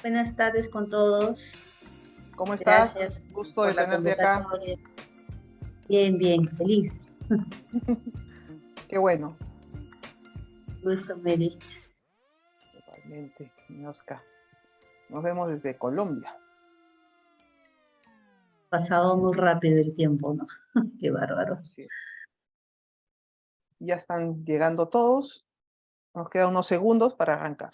Buenas tardes con todos. ¿Cómo estás? Gracias Gusto de por la tenerte acá. convocatoria. Bien, bien, feliz. Qué bueno. Gusto, Mary. Totalmente, mi Oscar. Nos vemos desde Colombia. Pasado muy rápido el tiempo, ¿no? Qué bárbaro. Así es. Ya están llegando todos. Nos quedan unos segundos para arrancar.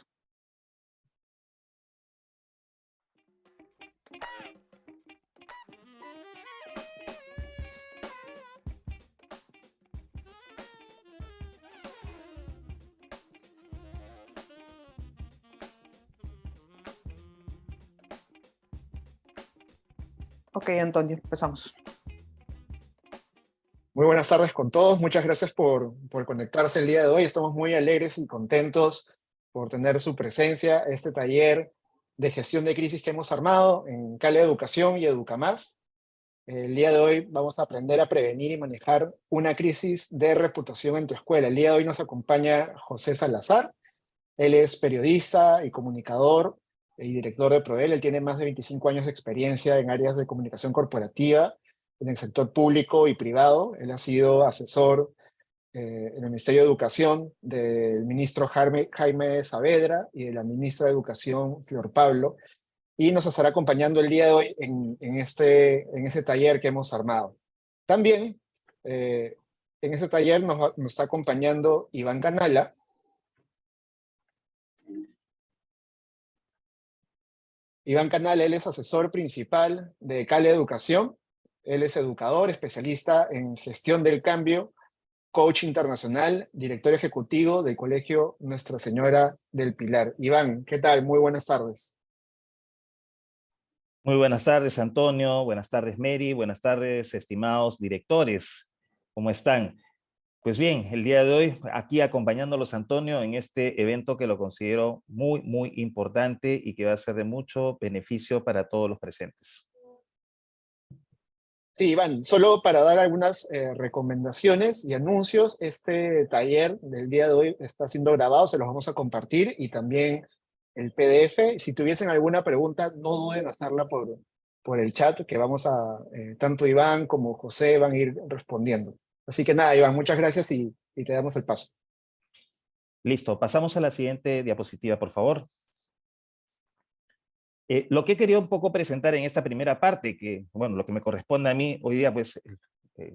Ok, Antonio, empezamos. Muy buenas tardes con todos. Muchas gracias por conectarse el día de hoy. Estamos muy alegres y contentos por tener su presencia a este taller de gestión de crisis que hemos armado en Cale Educación y Educamás. El día de hoy vamos a aprender a prevenir y manejar una crisis de reputación en tu escuela. El día de hoy nos acompaña José Salazar. Él es periodista y comunicador y director de Proel. Él tiene más de 25 años de experiencia en áreas de comunicación corporativa, en el sector público y privado. Él ha sido asesor en el Ministerio de Educación del ministro Jaime Saavedra y de la ministra de Educación, Flor Pablo, y nos estará acompañando el día de hoy en este taller que hemos armado. También en este taller nos está acompañando Iván Canala. Iván Canal, él es asesor principal de Cale Educación. Él es educador, especialista en gestión del cambio, coach internacional, director ejecutivo del Colegio Nuestra Señora del Pilar. Iván, ¿qué tal? Muy buenas tardes. Muy buenas tardes, Antonio. Buenas tardes, Mary. Buenas tardes, estimados directores. ¿Cómo están? Pues bien, el día de hoy aquí acompañándolos, Antonio, en este evento que lo considero muy, muy importante y que va a ser de mucho beneficio para todos los presentes. Sí, Iván, solo para dar algunas recomendaciones y anuncios, este taller del día de hoy está siendo grabado, se los vamos a compartir y también el PDF. Si tuviesen alguna pregunta, no duden en hacerla por el chat, que tanto Iván como José van a ir respondiendo. Así que nada, Iván, muchas gracias y te damos el paso. Listo, pasamos a la siguiente diapositiva, por favor. Lo que he querido un poco presentar en esta primera parte, que, bueno, lo que me corresponde a mí hoy día, pues,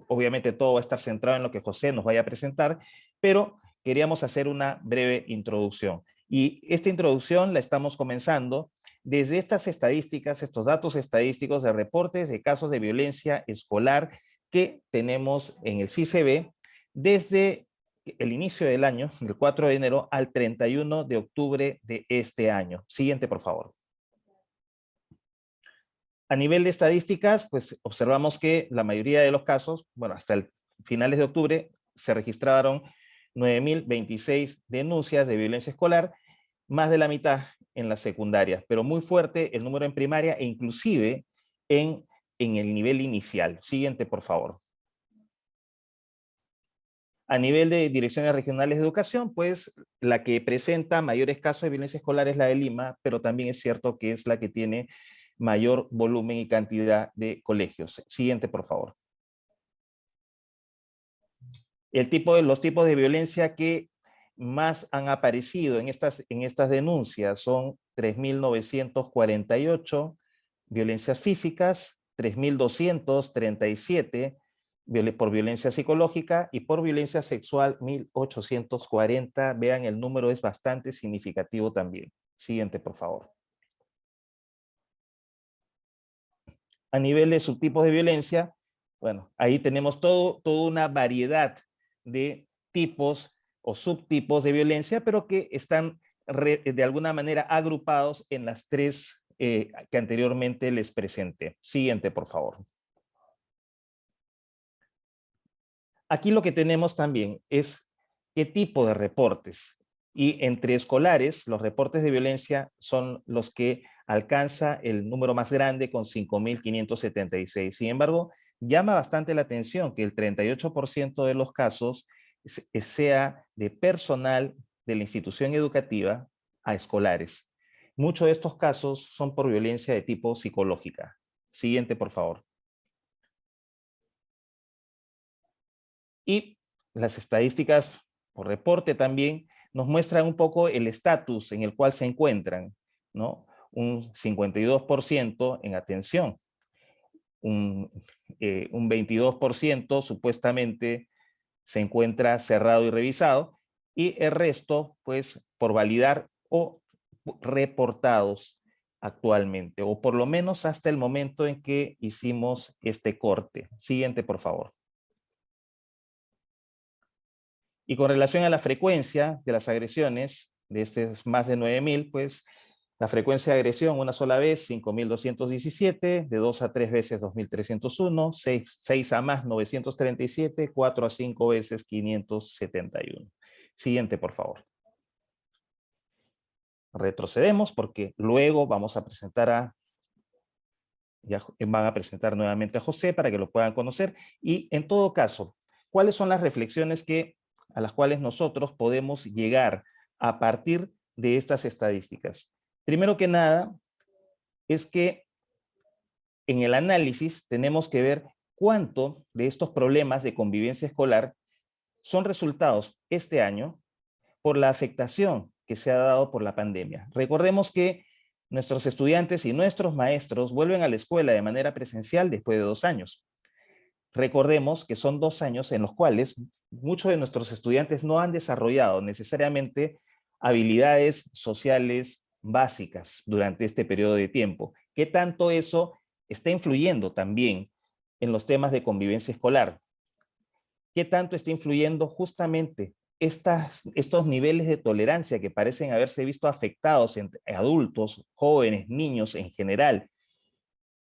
obviamente todo va a estar centrado en lo que José nos vaya a presentar, pero queríamos hacer una breve introducción. Y esta introducción la estamos comenzando desde estas estadísticas, estos datos estadísticos de reportes de casos de violencia escolar que tenemos en el CICB desde el inicio del año, del 4 de enero al 31 de octubre de este año. Siguiente, por favor. A nivel de estadísticas, pues observamos que la mayoría de los casos, bueno, hasta el finales de octubre, se registraron 9.026 denuncias de violencia escolar, más de la mitad en las secundarias, pero muy fuerte el número en primaria e inclusive en el nivel inicial. Siguiente, por favor. A nivel de direcciones regionales de educación, pues la que presenta mayores casos de violencia escolar es la de Lima, pero también es cierto que es la que tiene mayor volumen y cantidad de colegios. Siguiente, por favor. Los tipos de violencia que más han aparecido en estas denuncias son 3.948 violencias físicas, 3.237 por violencia psicológica y por violencia sexual 1.840. Vean, el número es bastante significativo también. Siguiente, por favor. A nivel de subtipos de violencia, bueno, ahí tenemos toda una variedad de tipos o subtipos de violencia, pero que están de alguna manera agrupados en las tres que anteriormente les presenté. Siguiente, por favor. Aquí lo que tenemos también es qué tipo de reportes. Y entre escolares, los reportes de violencia son los que alcanza el número más grande con 5.576. Sin embargo, llama bastante la atención que el 38% de los casos sea de personal de la institución educativa a escolares. Muchos de estos casos son por violencia de tipo psicológica. Siguiente, por favor. Y las estadísticas por reporte también nos muestran un poco el estatus en el cual se encuentran, ¿no? Un 52% en atención, un 22% supuestamente se encuentra cerrado y revisado, y el resto, pues, por validar o reportados actualmente, o por lo menos hasta el momento en que hicimos este corte. Siguiente, por favor. Y con relación a la frecuencia de las agresiones, de estos más de 9.000, pues la frecuencia de agresión una sola vez, 5.217, de 2 a 3 veces, 2.301, 6 a más, 937, 4 a 5 veces, 571. Siguiente, por favor. Retrocedemos porque luego vamos a presentar van a presentar nuevamente a José para que lo puedan conocer. Y en todo caso, ¿cuáles son las reflexiones a las cuales nosotros podemos llegar a partir de estas estadísticas? Primero que nada, es que en el análisis tenemos que ver cuánto de estos problemas de convivencia escolar son resultados este año por la afectación que se ha dado por la pandemia. Recordemos que nuestros estudiantes y nuestros maestros vuelven a la escuela de manera presencial después de 2 años. Recordemos que son 2 años en los cuales muchos de nuestros estudiantes no han desarrollado necesariamente habilidades sociales básicas durante este periodo de tiempo. ¿Qué tanto eso está influyendo también en los temas de convivencia escolar? ¿Qué tanto está influyendo justamente estos niveles de tolerancia que parecen haberse visto afectados entre adultos, jóvenes, niños en general?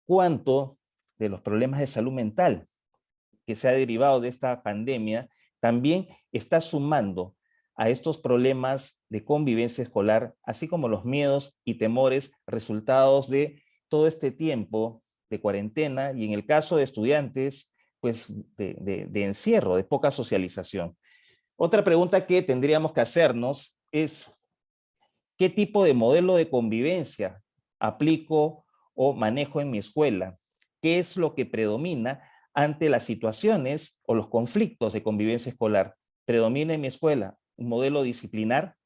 ¿Cuánto de los problemas de salud mental que se ha derivado de esta pandemia también está sumando a estos problemas de convivencia escolar, así como los miedos y temores resultados de todo este tiempo de cuarentena y en el caso de estudiantes, pues de encierro, de poca socialización? Otra pregunta que tendríamos que hacernos es, ¿qué tipo de modelo de convivencia aplico o manejo en mi escuela? ¿Qué es lo que predomina ante las situaciones o los conflictos de convivencia escolar? ¿Predomina en mi escuela un modelo disciplinar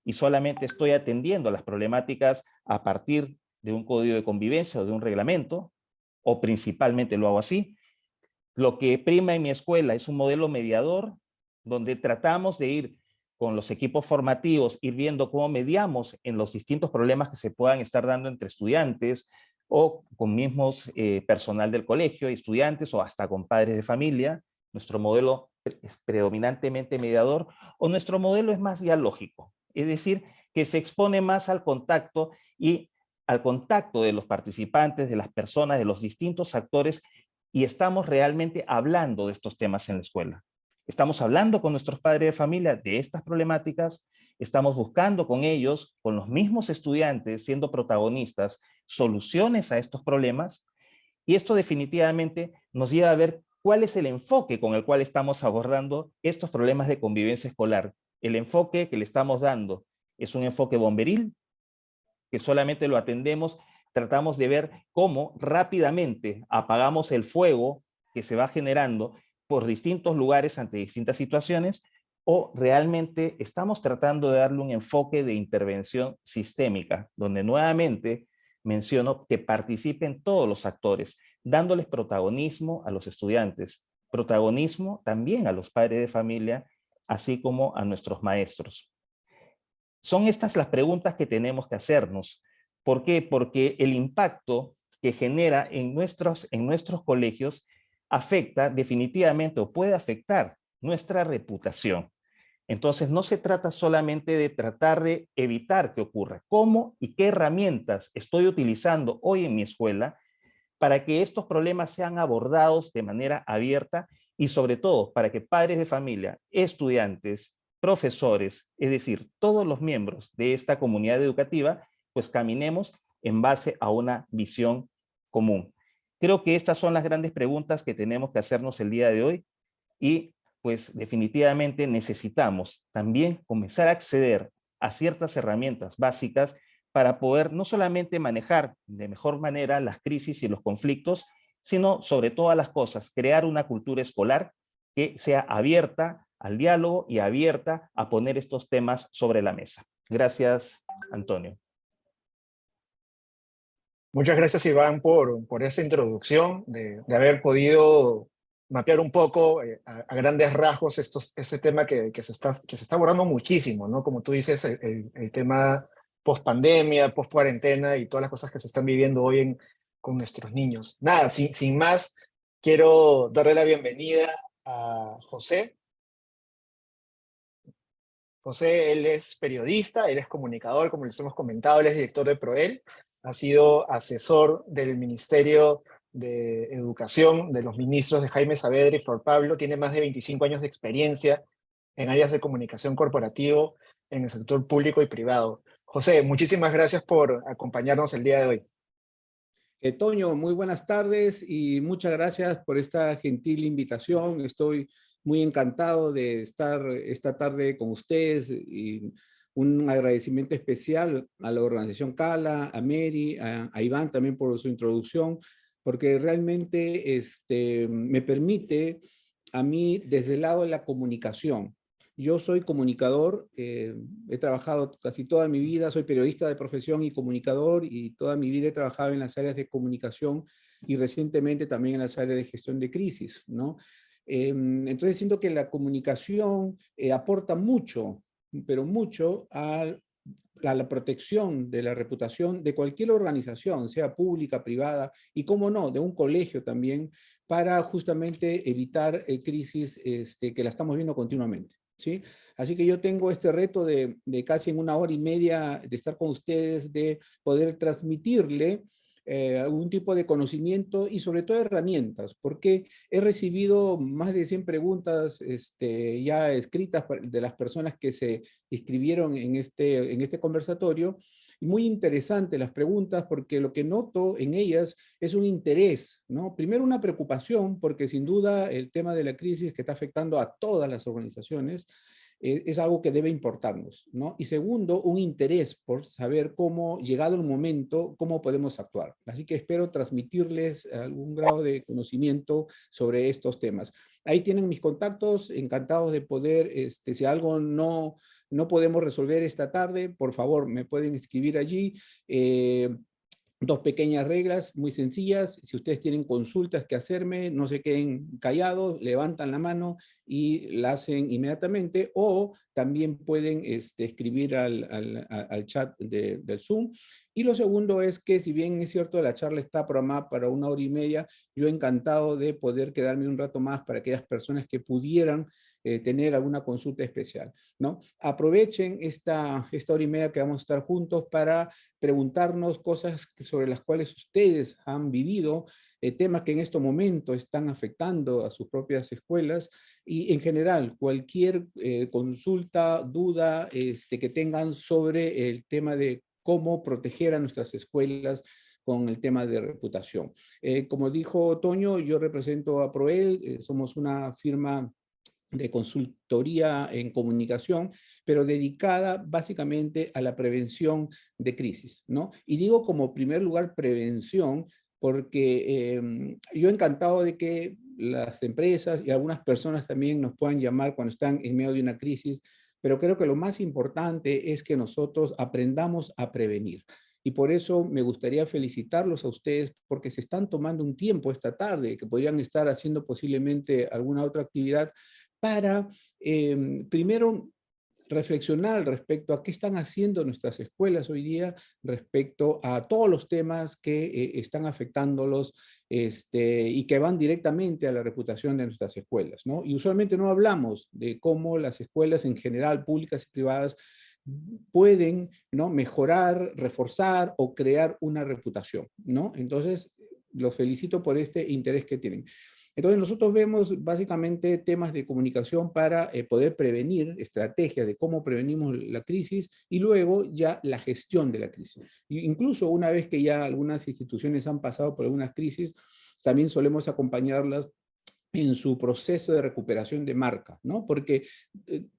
y solamente estoy atendiendo a las problemáticas a partir de un código de convivencia o de un reglamento? ¿O principalmente lo hago así? Lo que prima en mi escuela es un modelo mediador, donde tratamos de ir con los equipos formativos, ir viendo cómo mediamos en los distintos problemas que se puedan estar dando entre estudiantes o con mismos personal del colegio, estudiantes o hasta con padres de familia. Nuestro modelo es predominantemente mediador, o nuestro modelo es más dialógico, es decir, que se expone más al contacto y al contacto de los participantes, de las personas, de los distintos actores, y estamos realmente hablando de estos temas en la escuela. Estamos hablando con nuestros padres de familia de estas problemáticas, estamos buscando con ellos, con los mismos estudiantes, siendo protagonistas, soluciones a estos problemas, y esto definitivamente nos lleva a ver cuál es el enfoque con el cual estamos abordando estos problemas de convivencia escolar. El enfoque que le estamos dando es un enfoque bomberil, que solamente lo atendemos, tratamos de ver cómo rápidamente apagamos el fuego que se va generando por distintos lugares ante distintas situaciones, o realmente estamos tratando de darle un enfoque de intervención sistémica, donde nuevamente menciono que participen todos los actores, dándoles protagonismo a los estudiantes, protagonismo también a los padres de familia, así como a nuestros maestros. Son estas las preguntas que tenemos que hacernos. ¿Por qué? Porque el impacto que genera en nuestros colegios afecta definitivamente o puede afectar nuestra reputación. Entonces no se trata solamente de tratar de evitar que ocurra. ¿Cómo y qué herramientas estoy utilizando hoy en mi escuela para que estos problemas sean abordados de manera abierta y sobre todo para que padres de familia, estudiantes, profesores, es decir, todos los miembros de esta comunidad educativa, pues caminemos en base a una visión común? Creo que estas son las grandes preguntas que tenemos que hacernos el día de hoy, y pues definitivamente necesitamos también comenzar a acceder a ciertas herramientas básicas para poder no solamente manejar de mejor manera las crisis y los conflictos, sino sobre todas las cosas, crear una cultura escolar que sea abierta al diálogo y abierta a poner estos temas sobre la mesa. Gracias, Antonio. Muchas gracias, Iván, por esa introducción, de haber podido mapear un poco a grandes rasgos ese tema que se está abordando muchísimo, ¿no? Como tú dices, el tema post-pandemia, post-cuarentena y todas las cosas que se están viviendo hoy con nuestros niños. Nada, sin más, quiero darle la bienvenida a José. José, él es periodista, él es comunicador, como les hemos comentado, él es director de Proel, ha sido asesor del Ministerio de Educación, de los ministros de Jaime Saavedra y Flor Pablo, tiene más de 25 años de experiencia en áreas de comunicación corporativo en el sector público y privado. José, muchísimas gracias por acompañarnos el día de hoy. Toño, muy buenas tardes y muchas gracias por esta gentil invitación. Estoy muy encantado de estar esta tarde con ustedes y un agradecimiento especial a la organización CALA, a Mary, a Iván también por su introducción, porque realmente me permite a mí desde el lado de la comunicación. Yo soy comunicador, he trabajado casi toda mi vida, soy periodista de profesión y comunicador, y toda mi vida he trabajado en las áreas de comunicación y recientemente también en las áreas de gestión de crisis, ¿no? Entonces siento que la comunicación aporta mucho, pero mucho a la protección de la reputación de cualquier organización, sea pública, privada, y cómo no, de un colegio también, para justamente evitar crisis que la estamos viendo continuamente. ¿Sí? Así que yo tengo este reto de casi en 1 hora y media de estar con ustedes, de poder transmitirle algún tipo de conocimiento y sobre todo herramientas, porque he recibido más de 100 preguntas ya escritas de las personas que se inscribieron en este conversatorio. Muy interesante las preguntas, porque lo que noto en ellas es un interés, ¿no? Primero, una preocupación, porque sin duda el tema de la crisis que está afectando a todas las organizaciones es algo que debe importarnos, ¿no? Y segundo, un interés por saber cómo, llegado el momento, cómo podemos actuar. Así que espero transmitirles algún grado de conocimiento sobre estos temas. Ahí tienen mis contactos, encantados de poder, si algo no podemos resolver esta tarde, por favor, me pueden escribir allí. 2 pequeñas reglas muy sencillas: si ustedes tienen consultas que hacerme, no se queden callados, levantan la mano y la hacen inmediatamente, o también pueden escribir al chat del Zoom. Y lo segundo es que, si bien es cierto la charla está programada para 1 hora y media, yo encantado de poder quedarme un rato más para aquellas personas que pudieran tener alguna consulta especial, ¿no? Aprovechen esta 1 hora y media que vamos a estar juntos para preguntarnos cosas sobre las cuales ustedes han vivido, temas que en este momento están afectando a sus propias escuelas, y en general cualquier consulta, duda que tengan sobre el tema de cómo proteger a nuestras escuelas con el tema de reputación. Como dijo Toño, yo represento a Proel, somos una firma de consultoría en comunicación, pero dedicada básicamente a la prevención de crisis, ¿no? Y digo como primer lugar prevención porque yo encantado de que las empresas y algunas personas también nos puedan llamar cuando están en medio de una crisis, pero creo que lo más importante es que nosotros aprendamos a prevenir. Y por eso me gustaría felicitarlos a ustedes, porque se están tomando un tiempo esta tarde, que podrían estar haciendo posiblemente alguna otra actividad, para primero reflexionar respecto a qué están haciendo nuestras escuelas hoy día, respecto a todos los temas que están afectándolos y que van directamente a la reputación de nuestras escuelas, ¿no? Y usualmente no hablamos de cómo las escuelas en general, públicas y privadas, pueden, ¿no?, mejorar, reforzar o crear una reputación, ¿no? Entonces, los felicito por este interés que tienen. Entonces nosotros vemos básicamente temas de comunicación para poder prevenir, estrategias de cómo prevenimos la crisis y luego ya la gestión de la crisis. Incluso una vez que ya algunas instituciones han pasado por algunas crisis, también solemos acompañarlas en su proceso de recuperación de marca, ¿no? Porque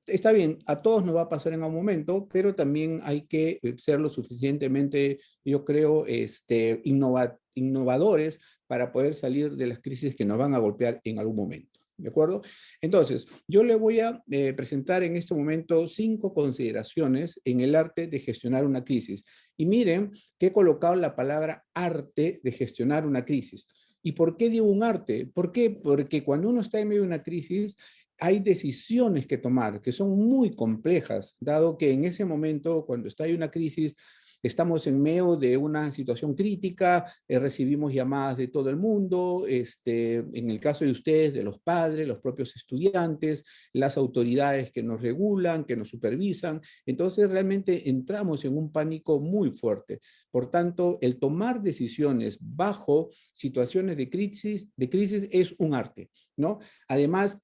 está bien, a todos nos va a pasar en algún momento, pero también hay que ser lo suficientemente, yo creo, innovadores para poder salir de las crisis que nos van a golpear en algún momento. ¿De acuerdo? Entonces, yo le voy a presentar en este momento 5 consideraciones en el arte de gestionar una crisis. Y miren que he colocado la palabra arte de gestionar una crisis. ¿Y por qué digo un arte? ¿Por qué? Porque cuando uno está en medio de una crisis, hay decisiones que tomar que son muy complejas, dado que en ese momento, cuando está en una crisis, estamos en medio de una situación crítica, recibimos llamadas de todo el mundo, en el caso de ustedes, de los padres, los propios estudiantes, las autoridades que nos regulan, que nos supervisan. Entonces realmente entramos en un pánico muy fuerte. Por tanto, el tomar decisiones bajo situaciones de crisis es un arte, ¿no? Además,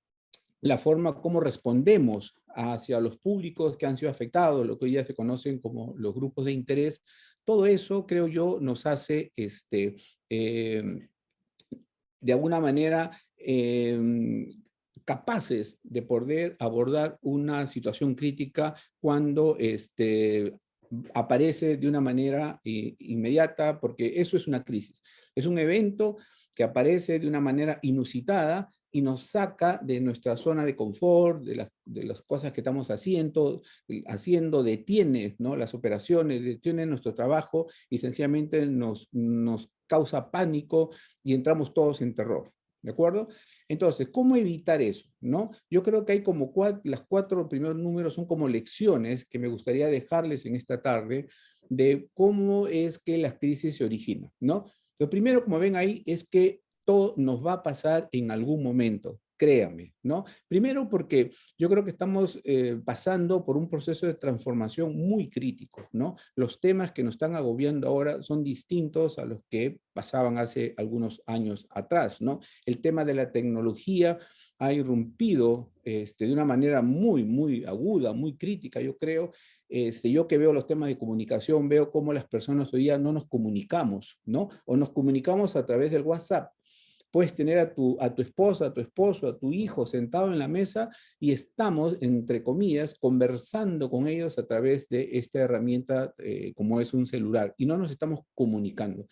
la forma como respondemos hacia los públicos que han sido afectados, lo que hoy ya se conocen como los grupos de interés, todo eso, creo yo, nos hace, de alguna manera, capaces de poder abordar una situación crítica cuando aparece de una manera inmediata, porque eso es una crisis. Es un evento que aparece de una manera inusitada y nos saca de nuestra zona de confort, de las cosas que estamos haciendo, detiene, ¿no?, las operaciones, detiene nuestro trabajo y sencillamente nos causa pánico y entramos todos en terror. ¿De acuerdo? Entonces, ¿cómo evitar eso? ¿No? Yo creo que hay como las 4 primeros números son como lecciones que me gustaría dejarles en esta tarde de cómo es que las crisis se originan, ¿no? Lo primero, como ven ahí, es que todo nos va a pasar en algún momento, créanme, ¿no? Primero porque yo creo que estamos pasando por un proceso de transformación muy crítico, ¿no? Los temas que nos están agobiando ahora son distintos a los que pasaban hace algunos años atrás, ¿no? El tema de la tecnología ha irrumpido de una manera muy, muy aguda, muy crítica, yo creo. Yo que veo los temas de comunicación, veo cómo las personas hoy día no nos comunicamos, ¿no? O nos comunicamos a través del WhatsApp. Puedes tener a tu esposa, a tu esposo, a tu hijo sentado en la mesa y estamos, entre comillas, conversando con ellos a través de esta herramienta como es un celular y no nos estamos comunicando.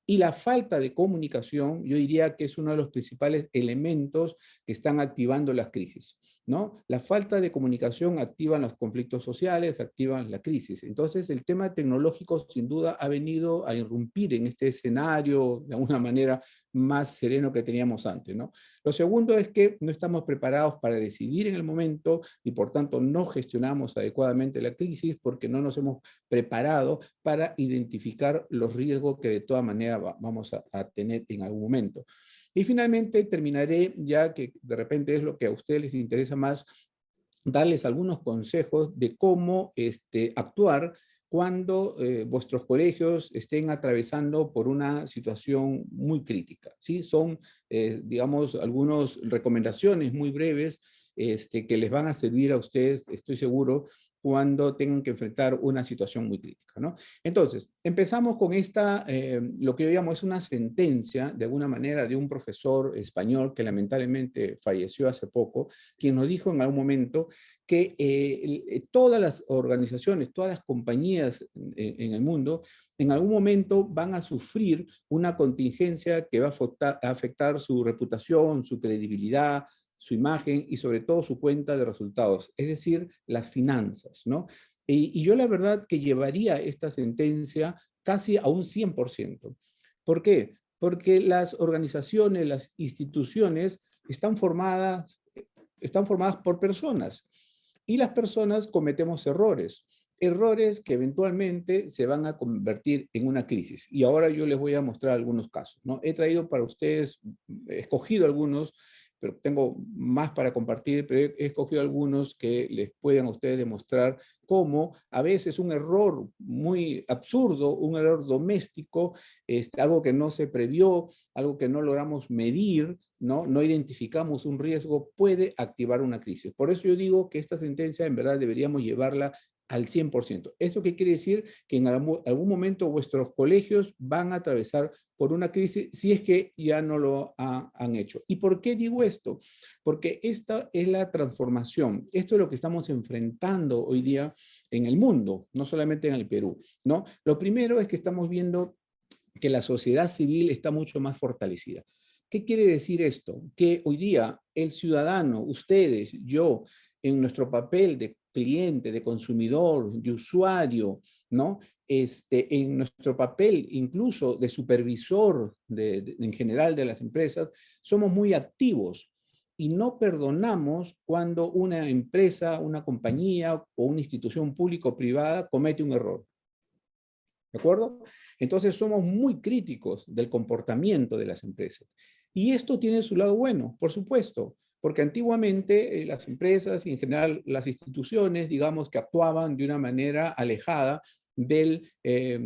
Y la falta de comunicación, yo diría que es uno de los principales elementos que están activando las crisis, ¿no? La falta de comunicación activa los conflictos sociales, activa la crisis. Entonces, el tema tecnológico, sin duda, ha venido a irrumpir en este escenario de alguna manera más sereno que teníamos antes, ¿no? Lo segundo es que no estamos preparados para decidir en el momento y, por tanto, no gestionamos adecuadamente la crisis porque no nos hemos preparado para identificar los riesgos que de toda manera vamos a tener en algún momento. Y finalmente terminaré, ya que de repente es lo que a ustedes les interesa más, darles algunos consejos de cómo actuar cuando vuestros colegios estén atravesando por una situación muy crítica, ¿sí? Son, digamos, algunas recomendaciones muy breves que les van a servir a ustedes, estoy seguro, cuando tengan que enfrentar una situación muy crítica, ¿no? Entonces, empezamos con lo que yo llamo es una sentencia, de alguna manera, de un profesor español que lamentablemente falleció hace poco, quien nos dijo en algún momento que todas las organizaciones, todas las compañías en el mundo, en algún momento van a sufrir una contingencia que va a afectar su reputación, su credibilidad, su imagen y sobre todo su cuenta de resultados, es decir, las finanzas, ¿no? Y yo la verdad que llevaría esta sentencia casi a un 100%. ¿Por qué? Porque las organizaciones, las instituciones están formadas por personas y las personas cometemos errores que eventualmente se van a convertir en una crisis. Y ahora yo les voy a mostrar algunos casos, ¿no? He traído para ustedes, he escogido algunos, pero tengo más para compartir, pero he escogido algunos que les puedan a ustedes demostrar cómo a veces un error muy absurdo, un error doméstico, algo que no se previó, algo que no logramos medir, no identificamos un riesgo, puede activar una crisis. Por eso yo digo que esta sentencia en verdad deberíamos llevarla al 100%. ¿Eso qué quiere decir? Que en algún momento vuestros colegios van a atravesar por una crisis si es que ya no lo han hecho. ¿Y por qué digo esto? Porque esta es la transformación. Esto es lo que estamos enfrentando hoy día en el mundo, no solamente en el Perú, ¿no? Lo primero es que estamos viendo que la sociedad civil está mucho más fortalecida. ¿Qué quiere decir esto? Que hoy día el ciudadano, ustedes, yo, en nuestro papel de cliente, de consumidor, de usuario, ¿no? En nuestro papel incluso de supervisor en general de las empresas, somos muy activos y no perdonamos cuando una empresa, una compañía o una institución pública o privada comete un error. ¿De acuerdo? Entonces somos muy críticos del comportamiento de las empresas. Y esto tiene su lado bueno, por supuesto, porque antiguamente las empresas y en general las instituciones, digamos, que actuaban de una manera alejada del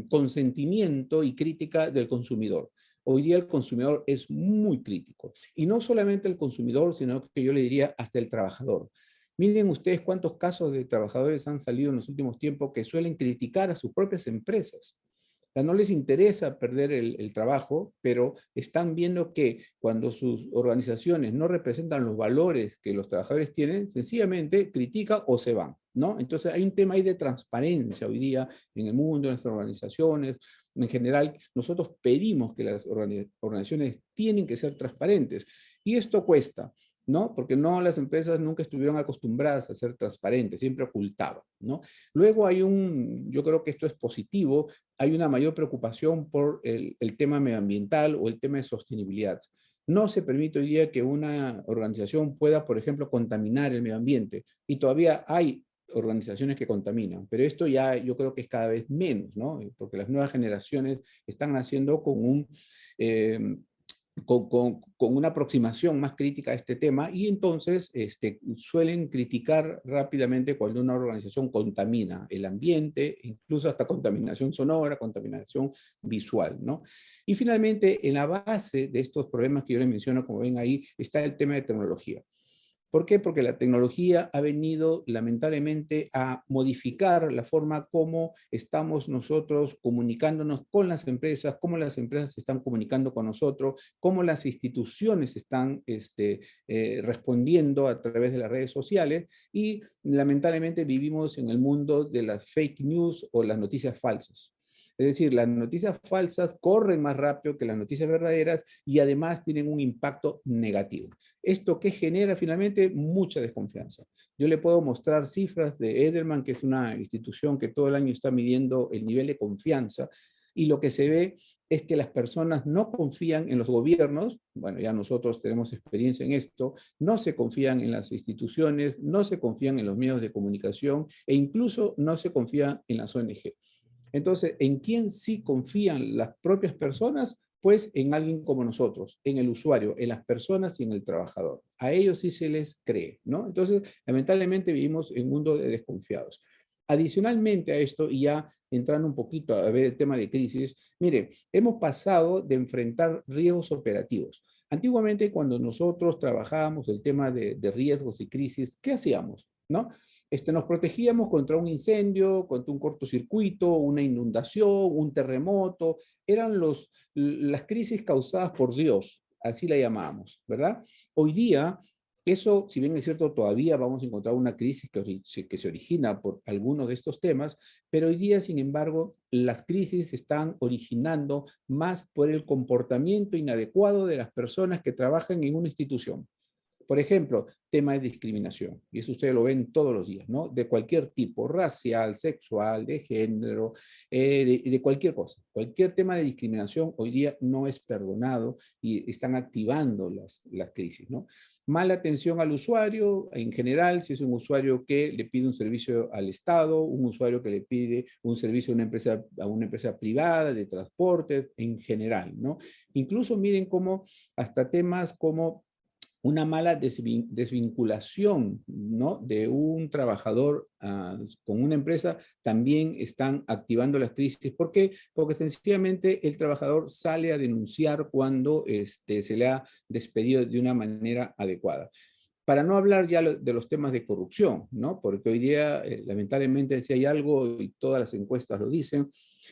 consentimiento y crítica del consumidor. Hoy día el consumidor es muy crítico. Y no solamente el consumidor, sino que yo le diría hasta el trabajador. Miren ustedes cuántos casos de trabajadores han salido en los últimos tiempos que suelen criticar a sus propias empresas. O sea, no les interesa perder el trabajo, pero están viendo que cuando sus organizaciones no representan los valores que los trabajadores tienen, sencillamente critican o se van, ¿no? Entonces hay un tema ahí de transparencia hoy día en el mundo, en nuestras organizaciones. En general, nosotros pedimos que las organizaciones tienen que ser transparentes. Y esto cuesta, ¿no? Porque no, las empresas nunca estuvieron acostumbradas a ser transparentes, siempre ocultaban, ¿no? Luego yo creo que esto es positivo, hay una mayor preocupación por el tema medioambiental o el tema de sostenibilidad. No se permite hoy día que una organización pueda, por ejemplo, contaminar el medio ambiente, y todavía hay organizaciones que contaminan, pero esto ya yo creo que es cada vez menos, ¿no? Porque las nuevas generaciones están naciendo con una aproximación más crítica a este tema y entonces suelen criticar rápidamente cuando una organización contamina el ambiente, incluso hasta contaminación sonora, contaminación visual, ¿no? Y finalmente, en la base de estos problemas que yo les menciono, como ven ahí, está el tema de tecnología. ¿Por qué? Porque la tecnología ha venido lamentablemente a modificar la forma como estamos nosotros comunicándonos con las empresas, cómo las empresas se están comunicando con nosotros, cómo las instituciones están respondiendo a través de las redes sociales y lamentablemente vivimos en el mundo de las fake news o las noticias falsas. Es decir, las noticias falsas corren más rápido que las noticias verdaderas y además tienen un impacto negativo. ¿Esto qué genera finalmente? Mucha desconfianza. Yo le puedo mostrar cifras de Edelman, que es una institución que todo el año está midiendo el nivel de confianza, y lo que se ve es que las personas no confían en los gobiernos, bueno, ya nosotros tenemos experiencia en esto, no se confían en las instituciones, no se confían en los medios de comunicación e incluso no se confían en las ONG. Entonces, ¿en quién sí confían las propias personas? Pues en alguien como nosotros, en el usuario, en las personas y en el trabajador. A ellos sí se les cree, ¿no? Entonces, lamentablemente vivimos en un mundo de desconfiados. Adicionalmente a esto, y ya entrando un poquito a ver el tema de crisis, mire, hemos pasado de enfrentar riesgos operativos. Antiguamente, cuando nosotros trabajábamos el tema de riesgos y crisis, ¿qué hacíamos? ¿No? Nos protegíamos contra un incendio, contra un cortocircuito, una inundación, un terremoto. Eran las crisis causadas por Dios, así la llamábamos, ¿verdad? Hoy día, eso, si bien es cierto, todavía vamos a encontrar una crisis que se origina por algunos de estos temas, pero hoy día, sin embargo, las crisis se están originando más por el comportamiento inadecuado de las personas que trabajan en una institución. Por ejemplo, tema de discriminación, y eso ustedes lo ven todos los días, ¿no? De cualquier tipo, racial, sexual, de género, de cualquier cosa. Cualquier tema de discriminación hoy día no es perdonado y están activando las crisis, ¿no? Mala atención al usuario, en general, si es un usuario que le pide un servicio al Estado, un usuario que le pide un servicio a una empresa privada de transporte, en general, ¿no? Incluso miren cómo hasta temas como una mala desvinculación, ¿no? De un trabajador con una empresa también están activando las crisis. ¿Por qué? Porque sencillamente el trabajador sale a denunciar cuando se le ha despedido de una manera adecuada. Para no hablar ya de los temas de corrupción, ¿no? Porque hoy día, lamentablemente, si hay algo, y todas las encuestas lo dicen,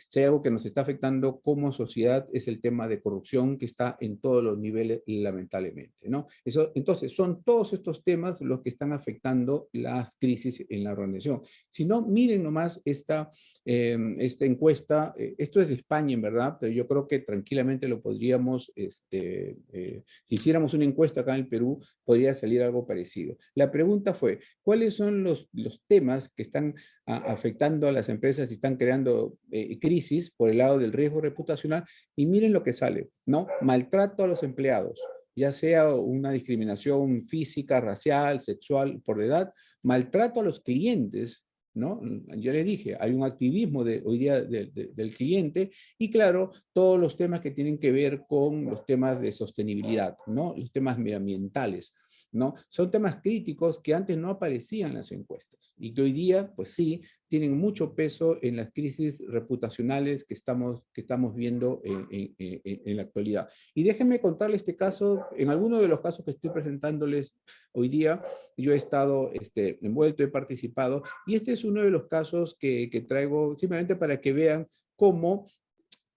si hay algo que nos está afectando como sociedad es el tema de corrupción que está en todos los niveles, lamentablemente, ¿no? Entonces, son todos estos temas los que están afectando las crisis en la organización. Si no, miren nomás esta encuesta. Esto es de España, en verdad, pero yo creo que tranquilamente lo podríamos, si hiciéramos una encuesta acá en el Perú, podría salir algo parecido. La pregunta fue, ¿cuáles son los temas que están afectando a las empresas y están creando crisis por el lado del riesgo reputacional? Y miren lo que sale, ¿no? Maltrato a los empleados, ya sea una discriminación física, racial, sexual, por edad, maltrato a los clientes, ¿no? Yo les dije, hay un activismo hoy día del cliente y claro, todos los temas que tienen que ver con los temas de sostenibilidad, ¿no? Los temas medioambientales, ¿no? Son temas críticos que antes no aparecían en las encuestas y que hoy día, pues sí, tienen mucho peso en las crisis reputacionales que estamos viendo en la actualidad. Y déjenme contarles este caso, en alguno de los casos que estoy presentándoles hoy día, yo he estado envuelto, he participado, y este es uno de los casos que traigo simplemente para que vean cómo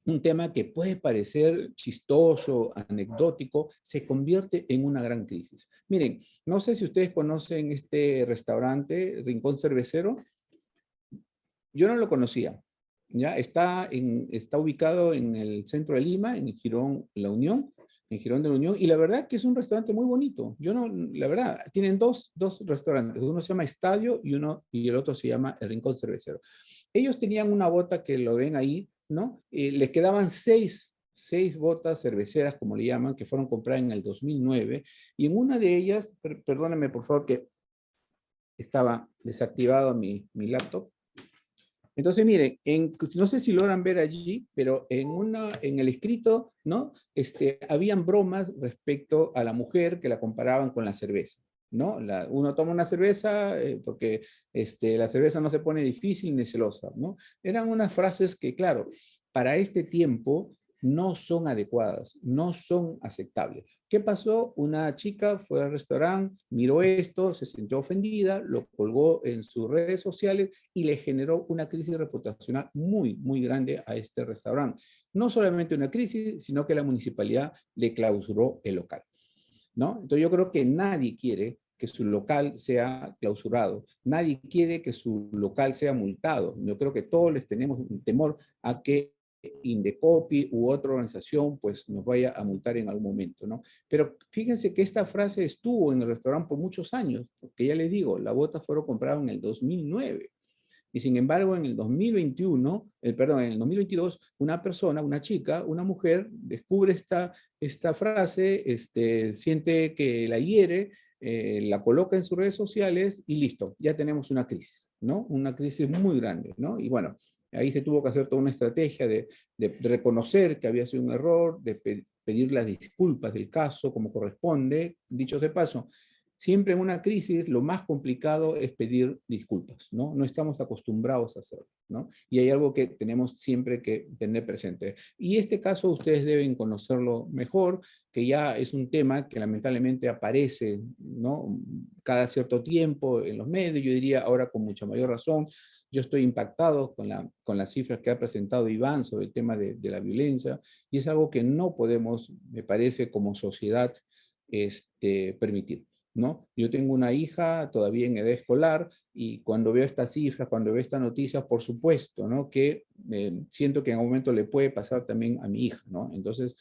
un tema que puede parecer chistoso, anecdótico, se convierte en una gran crisis. Miren, no sé si ustedes conocen este restaurante, Rincón Cervecero. Yo no lo conocía. ¿Ya? Está ubicado en el centro de Lima, en Girón La Unión, en Girón de la Unión, y la verdad que es un restaurante muy bonito. La verdad, tienen dos restaurantes. Uno se llama Estadio y el otro se llama El Rincón Cervecero. Ellos tenían una bota que lo ven ahí, ¿no? Les quedaban seis botas cerveceras, como le llaman, que fueron compradas en el 2009, y en una de ellas, perdónenme por favor que estaba desactivado mi laptop. Entonces, miren, no sé si logran ver allí, pero en el escrito, ¿no? Habían bromas respecto a la mujer que la comparaban con la cerveza, ¿no? Uno toma una cerveza porque la cerveza no se pone difícil ni celosa, ¿no? Eran unas frases que, claro, para este tiempo no son adecuadas, no son aceptables. ¿Qué pasó? Una chica fue al restaurante, miró esto, se sintió ofendida, lo colgó en sus redes sociales y le generó una crisis reputacional muy, muy grande a este restaurante. No solamente una crisis, sino que la municipalidad le clausuró el local, ¿no? Entonces yo creo que nadie quiere que su local sea clausurado, nadie quiere que su local sea multado. Yo creo que todos les tenemos un temor a que Indecopi u otra organización pues nos vaya a multar en algún momento, ¿no? Pero fíjense que esta frase estuvo en el restaurante por muchos años, porque ya les digo, las botas fueron compradas en el 2009. Y sin embargo, en el 2021, en el 2022, una chica, una mujer, descubre esta frase, siente que la hiere, la coloca en sus redes sociales y listo, ya tenemos una crisis, ¿no? Una crisis muy grande, ¿no? Y bueno, ahí se tuvo que hacer toda una estrategia de reconocer que había sido un error, de pedir las disculpas del caso como corresponde. Dicho de paso, siempre en una crisis lo más complicado es pedir disculpas, ¿no? No estamos acostumbrados a hacerlo, ¿no? Y hay algo que tenemos siempre que tener presente. Y este caso ustedes deben conocerlo mejor, que ya es un tema que lamentablemente aparece, ¿no? Cada cierto tiempo en los medios, yo diría ahora con mucha mayor razón. Yo estoy impactado con las cifras que ha presentado Iván sobre el tema de la violencia, y es algo que no podemos, me parece, como sociedad, permitir, ¿no? Yo tengo una hija todavía en edad escolar y cuando veo estas cifras, cuando veo estas noticias, por supuesto, ¿no? Que siento que en algún momento le puede pasar también a mi hija, ¿no? Entonces,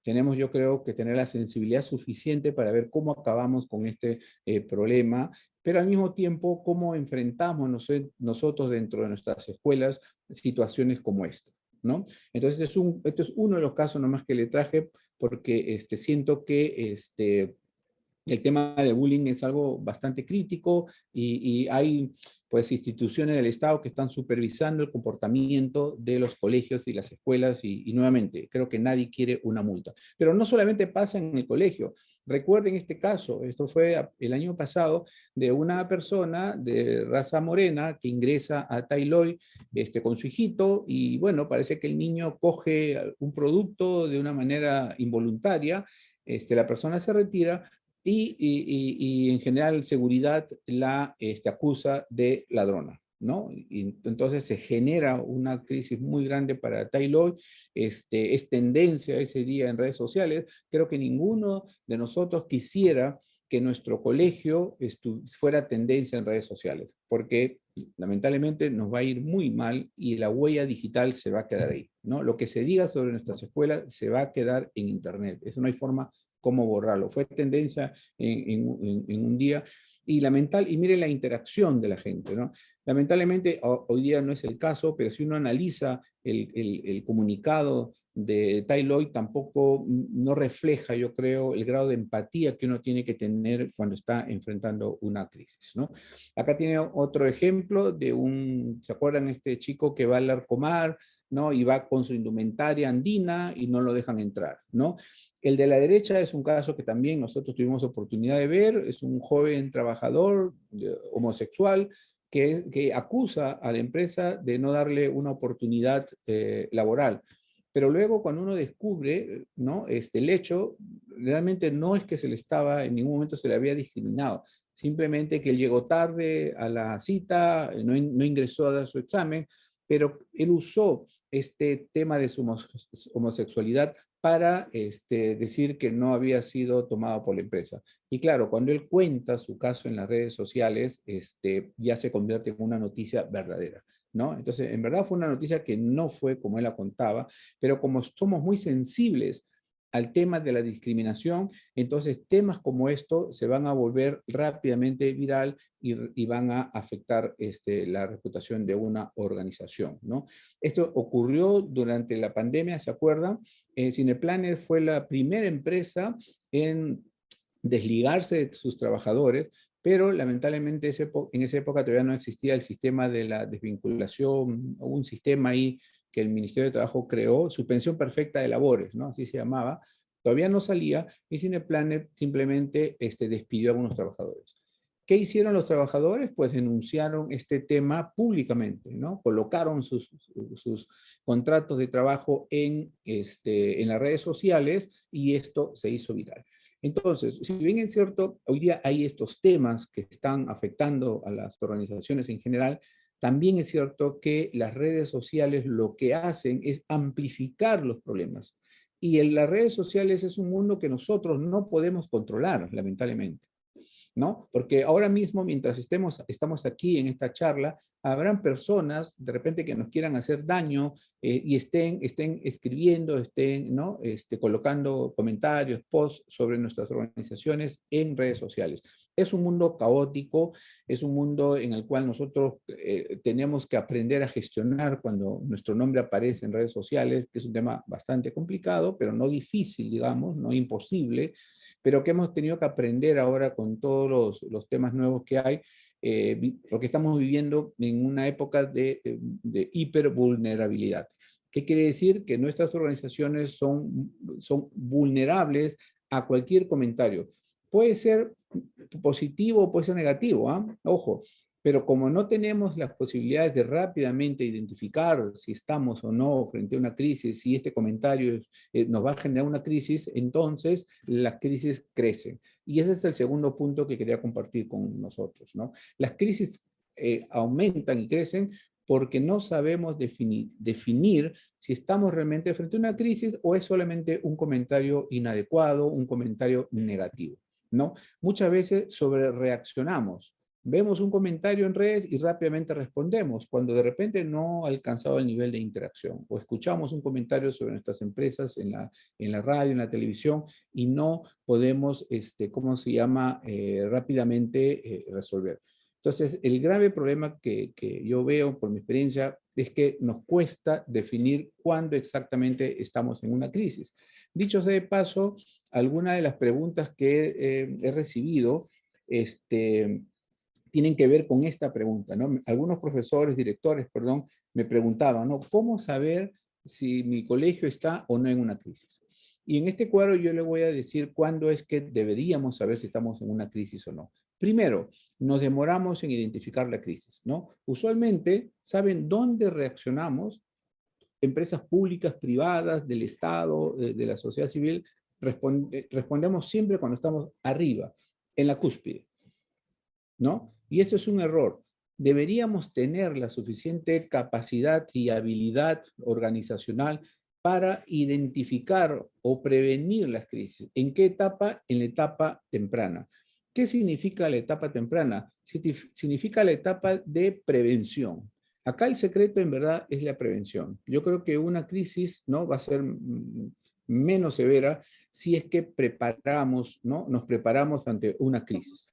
tenemos, yo creo, que tener la sensibilidad suficiente para ver cómo acabamos con este problema, pero al mismo tiempo, cómo enfrentamos nosotros dentro de nuestras escuelas situaciones como esta, ¿no? Entonces, este es uno de los casos nomás que le traje porque siento que el tema de bullying es algo bastante crítico y hay pues instituciones del Estado que están supervisando el comportamiento de los colegios y las escuelas y nuevamente creo que nadie quiere una multa. Pero no solamente pasa en el colegio. Recuerden este caso, esto fue el año pasado, de una persona de raza morena que ingresa a Tailoy con su hijito y bueno, parece que el niño coge un producto de una manera involuntaria, la persona se retira, y en general seguridad la acusa de ladrona, ¿no? Y entonces se genera una crisis muy grande para Tai Loi. Es tendencia ese día en redes sociales. Creo que ninguno de nosotros quisiera que nuestro colegio fuera tendencia en redes sociales, porque lamentablemente nos va a ir muy mal y la huella digital se va a quedar ahí, ¿no? Lo que se diga sobre nuestras escuelas se va a quedar en Internet. Eso no hay forma cómo borrarlo. Fue tendencia en un día y mire la interacción de la gente, ¿no? Lamentablemente hoy día no es el caso, pero si uno analiza el comunicado de Tai Loi, tampoco no refleja, yo creo, el grado de empatía que uno tiene que tener cuando está enfrentando una crisis, ¿no? Acá tiene otro ejemplo de ¿se acuerdan este chico que va al Larcomar, ¿no? Y va con su indumentaria andina y no lo dejan entrar, ¿no? El de la derecha es un caso que también nosotros tuvimos oportunidad de ver. Es un joven trabajador homosexual que acusa a la empresa de no darle una oportunidad laboral. Pero luego cuando uno descubre, ¿no? El hecho, realmente no es que en ningún momento se le había discriminado. Simplemente que él llegó tarde a la cita, no ingresó a dar su examen, pero él usó este tema de su homosexualidad para decir que no había sido tomado por la empresa. Y claro, cuando él cuenta su caso en las redes sociales, ya se convierte en una noticia verdadera, ¿no? Entonces, en verdad fue una noticia que no fue como él la contaba, pero como somos muy sensibles al tema de la discriminación, entonces temas como esto se van a volver rápidamente viral y van a afectar la reputación de una organización, ¿no? Esto ocurrió durante la pandemia, ¿se acuerdan? Cineplanet fue la primera empresa en desligarse de sus trabajadores, pero lamentablemente en esa época todavía no existía el sistema de la desvinculación, hubo un sistema ahí que el Ministerio de Trabajo creó, suspensión perfecta de labores, ¿no? Así se llamaba. Todavía no salía y Cineplanet simplemente despidió a algunos trabajadores. ¿Qué hicieron los trabajadores? Pues denunciaron este tema públicamente, ¿no? Colocaron sus contratos de trabajo en las redes sociales y esto se hizo viral. Entonces, si bien es cierto, hoy día hay estos temas que están afectando a las organizaciones en general, también es cierto que las redes sociales lo que hacen es amplificar los problemas. Y en las redes sociales es un mundo que nosotros no podemos controlar, lamentablemente, ¿no? Porque ahora mismo, mientras estamos aquí en esta charla, habrán personas de repente que nos quieran hacer daño y estén escribiendo, ¿no? Colocando comentarios, posts sobre nuestras organizaciones en redes sociales. Es un mundo caótico, es un mundo en el cual nosotros tenemos que aprender a gestionar cuando nuestro nombre aparece en redes sociales, que es un tema bastante complicado, pero no difícil, digamos, no imposible, pero que hemos tenido que aprender ahora con todos los temas nuevos que hay, porque estamos viviendo en una época de hipervulnerabilidad. ¿Qué quiere decir? Que nuestras organizaciones son vulnerables a cualquier comentario. Puede ser positivo o puede ser negativo, ¿ah? Ojo, pero como no tenemos las posibilidades de rápidamente identificar si estamos o no frente a una crisis, si este comentario nos va a generar una crisis, entonces las crisis crecen. Y ese es el segundo punto que quería compartir con nosotros, ¿no? Las crisis aumentan y crecen porque no sabemos definir si estamos realmente frente a una crisis o es solamente un comentario inadecuado, un comentario negativo, ¿no? Muchas veces sobrereaccionamos. Vemos un comentario en redes y rápidamente respondemos, cuando de repente no ha alcanzado el nivel de interacción. O escuchamos un comentario sobre nuestras empresas en la radio, en la televisión, y no podemos, ¿cómo se llama?, rápidamente resolver. Entonces, el grave problema que yo veo por mi experiencia es que nos cuesta definir cuándo exactamente estamos en una crisis. Dicho sea de paso, algunas de las preguntas que he recibido, tienen que ver con esta pregunta, ¿no? Algunos profesores, directores, perdón, me preguntaban, ¿no? ¿Cómo saber si mi colegio está o no en una crisis? Y en este cuadro yo le voy a decir cuándo es que deberíamos saber si estamos en una crisis o no. Primero, nos demoramos en identificar la crisis, ¿no? Usualmente, ¿saben dónde reaccionamos? Empresas públicas, privadas, del Estado, de la sociedad civil, respondemos siempre cuando estamos arriba, en la cúspide, ¿no? Y esto es un error. Deberíamos tener la suficiente capacidad y habilidad organizacional para identificar o prevenir las crisis. ¿En qué etapa? En la etapa temprana. ¿Qué significa la etapa temprana? Significa la etapa de prevención. Acá el secreto en verdad es la prevención. Yo creo que una crisis, ¿no?, va a ser menos severa si es que preparamos, ¿no?, nos preparamos ante una crisis.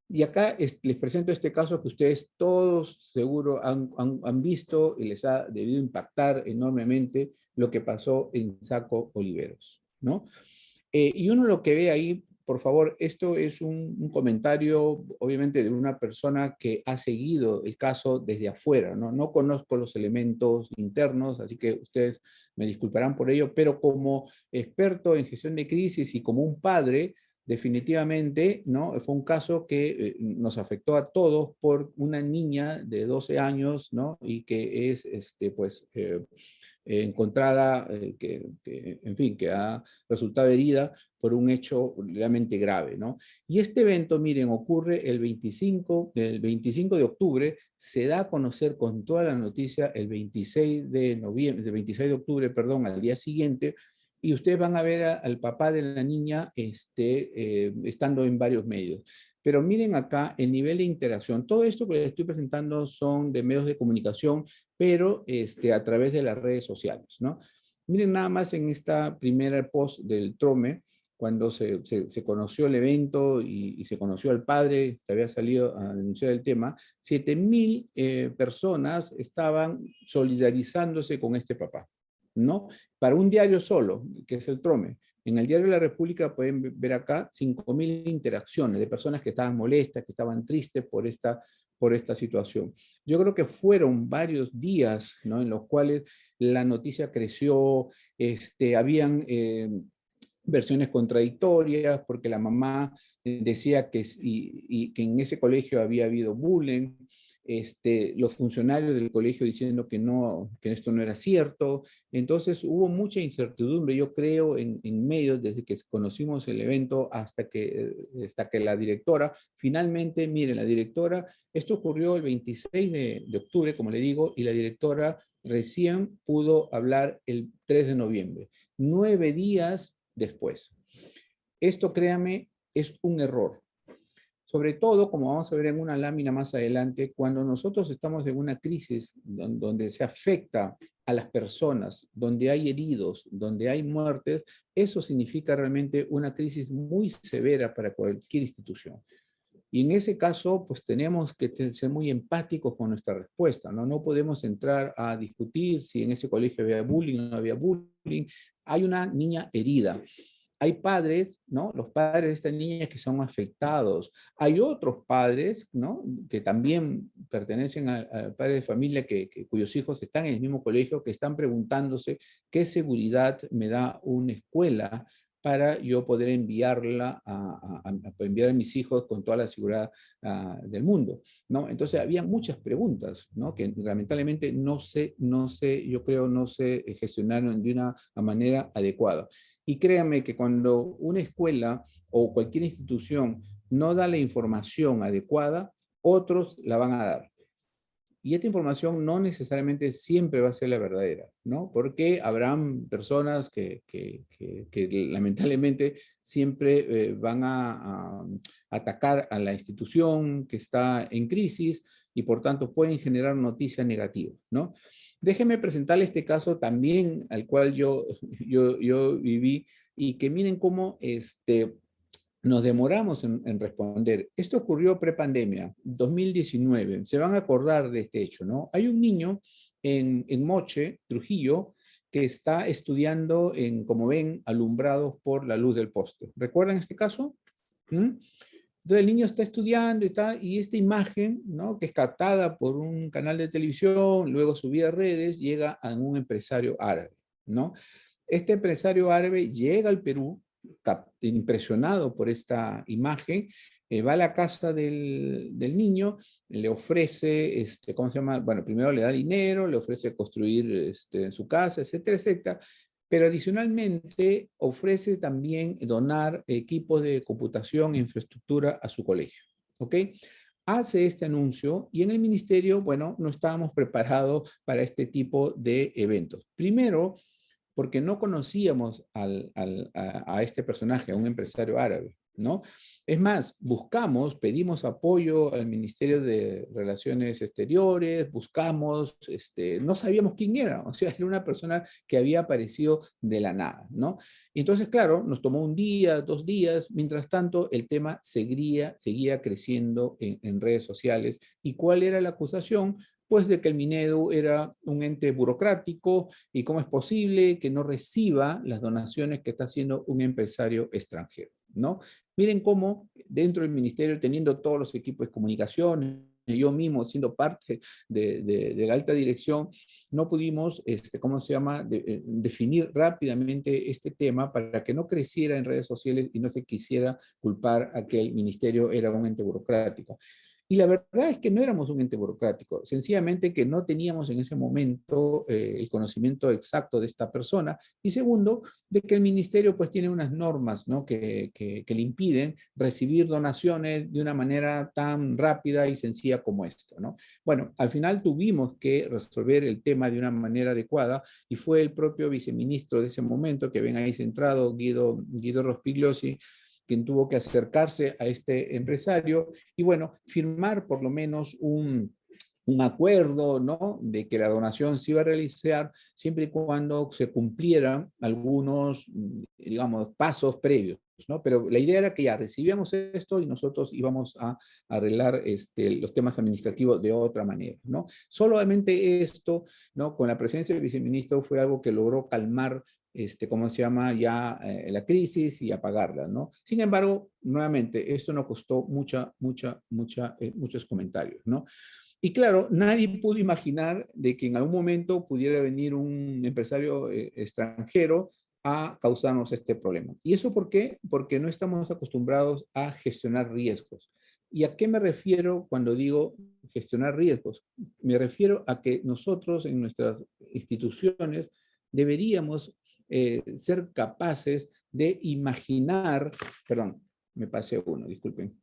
Y acá les presento este caso que ustedes todos seguro han visto y les ha debido impactar enormemente lo que pasó en Saco Oliveros, ¿no? Y uno lo que ve ahí, por favor, esto es un comentario, obviamente, de una persona que ha seguido el caso desde afuera, ¿no? No conozco los elementos internos, así que ustedes me disculparán por ello, pero como experto en gestión de crisis y como un padre, definitivamente, ¿no? Fue un caso que nos afectó a todos por una niña de 12 años, ¿no? Y que es, encontrada, en fin, que ha resultado herida por un hecho realmente grave, ¿no? Y este evento, miren, ocurre el 25 de octubre, se da a conocer con toda la noticia el 26 de noviembre, el 26 de octubre, perdón, al día siguiente, y ustedes van a ver al papá de la niña estando en varios medios. Pero miren acá el nivel de interacción. Todo esto que les estoy presentando son de medios de comunicación, pero a través de las redes sociales, ¿no? Miren nada más en esta primera post del Trome, cuando se conoció el evento y se conoció al padre que había salido a denunciar el tema, 7,000 personas estaban solidarizándose con este papá, ¿no? Para un diario solo, que es el Trome. En el diario de la República pueden ver acá 5,000 interacciones de personas que estaban molestas, que estaban tristes por esta situación. Yo creo que fueron varios días, ¿no?, en los cuales la noticia creció, habían versiones contradictorias, porque la mamá decía que en ese colegio había habido bullying, los funcionarios del colegio diciendo que esto no era cierto. Entonces hubo mucha incertidumbre, yo creo, en medios desde que conocimos el evento hasta que la directora, finalmente, miren, la directora, esto ocurrió el 26 de octubre, como le digo, y la directora recién pudo hablar el 3 de noviembre, 9 días después. Esto, créame, es un error. Sobre todo, como vamos a ver en una lámina más adelante, cuando nosotros estamos en una crisis donde se afecta a las personas, donde hay heridos, donde hay muertes, eso significa realmente una crisis muy severa para cualquier institución. Y en ese caso, pues tenemos que ser muy empáticos con nuestra respuesta, ¿no? No podemos entrar a discutir si en ese colegio había bullying o no había bullying. Hay una niña herida. Hay padres, ¿no?, los padres de esta niña que son afectados. Hay otros padres, ¿no?, que también pertenecen a padres de familia cuyos hijos están en el mismo colegio, que están preguntándose qué seguridad me da una escuela para yo poder enviar a mis hijos con toda la seguridad del mundo, ¿no? Entonces había muchas preguntas, ¿no?, que lamentablemente no se gestionaron de una manera adecuada. Y créanme que cuando una escuela o cualquier institución no da la información adecuada, otros la van a dar. Y esta información no necesariamente siempre va a ser la verdadera, ¿no? Porque habrán personas que lamentablemente siempre van a atacar a la institución que está en crisis y por tanto pueden generar noticias negativas, ¿no? Déjenme presentarle este caso también al cual yo viví y que miren cómo nos demoramos en responder. Esto ocurrió prepandemia, 2019. Se van a acordar de este hecho, ¿no? Hay un niño en Moche, Trujillo, que está estudiando como ven, alumbrados por la luz del poste. ¿Recuerdan este caso? Entonces el niño está estudiando y esta imagen, ¿no?, que es captada por un canal de televisión, luego subida a redes, llega a un empresario árabe, ¿no? Este empresario árabe llega al Perú, impresionado por esta imagen, va a la casa del niño, le ofrece, ¿cómo se llama? Bueno, primero le da dinero, le ofrece construir su casa, etcétera, etcétera. pero adicionalmente ofrece también donar equipos de computación e infraestructura a su colegio. ¿Ok? Hace este anuncio y en el ministerio, bueno, no estábamos preparados para este tipo de eventos. Primero, porque no conocíamos a este personaje, a un empresario árabe, ¿no? Es más, pedimos apoyo al Ministerio de Relaciones Exteriores, no sabíamos quién era, o sea, era una persona que había aparecido de la nada, ¿no? Y entonces, claro, nos tomó un día, 2 días, mientras tanto el tema seguía creciendo en redes sociales. ¿Y cuál era la acusación? Pues de que el Minedu era un ente burocrático y cómo es posible que no reciba las donaciones que está haciendo un empresario extranjero, ¿no? Miren cómo dentro del ministerio, teniendo todos los equipos de comunicación, yo mismo siendo parte de la alta dirección, no pudimos, definir rápidamente este tema para que no creciera en redes sociales y no se quisiera culpar a que el ministerio era un ente burocrático. Y la verdad es que no éramos un ente burocrático, sencillamente que no teníamos en ese momento el conocimiento exacto de esta persona. Y segundo, de que el ministerio pues tiene unas normas, ¿no? que le impiden recibir donaciones de una manera tan rápida y sencilla como esto, ¿no? Bueno, al final tuvimos que resolver el tema de una manera adecuada y fue el propio viceministro de ese momento, que ven ahí centrado, Guido Rospigliosi, quien tuvo que acercarse a este empresario y, bueno, firmar por lo menos un acuerdo, ¿no? De que la donación se iba a realizar siempre y cuando se cumplieran algunos, digamos, pasos previos, ¿no? Pero la idea era que ya recibíamos esto y nosotros íbamos a arreglar los temas administrativos de otra manera, ¿no? Solamente esto, ¿no? Con la presencia del viceministro fue algo que logró calmar la crisis y apagarla, ¿no? Sin embargo, nuevamente, esto nos costó muchos comentarios, ¿no? Y claro, nadie pudo imaginar de que en algún momento pudiera venir un empresario extranjero a causarnos este problema. ¿Y eso por qué? Porque no estamos acostumbrados a gestionar riesgos. ¿Y a qué me refiero cuando digo gestionar riesgos? Me refiero a que nosotros en nuestras instituciones deberíamos ser capaces de imaginar, perdón, me pasé uno, disculpen.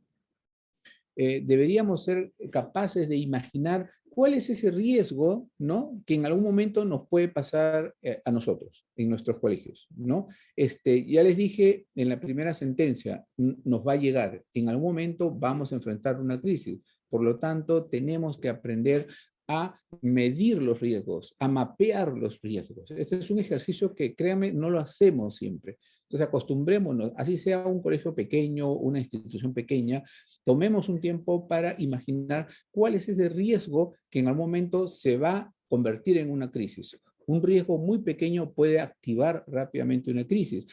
Deberíamos ser capaces de imaginar cuál es ese riesgo, ¿no? Que en algún momento nos puede pasar a nosotros, en nuestros colegios, ¿no? Ya les dije en la primera sentencia, nos va a llegar, en algún momento vamos a enfrentar una crisis, por lo tanto, tenemos que aprender a medir los riesgos, a mapear los riesgos. Este es un ejercicio que, créanme, no lo hacemos siempre. Entonces, acostumbrémonos, así sea un colegio pequeño, una institución pequeña, tomemos un tiempo para imaginar cuál es ese riesgo que en algún momento se va a convertir en una crisis. Un riesgo muy pequeño puede activar rápidamente una crisis.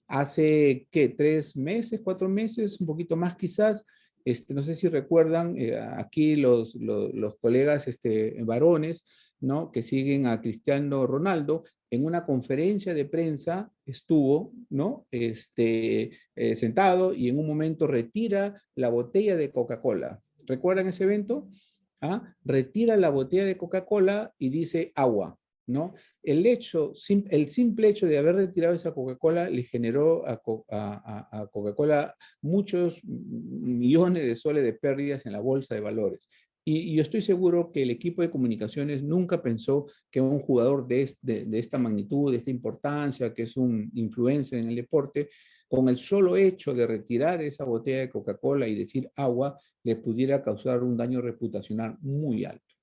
Hace, ¿qué? 3 meses, 4 meses, un poquito más quizás. No sé si recuerdan, aquí los colegas varones, ¿no? Que siguen a Cristiano Ronaldo, en una conferencia de prensa estuvo, ¿no? Sentado y en un momento retira la botella de Coca-Cola. ¿Recuerdan ese evento? ¿Ah? Retira la botella de Coca-Cola y dice agua, ¿no? El simple hecho de haber retirado esa Coca-Cola le generó a Coca-Cola muchos millones de soles de pérdidas en la bolsa de valores. Y yo estoy seguro que el equipo de comunicaciones nunca pensó que un jugador de esta magnitud, de esta importancia, que es un influencer en el deporte, con el solo hecho de retirar esa botella de Coca-Cola y decir agua, le pudiera causar un daño reputacional muy alto.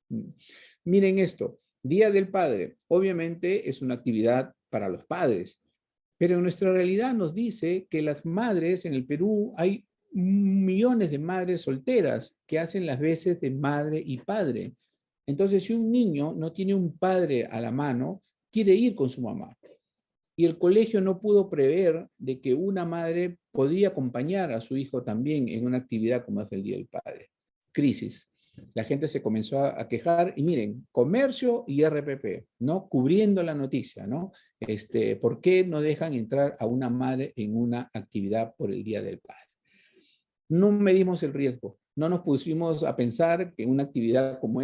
Miren esto. Día del Padre, obviamente es una actividad para los padres, pero nuestra realidad nos dice que las madres en el Perú, hay millones de madres solteras que hacen las veces de madre y padre. Entonces, si un niño no tiene un padre a la mano, quiere ir con su mamá. Y el colegio no pudo prever de que una madre podría acompañar a su hijo también en una actividad como es el Día del Padre. Crisis. La gente se comenzó a quejar y miren, comercio y RPP, ¿no? Cubriendo la noticia, ¿no? ¿Por qué no dejan entrar a una madre en una actividad por el Día del Padre? No medimos el riesgo, no nos pusimos a pensar que una actividad como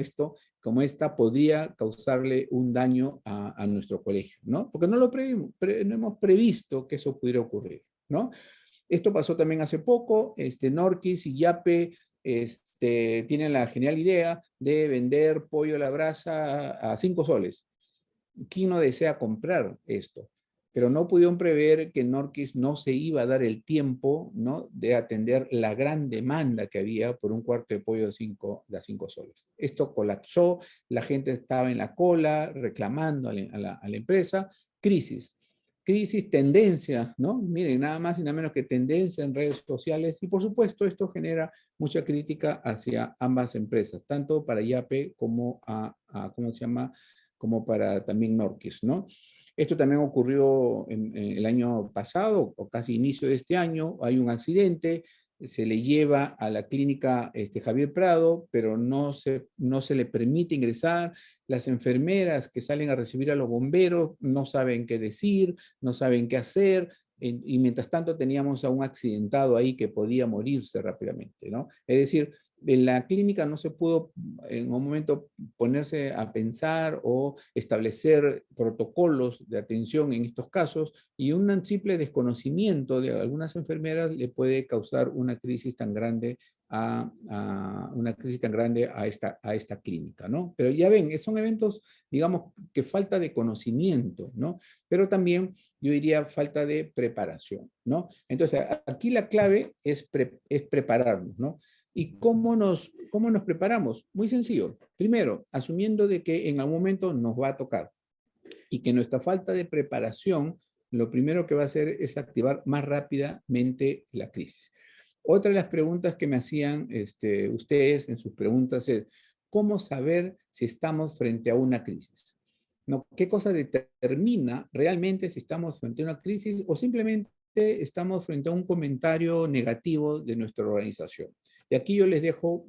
esta podría causarle un daño a nuestro colegio, ¿no? Porque no no hemos previsto que eso pudiera ocurrir, ¿no? Esto pasó también hace poco, Norquis y Yape tienen la genial idea de vender pollo a la brasa a 5 soles. ¿Quién no desea comprar esto? Pero no pudieron prever que Norquis no se iba a dar el tiempo, ¿no?, de atender la gran demanda que había por un cuarto de pollo de 5 soles. Esto colapsó, la gente estaba en la cola reclamando a la empresa. Crisis, tendencia, ¿no? Miren, nada más y nada menos que tendencia en redes sociales, y por supuesto esto genera mucha crítica hacia ambas empresas, tanto para Yape como ¿cómo se llama?, como para también Norquis, ¿no? Esto también ocurrió en el año pasado, o casi inicio de este año. Hay un accidente, se le lleva a la clínica Javier Prado, pero no se le permite ingresar. Las enfermeras que salen a recibir a los bomberos no saben qué decir, no saben qué hacer, y mientras tanto teníamos a un accidentado ahí que podía morirse rápidamente, ¿no? Es decir, en la clínica no se pudo en un momento ponerse a pensar o establecer protocolos de atención en estos casos, y un simple desconocimiento de algunas enfermeras le puede causar una crisis tan grande a esta clínica, ¿no? Pero ya ven, son eventos, digamos, que falta de conocimiento, ¿no? Pero también yo diría falta de preparación, ¿no? Entonces, aquí la clave es prepararnos, ¿no? ¿Y cómo nos preparamos? Muy sencillo. Primero, asumiendo de que en algún momento nos va a tocar y que nuestra falta de preparación, lo primero que va a hacer es activar más rápidamente la crisis. Otra de las preguntas que me hacían ustedes en sus preguntas es, ¿cómo saber si estamos frente a una crisis? ¿No? ¿Qué cosa determina realmente si estamos frente a una crisis o simplemente estamos frente a un comentario negativo de nuestra organización? Y aquí yo les dejo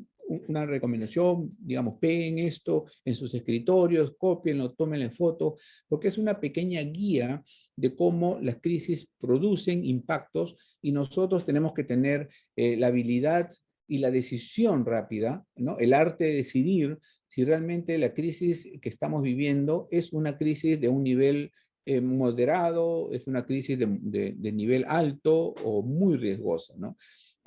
una recomendación, digamos, peguen esto en sus escritorios, cópienlo, tómenle foto, porque es una pequeña guía de cómo las crisis producen impactos, y nosotros tenemos que tener la habilidad y la decisión rápida, ¿no? El arte de decidir si realmente la crisis que estamos viviendo es una crisis de un nivel moderado, es una crisis de nivel alto o muy riesgosa, ¿no?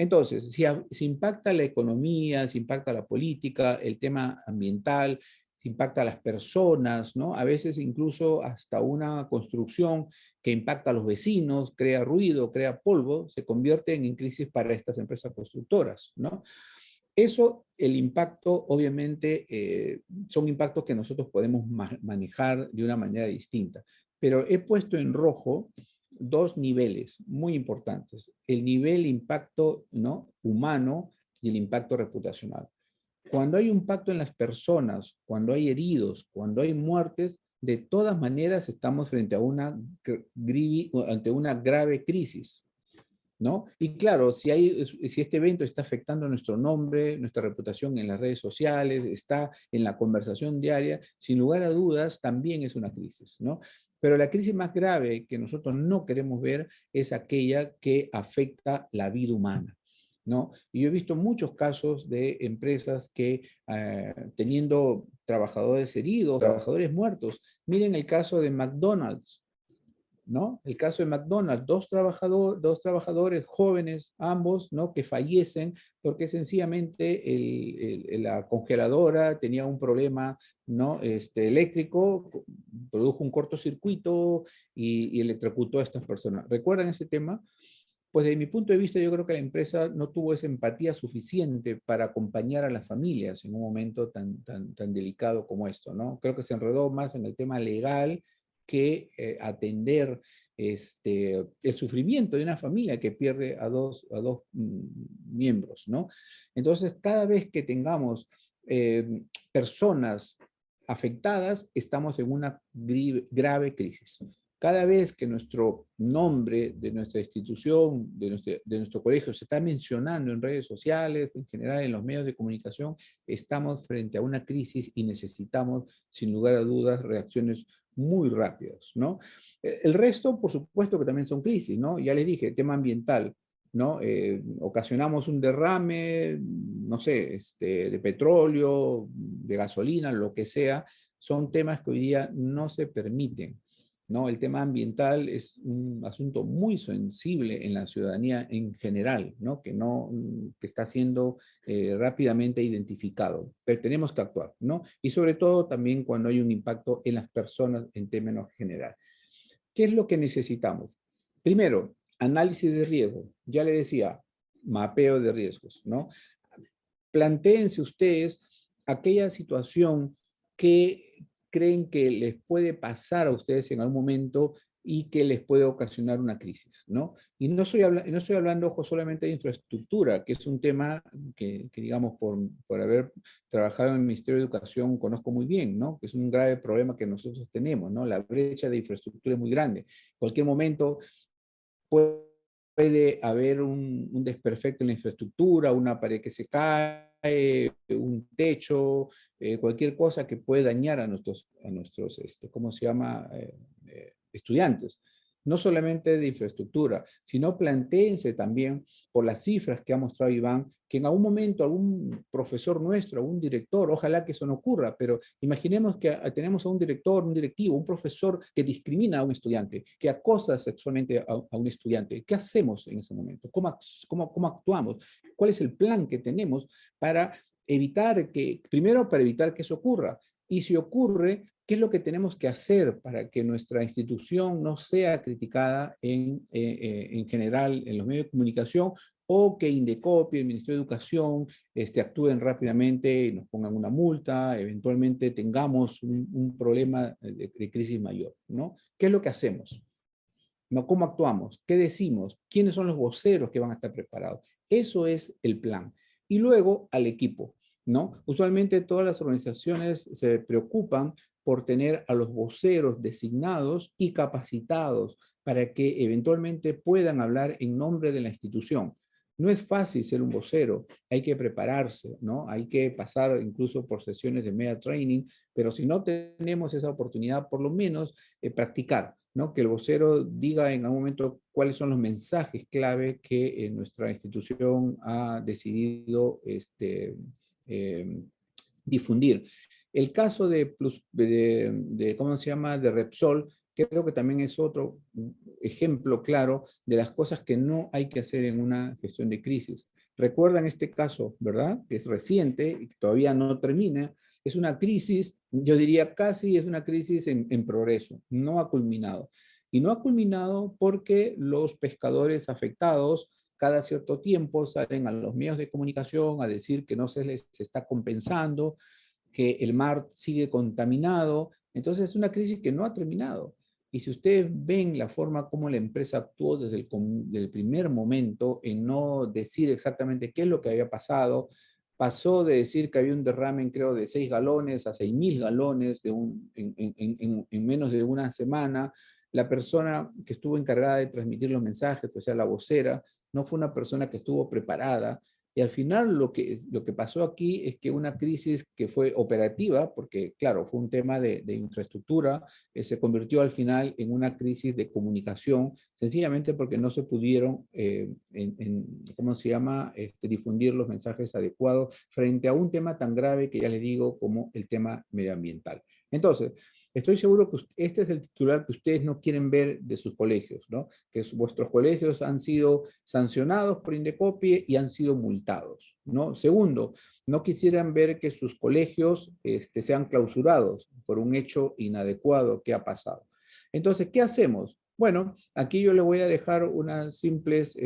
Entonces, si impacta la economía, si impacta la política, el tema ambiental, si impacta a las personas, ¿no? A veces incluso hasta una construcción que impacta a los vecinos, crea ruido, crea polvo, se convierte en crisis para estas empresas constructoras, ¿no? Eso, el impacto, obviamente, son impactos que nosotros podemos manejar de una manera distinta. Pero he puesto en rojo 2 niveles muy importantes: el nivel impacto, ¿no?, humano, y el impacto reputacional. Cuando hay un impacto en las personas, cuando hay heridos, cuando hay muertes, de todas maneras estamos frente a ante una grave crisis, ¿no? Y claro, si este evento está afectando nuestro nombre, nuestra reputación en las redes sociales, está en la conversación diaria, sin lugar a dudas, también es una crisis, ¿no? Pero la crisis más grave que nosotros no queremos ver es aquella que afecta la vida humana, ¿no? Y yo he visto muchos casos de empresas que teniendo trabajadores heridos, trabajadores muertos. Miren el caso de McDonald's, ¿no? El caso de McDonald's, dos trabajadores jóvenes, ambos, ¿no?, que fallecen porque sencillamente la congeladora tenía un problema, ¿no?, eléctrico, produjo un cortocircuito y electrocutó a estas personas. ¿Recuerdan ese tema? Pues desde mi punto de vista, yo creo que la empresa no tuvo esa empatía suficiente para acompañar a las familias en un momento tan delicado como esto, ¿no? Creo que se enredó más en el tema legal que atender el sufrimiento de una familia que pierde a dos miembros, ¿no? Entonces, cada vez que tengamos personas afectadas, estamos en una grave crisis. Cada vez que nuestro nombre de nuestra institución, de nuestro colegio, se está mencionando en redes sociales, en general en los medios de comunicación, estamos frente a una crisis y necesitamos, sin lugar a dudas, reacciones muy rápidas, ¿no? El resto, por supuesto que también son crisis, ¿no? Ya les dije, tema ambiental. ¿no? Ocasionamos un derrame, no sé, de petróleo, de gasolina, lo que sea, son temas que hoy día no se permiten, ¿no? El tema ambiental es un asunto muy sensible en la ciudadanía en general, ¿no? Que está siendo rápidamente identificado, pero tenemos que actuar, ¿no? Y sobre todo también cuando hay un impacto en las personas en términos generales. ¿Qué es lo que necesitamos? Primero, análisis de riesgo. Ya le decía, mapeo de riesgos, ¿no? Plantéense ustedes aquella situación que creen que les puede pasar a ustedes en algún momento y que les puede ocasionar una crisis, ¿no? Y no estoy hablando, ojo, solamente de infraestructura, que es un tema que digamos, por haber trabajado en el Ministerio de Educación, conozco muy bien, ¿no? Que es un grave problema que nosotros tenemos, ¿no? La brecha de infraestructura es muy grande. En cualquier momento puede haber un desperfecto en la infraestructura, una pared que se cae, un techo, cualquier cosa que puede dañar a nuestros ¿cómo se llama? Estudiantes. No solamente de infraestructura, sino plantéense también por las cifras que ha mostrado Iván, que en algún momento algún profesor nuestro, algún director, ojalá que eso no ocurra, pero imaginemos que tenemos a un director, un directivo, un profesor que discrimina a un estudiante, que acosa sexualmente a un estudiante. ¿Qué hacemos en ese momento? ¿Cómo actuamos? ¿Cuál es el plan que tenemos para evitar primero para evitar que eso ocurra? Y si ocurre, ¿qué es lo que tenemos que hacer para que nuestra institución no sea criticada en general en los medios de comunicación o que Indecopi, el Ministerio de Educación, actúen rápidamente y nos pongan una multa, eventualmente tengamos un problema de crisis mayor, ¿no? ¿Qué es lo que hacemos? ¿No? ¿Cómo actuamos? ¿Qué decimos? ¿Quiénes son los voceros que van a estar preparados? Eso es el plan. Y luego al equipo, ¿no? Usualmente todas las organizaciones se preocupan por tener a los voceros designados y capacitados para que eventualmente puedan hablar en nombre de la institución. No es fácil ser un vocero, hay que prepararse, ¿no? Hay que pasar incluso por sesiones de media training, pero si no tenemos esa oportunidad, por lo menos practicar, ¿no? Que el vocero diga en algún momento cuáles son los mensajes clave que nuestra institución ha decidido difundir. El caso ¿cómo se llama?, de Repsol, creo que también es otro ejemplo claro de las cosas que no hay que hacer en una gestión de crisis. Recuerdan este caso, ¿verdad? Que es reciente y todavía no termina. Es una crisis, yo diría casi es una crisis en progreso, no ha culminado. Y no ha culminado porque los pescadores afectados cada cierto tiempo salen a los medios de comunicación a decir que no se les está compensando, que el mar sigue contaminado. Entonces es una crisis que no ha terminado. Y si ustedes ven la forma como la empresa actuó desde el primer momento en no decir exactamente qué es lo que había pasado, pasó de decir que había un derrame, creo, de 6 galones a 6.000 galones en menos de una semana. La persona que estuvo encargada de transmitir los mensajes, o sea, la vocera, no fue una persona que estuvo preparada. Y al final lo que pasó aquí es que una crisis que fue operativa, porque claro, fue un tema de infraestructura, se convirtió al final en una crisis de comunicación, sencillamente porque no se pudieron, ¿cómo se llama?, difundir los mensajes adecuados frente a un tema tan grave que ya les digo como el tema medioambiental. Entonces, estoy seguro que este es el titular que ustedes no quieren ver de sus colegios, ¿no? Que vuestros colegios han sido sancionados por Indecopi y han sido multados, ¿no? Segundo, no quisieran ver que sus colegios sean clausurados por un hecho inadecuado que ha pasado. Entonces, ¿qué hacemos? Bueno, aquí yo le voy a dejar unas simples,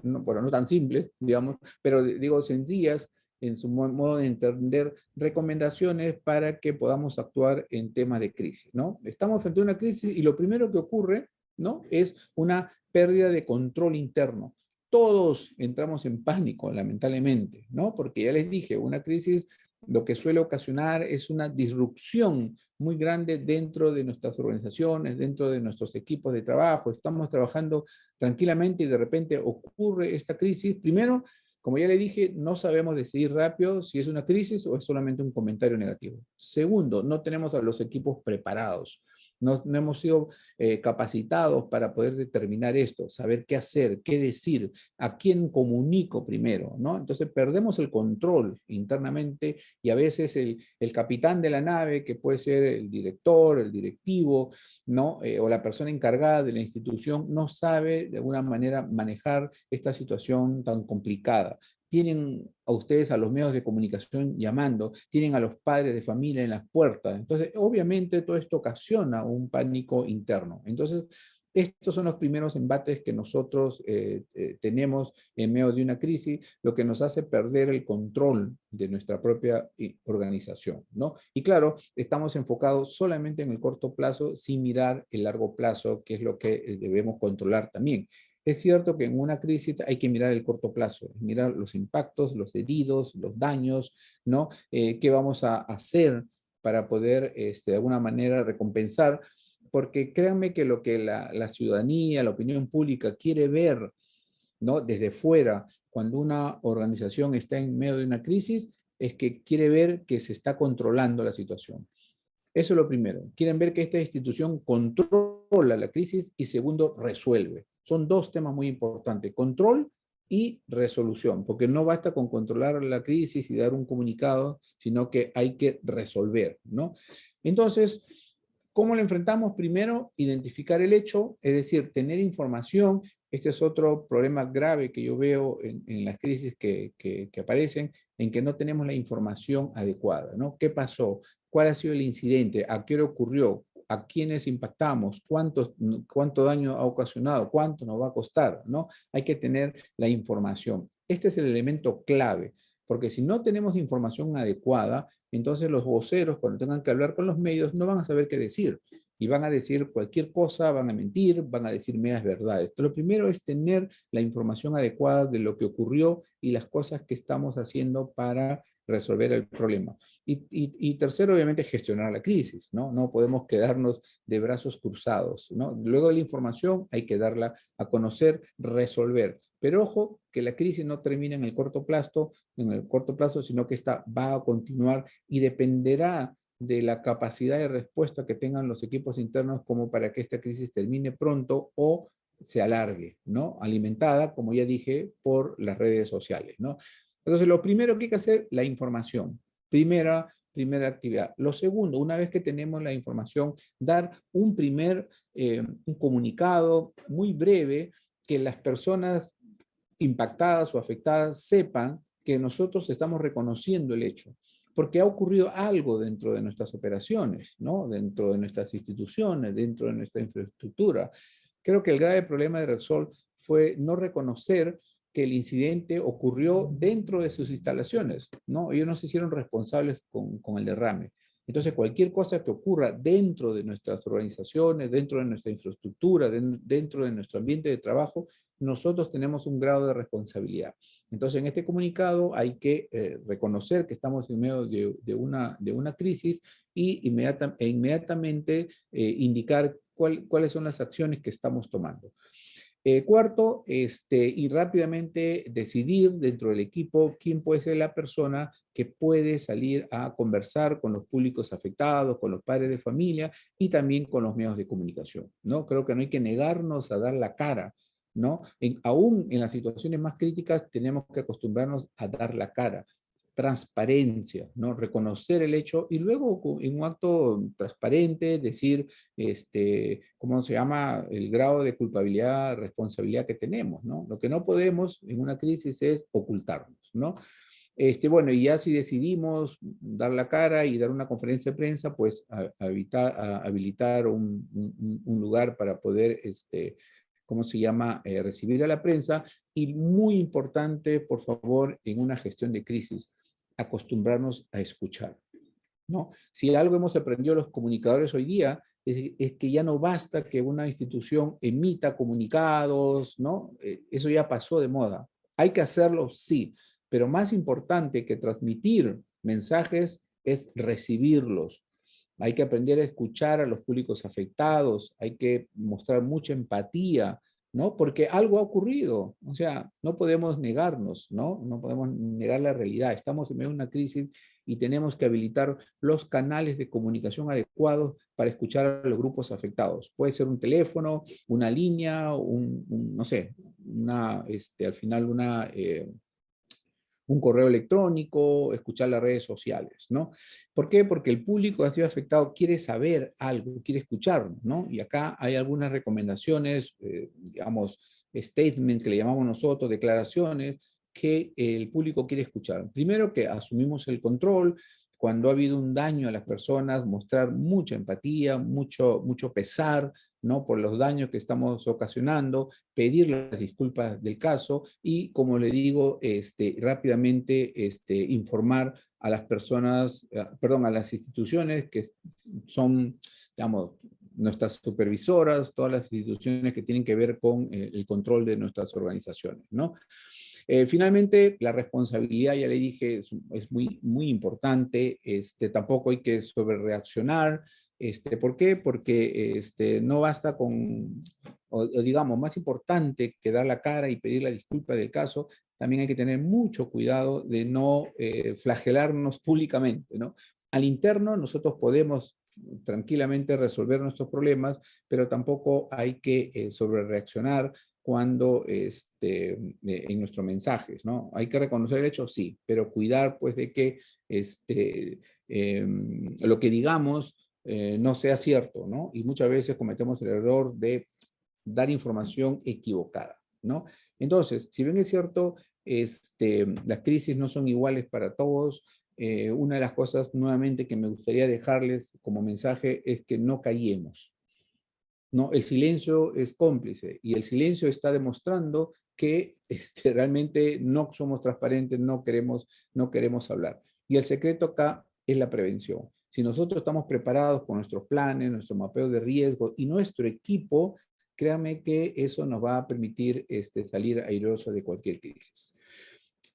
no tan simples, digamos, pero digo sencillas, en su modo de entender, recomendaciones para que podamos actuar en temas de crisis, ¿no? Estamos frente a una crisis y lo primero que ocurre, ¿no?, es una pérdida de control interno. Todos entramos en pánico, lamentablemente, ¿no? Porque ya les dije, una crisis lo que suele ocasionar es una disrupción muy grande dentro de nuestras organizaciones, dentro de nuestros equipos de trabajo. Estamos trabajando tranquilamente y de repente ocurre esta crisis. Primero, como ya le dije, no sabemos decidir rápido si es una crisis o es solamente un comentario negativo. Segundo, no tenemos a los equipos preparados. No hemos sido capacitados para poder determinar esto, saber qué hacer, qué decir, a quién comunico primero, ¿no? Entonces perdemos el control internamente y a veces el capitán de la nave, que puede ser el director, el directivo, ¿no? O la persona encargada de la institución, no sabe de alguna manera manejar esta situación tan complicada. Tienen a ustedes, a los medios de comunicación llamando, tienen a los padres de familia en las puertas. Entonces, obviamente todo esto ocasiona un pánico interno. Entonces, estos son los primeros embates que nosotros tenemos en medio de una crisis, lo que nos hace perder el control de nuestra propia organización, ¿no? Y claro, estamos enfocados solamente en el corto plazo sin mirar el largo plazo, que es lo que debemos controlar también. Es cierto que en una crisis hay que mirar el corto plazo, mirar los impactos, los heridos, los daños, ¿no? ¿Qué vamos a hacer para poder, de alguna manera, recompensar? Porque créanme que lo que la ciudadanía, la opinión pública quiere ver, ¿no? Desde fuera, cuando una organización está en medio de una crisis, es que quiere ver que se está controlando la situación. Eso es lo primero. Quieren ver que esta institución controla la crisis y segundo, resuelve. Son dos temas muy importantes, control y resolución, porque no basta con controlar la crisis y dar un comunicado, sino que hay que resolver, ¿no? Entonces, ¿cómo lo enfrentamos? Primero, identificar el hecho, es decir, tener información. Este es otro problema grave que yo veo en las crisis que aparecen, en que no tenemos la información adecuada, ¿no? ¿Qué pasó? ¿Cuál ha sido el incidente? ¿A qué hora ocurrió? ¿A quiénes impactamos? ¿Cuánto daño ha ocasionado? ¿Cuánto nos va a costar? ¿No? Hay que tener la información. Este es el elemento clave, porque si no tenemos información adecuada, entonces los voceros, cuando tengan que hablar con los medios, no van a saber qué decir. Y van a decir cualquier cosa, van a mentir, van a decir medias verdades. Entonces, lo primero es tener la información adecuada de lo que ocurrió y las cosas que estamos haciendo para resolver el problema. Y tercero, obviamente, gestionar la crisis, ¿no? No podemos quedarnos de brazos cruzados, ¿no? Luego de la información hay que darla a conocer, resolver. Pero ojo, que la crisis no termina en el corto plazo, sino que esta va a continuar y dependerá de la capacidad de respuesta que tengan los equipos internos como para que esta crisis termine pronto o se alargue, ¿no? Alimentada, como ya dije, por las redes sociales, ¿no? Entonces, lo primero que hay que hacer, la información. Primera actividad. Lo segundo, una vez que tenemos la información, dar un comunicado muy breve que las personas impactadas o afectadas sepan que nosotros estamos reconociendo el hecho, porque ha ocurrido algo dentro de nuestras operaciones, ¿no? Dentro de nuestras instituciones, dentro de nuestra infraestructura. Creo que el grave problema de Repsol fue no reconocer que el incidente ocurrió dentro de sus instalaciones, ¿no? Ellos no se hicieron responsables con el derrame. Entonces, cualquier cosa que ocurra dentro de nuestras organizaciones, dentro de nuestra infraestructura, dentro de nuestro ambiente de trabajo, nosotros tenemos un grado de responsabilidad. Entonces, en este comunicado hay que reconocer que estamos en medio de una crisis y inmediatamente indicar cuáles son las acciones que estamos tomando. Cuarto, y rápidamente decidir dentro del equipo quién puede ser la persona que puede salir a conversar con los públicos afectados, con los padres de familia y también con los medios de comunicación, ¿no? Creo que no hay que negarnos a dar la cara, ¿no? Aún en las situaciones más críticas tenemos que acostumbrarnos a dar la cara. Transparencia, ¿no? Reconocer el hecho y luego en un acto transparente decir, ¿cómo se llama? El grado de culpabilidad, responsabilidad que tenemos, ¿no? Lo que no podemos en una crisis es ocultarnos, ¿no? Bueno, y ya si decidimos dar la cara y dar una conferencia de prensa, pues habilitar un lugar para poder, ¿cómo se llama? Recibir a la prensa. Y muy importante, por favor, en una gestión de crisis, acostumbrarnos a escuchar, ¿no? Si algo hemos aprendido los comunicadores hoy día, es que ya no basta que una institución emita comunicados, ¿no? Eso ya pasó de moda. Hay que hacerlo, sí, pero más importante que transmitir mensajes es recibirlos. Hay que aprender a escuchar a los públicos afectados, hay que mostrar mucha empatía, ¿no? Porque algo ha ocurrido, o sea, no podemos negarnos, ¿no? No podemos negar la realidad. Estamos en medio de una crisis y tenemos que habilitar los canales de comunicación adecuados para escuchar a los grupos afectados. Puede ser un teléfono, una línea, no sé, al final un correo electrónico, escuchar las redes sociales, ¿no? ¿Por qué? Porque el público que ha sido afectado quiere saber algo, quiere escucharnos, ¿no? Y acá hay algunas recomendaciones, digamos, statement que le llamamos nosotros, declaraciones, que el público quiere escuchar. Primero, que asumimos el control. Cuando ha habido un daño a las personas, mostrar mucha empatía, mucho pesar, ¿no? Por los daños que estamos ocasionando, pedir las disculpas del caso y, como le digo, rápidamente informar a las personas, perdón, a las instituciones que son, digamos, nuestras supervisoras, todas las instituciones que tienen que ver con el control de nuestras organizaciones, ¿no? Finalmente, la responsabilidad, ya le dije, es muy importante. Tampoco hay que sobrereaccionar. ¿Por qué? Porque no basta con, o digamos, más importante que dar la cara y pedir la disculpa del caso, también hay que tener mucho cuidado de no flagelarnos públicamente, ¿no? Al interno nosotros podemos tranquilamente resolver nuestros problemas, pero tampoco hay que sobrereaccionar cuando en nuestros mensajes, ¿no? Hay que reconocer el hecho, sí, pero cuidar pues de que lo que digamos no sea cierto, ¿no? Y muchas veces cometemos el error de dar información equivocada, ¿no? Entonces, si bien es cierto, las crisis no son iguales para todos, una de las cosas nuevamente que me gustaría dejarles como mensaje es que no callemos. No, el silencio es cómplice y el silencio está demostrando que realmente no somos transparentes, no queremos hablar. Y el secreto acá es la prevención. Si nosotros estamos preparados con nuestros planes, nuestro mapeo de riesgo y nuestro equipo, créanme que eso nos va a permitir salir airoso de cualquier crisis.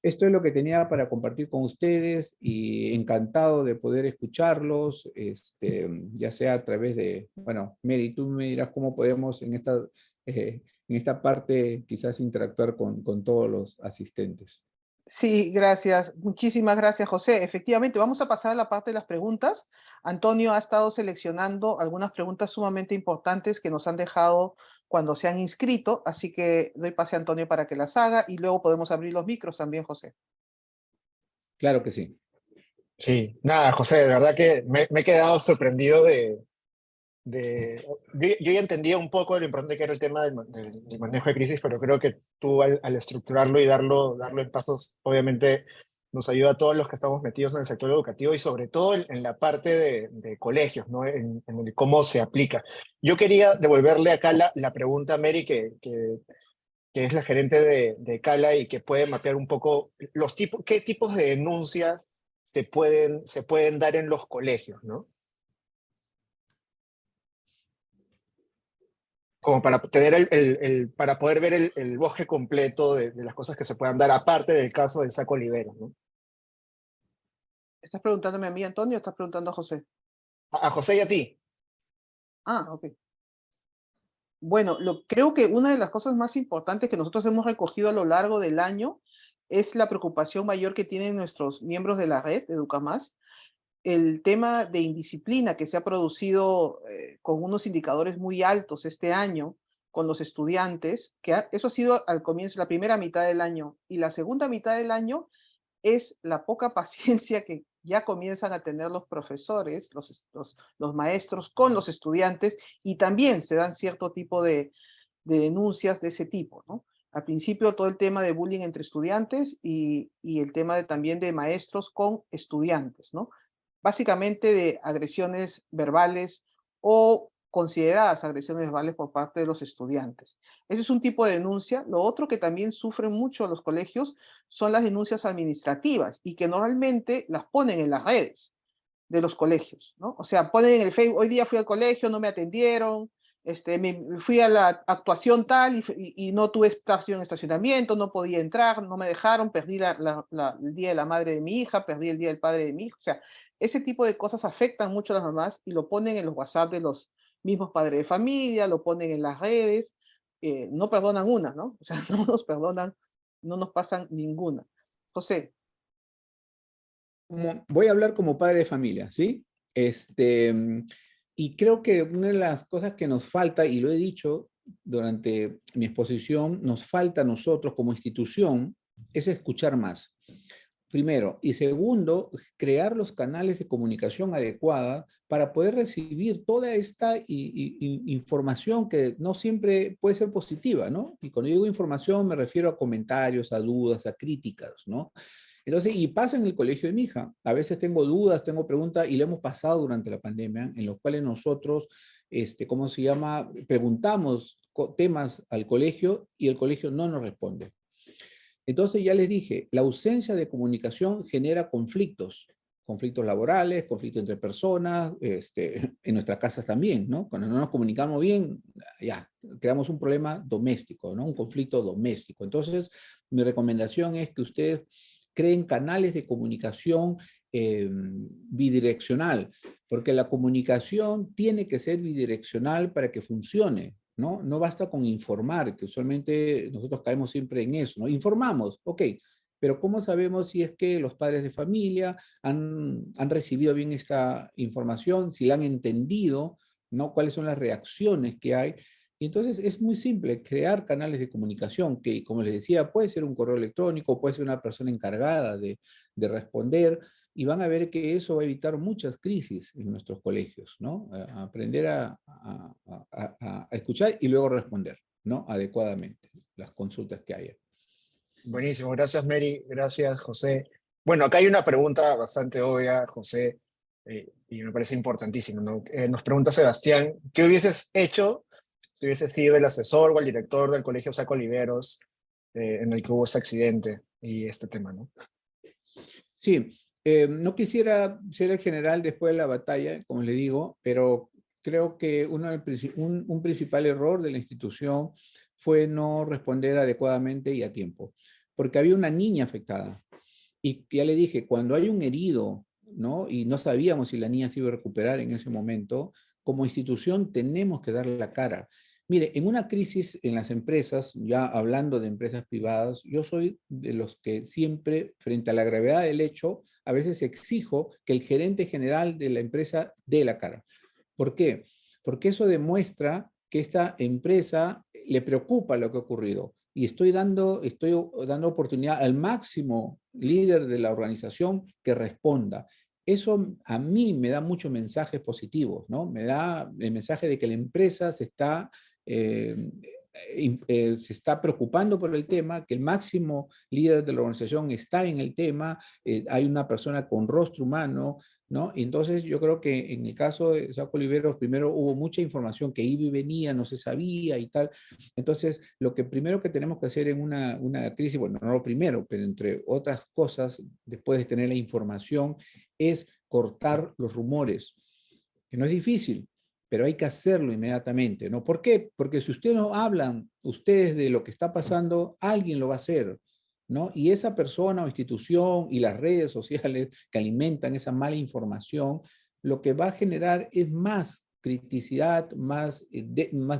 Esto es lo que tenía para compartir con ustedes y encantado de poder escucharlos, ya sea a través de, bueno, Mary, tú me dirás cómo podemos en esta parte quizás interactuar con todos los asistentes. Sí, gracias. Muchísimas gracias, José. Efectivamente, vamos a pasar a la parte de las preguntas. Antonio ha estado seleccionando algunas preguntas sumamente importantes que nos han dejado cuando se han inscrito, así que doy pase a Antonio para que las haga y luego podemos abrir los micros también, José. Claro que sí. Sí, nada, José, de verdad que me he quedado sorprendido yo ya entendía un poco de lo importante que era el tema del manejo de crisis, pero creo que tú al estructurarlo y darlo en pasos, obviamente nos ayuda a todos los que estamos metidos en el sector educativo y sobre todo en la parte de colegios, ¿no? En el cómo se aplica. Yo quería devolverle acá la pregunta a Mary, que es la gerente de Cala y que puede mapear un poco qué tipos de denuncias se pueden dar en los colegios, ¿no? Como para tener para poder ver el bosque completo de las cosas que se puedan dar, aparte del caso del Saco Oliveros, ¿no? ¿Estás preguntándome a mí, Antonio, o estás preguntando a José? A José y a ti. Ah, ok. Bueno, creo que una de las cosas más importantes que nosotros hemos recogido a lo largo del año es la preocupación mayor que tienen nuestros miembros de la red, Educamás, el tema de indisciplina que se ha producido con unos indicadores muy altos este año con los estudiantes, eso ha sido al comienzo, la primera mitad del año, y la segunda mitad del año es la poca paciencia que ya comienzan a tener los profesores, los maestros con los estudiantes, y también se dan cierto tipo de denuncias de ese tipo, ¿no? Al principio todo el tema de bullying entre estudiantes y el tema también de maestros con estudiantes, ¿no? Básicamente de agresiones verbales o consideradas agresiones verbales por parte de los estudiantes. Ese es un tipo de denuncia. Lo otro que también sufren mucho los colegios son las denuncias administrativas y que normalmente las ponen en las redes de los colegios, ¿no? O sea, ponen en el Facebook, hoy día fui al colegio, no me atendieron, fui a la actuación tal y no tuve espacio en estacionamiento, no podía entrar, no me dejaron, perdí el día de la madre de mi hija, perdí el día del padre de mi hijo. O sea, ese tipo de cosas afectan mucho a las mamás y lo ponen en los WhatsApp de los mismos padres de familia, lo ponen en las redes, no perdonan una, ¿no? O sea, no nos perdonan, no nos pasan ninguna. José. Voy a hablar como padre de familia, ¿sí? Y creo que una de las cosas que nos falta, y lo he dicho durante mi exposición, nos falta a nosotros como institución, es escuchar más. Primero. Y segundo, crear los canales de comunicación adecuada para poder recibir toda esta información que no siempre puede ser positiva, ¿no? Y cuando digo información me refiero a comentarios, a dudas, a críticas, ¿no? Entonces, y pasa en el colegio de mi hija. A veces tengo dudas, tengo preguntas, y lo hemos pasado durante la pandemia, en los cuales nosotros, ¿cómo se llama? Preguntamos temas al colegio y el colegio no nos responde. Entonces ya les dije, la ausencia de comunicación genera conflictos laborales, conflictos entre personas, en nuestras casas también, ¿no? Cuando no nos comunicamos bien, ya, creamos un problema doméstico, ¿no? Un conflicto doméstico. Entonces, mi recomendación es que ustedes creen canales de comunicación bidireccional, porque la comunicación tiene que ser bidireccional para que funcione, ¿no? No basta con informar, que usualmente nosotros caemos siempre en eso, ¿no? Informamos, ok, pero ¿cómo sabemos si es que los padres de familia han recibido bien esta información, si la han entendido, ¿no? ¿Cuáles son las reacciones que hay? Y entonces es muy simple crear canales de comunicación que, como les decía, puede ser un correo electrónico, puede ser una persona encargada de responder, y van a ver que eso va a evitar muchas crisis en nuestros colegios, ¿no? Aprender a escuchar y luego responder, ¿no? Adecuadamente las consultas que haya. Buenísimo, gracias Mary, gracias José. Bueno, acá hay una pregunta bastante obvia, José, y me parece importantísimo, ¿no? Nos pregunta Sebastián, ¿qué hubieses hecho si hubieses sido el asesor o el director del colegio Saco Oliveros en el que hubo ese accidente y este tema, ¿no? Sí, no quisiera ser el general después de la batalla, como le digo, pero creo que un principal error de la institución fue no responder adecuadamente y a tiempo, porque había una niña afectada. Y ya le dije, cuando hay un herido, ¿no? Y no sabíamos si la niña se iba a recuperar en ese momento, como institución tenemos que dar la cara. Mire, en una crisis en las empresas, ya hablando de empresas privadas, yo soy de los que siempre, frente a la gravedad del hecho, a veces exijo que el gerente general de la empresa dé la cara. ¿Por qué? Porque eso demuestra que esta empresa le preocupa lo que ha ocurrido. Y estoy dando oportunidad al máximo líder de la organización que responda. Eso a mí me da muchos mensajes positivos, ¿no? Me da el mensaje de que la empresa se está preocupando por el tema, que el máximo líder de la organización está en el tema, hay una persona con rostro humano, ¿no? Entonces yo creo que en el caso de Saco Oliveros, primero hubo mucha información que iba y venía, no se sabía y tal. Entonces, lo que primero que tenemos que hacer en una crisis, bueno, no lo primero, pero entre otras cosas, después de tener la información, es cortar los rumores, que no es difícil, pero hay que hacerlo inmediatamente, ¿no? ¿Por qué? Porque si ustedes no hablan, ustedes de lo que está pasando, alguien lo va a hacer, ¿no? Y esa persona o institución y las redes sociales que alimentan esa mala información, lo que va a generar es más criticidad, más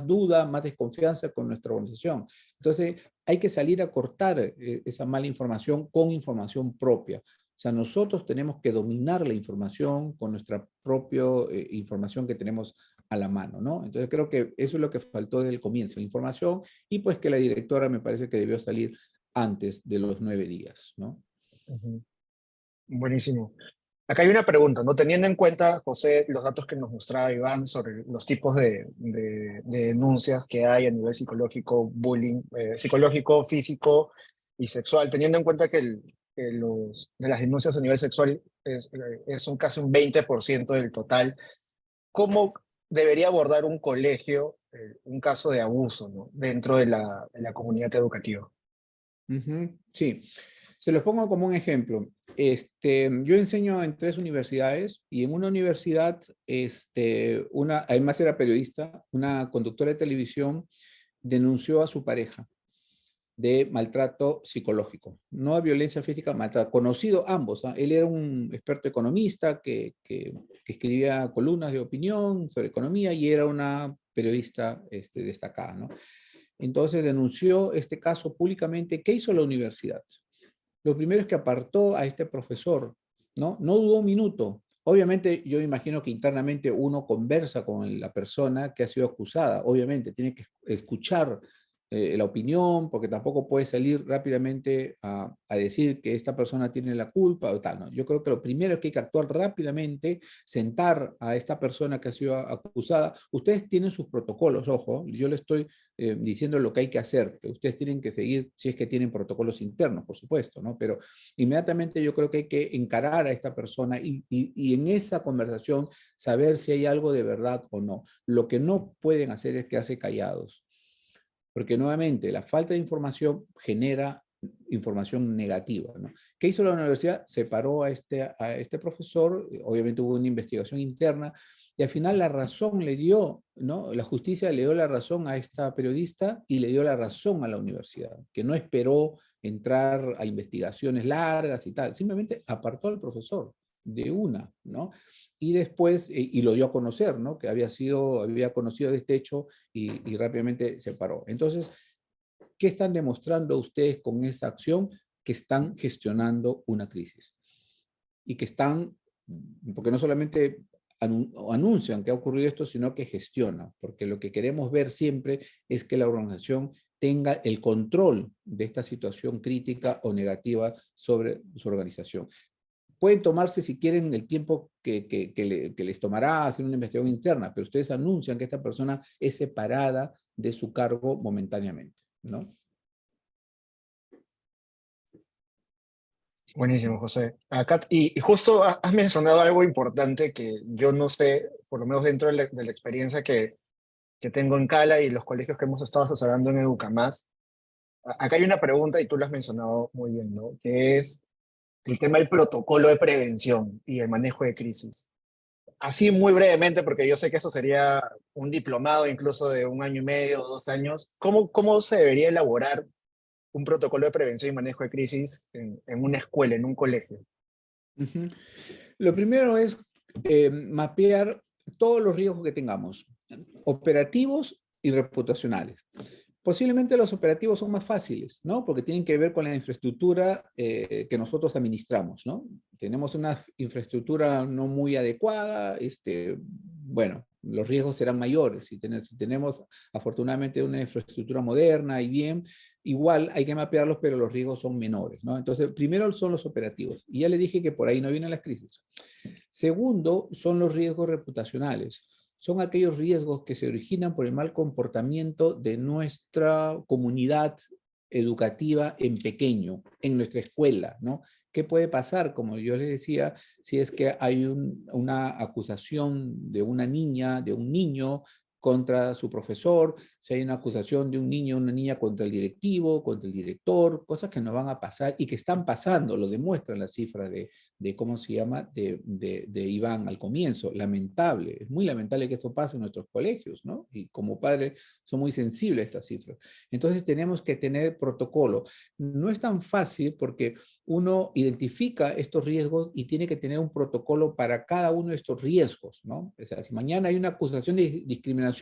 duda, más desconfianza con nuestra organización. Entonces, hay que salir a cortar esa mala información con información propia. O sea, nosotros tenemos que dominar la información con nuestra propia información que tenemos a la mano, ¿no? Entonces creo que eso es lo que faltó desde el comienzo, información, y pues que la directora me parece que debió salir antes de los 9 días, ¿no? Buenísimo. Acá hay una pregunta, ¿no? Teniendo en cuenta, José, los datos que nos mostraba Iván sobre los tipos de denuncias que hay a nivel psicológico, bullying, psicológico, físico y sexual, teniendo en cuenta que de las denuncias a nivel sexual es casi un 20% del total, ¿cómo debería abordar un colegio un caso de abuso, ¿no? Dentro de la comunidad educativa? Sí, se los pongo como un ejemplo. Yo enseño en 3 universidades y en una universidad, además era periodista, una conductora de televisión denunció a su pareja de maltrato psicológico, no de violencia física, maltrato, conocido ambos, ¿ah? Él era un experto economista que escribía columnas de opinión sobre economía y era una periodista destacada, ¿no? Entonces denunció este caso públicamente. ¿Qué hizo la universidad? Lo primero es que apartó a este profesor ¿no? No dudó un minuto. Obviamente, yo imagino que internamente uno conversa con la persona que ha sido acusada. Obviamente, tiene que escuchar la opinión, porque tampoco puede salir rápidamente a decir que esta persona tiene la culpa o tal, ¿no? Yo creo que lo primero es que hay que actuar rápidamente, sentar a esta persona que ha sido acusada. Ustedes tienen sus protocolos, ojo, yo le estoy diciendo lo que hay que hacer, que ustedes tienen que seguir, si es que tienen protocolos internos, por supuesto, ¿no? Pero inmediatamente yo creo que hay que encarar a esta persona y en esa conversación saber si hay algo de verdad o no. Lo que no pueden hacer es quedarse callados. Porque nuevamente la falta de información genera información negativa, ¿no? ¿Qué hizo la universidad? Separó a este profesor, obviamente hubo una investigación interna, y al final la razón le dio, ¿no? La justicia le dio la razón a esta periodista y le dio la razón a la universidad, que no esperó entrar a investigaciones largas y tal, simplemente apartó al profesor de una, ¿no? Y después, y lo dio a conocer, ¿no? Que había conocido de este hecho y rápidamente se paró. Entonces, ¿qué están demostrando ustedes con esta acción? Que están gestionando una crisis. Y que están, porque no solamente anuncian que ha ocurrido esto, sino que gestionan. Porque lo que queremos ver siempre es que la organización tenga el control de esta situación crítica o negativa sobre su organización. Pueden tomarse, si quieren, el tiempo que les tomará hacer una investigación interna, pero ustedes anuncian que esta persona es separada de su cargo momentáneamente, ¿no? Buenísimo, José. Acá, y justo has mencionado algo importante que yo no sé, por lo menos dentro de la experiencia que tengo en Cala y los colegios que hemos estado asesorando en Educamás. Acá hay una pregunta y tú lo has mencionado muy bien, ¿no? Que es el tema del protocolo de prevención y el manejo de crisis. Así muy brevemente, porque yo sé que eso sería un diplomado incluso de 1 año y medio o 2 años. ¿Cómo se debería elaborar un protocolo de prevención y manejo de crisis en una escuela, en un colegio? Uh-huh. Lo primero es mapear todos los riesgos que tengamos, operativos y reputacionales. Posiblemente los operativos son más fáciles, ¿no? Porque tienen que ver con la infraestructura que nosotros administramos, ¿no? Tenemos una infraestructura no muy adecuada, bueno, los riesgos serán mayores. Si tenemos afortunadamente una infraestructura moderna y bien, igual hay que mapearlos, pero los riesgos son menores, ¿no? Entonces, primero son los operativos. Y ya le dije que por ahí no vienen las crisis. Segundo, son los riesgos reputacionales. Son aquellos riesgos que se originan por el mal comportamiento de nuestra comunidad educativa en pequeño, en nuestra escuela, ¿no? ¿Qué puede pasar? Como yo les decía, si es que hay una acusación de una niña, de un niño contra su profesor, si hay una acusación de un niño o una niña contra el directivo, contra el director, cosas que nos van a pasar y que están pasando, lo demuestran las cifras de ¿cómo se llama? De Iván al comienzo. Lamentable, es muy lamentable que esto pase en nuestros colegios, ¿no? Y como padres son muy sensibles a estas cifras. Entonces tenemos que tener protocolo. No es tan fácil porque uno identifica estos riesgos y tiene que tener un protocolo para cada uno de estos riesgos, ¿no? O sea, si mañana hay una acusación de discriminación,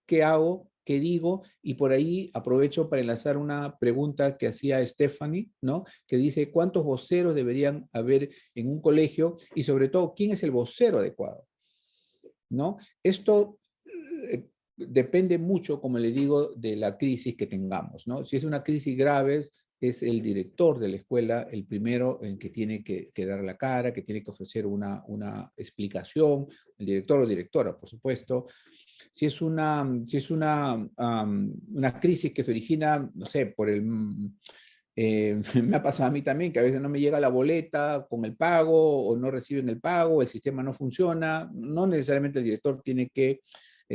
¿qué hago? ¿Qué digo? Y por ahí aprovecho para enlazar una pregunta que hacía Stephanie, ¿no? Que dice, ¿cuántos voceros deberían haber en un colegio? Y sobre todo, ¿quién es el vocero adecuado? ¿No? Esto depende mucho, como le digo, de la crisis que tengamos, ¿no? Si es una crisis grave, es el director de la escuela el primero en que tiene que dar la cara, que tiene que ofrecer una explicación, el director o directora, por supuesto. Si es una crisis que se origina, no sé, por me ha pasado a mí también que a veces no me llega la boleta con el pago o no reciben el pago, el sistema no funciona, no necesariamente el director tiene que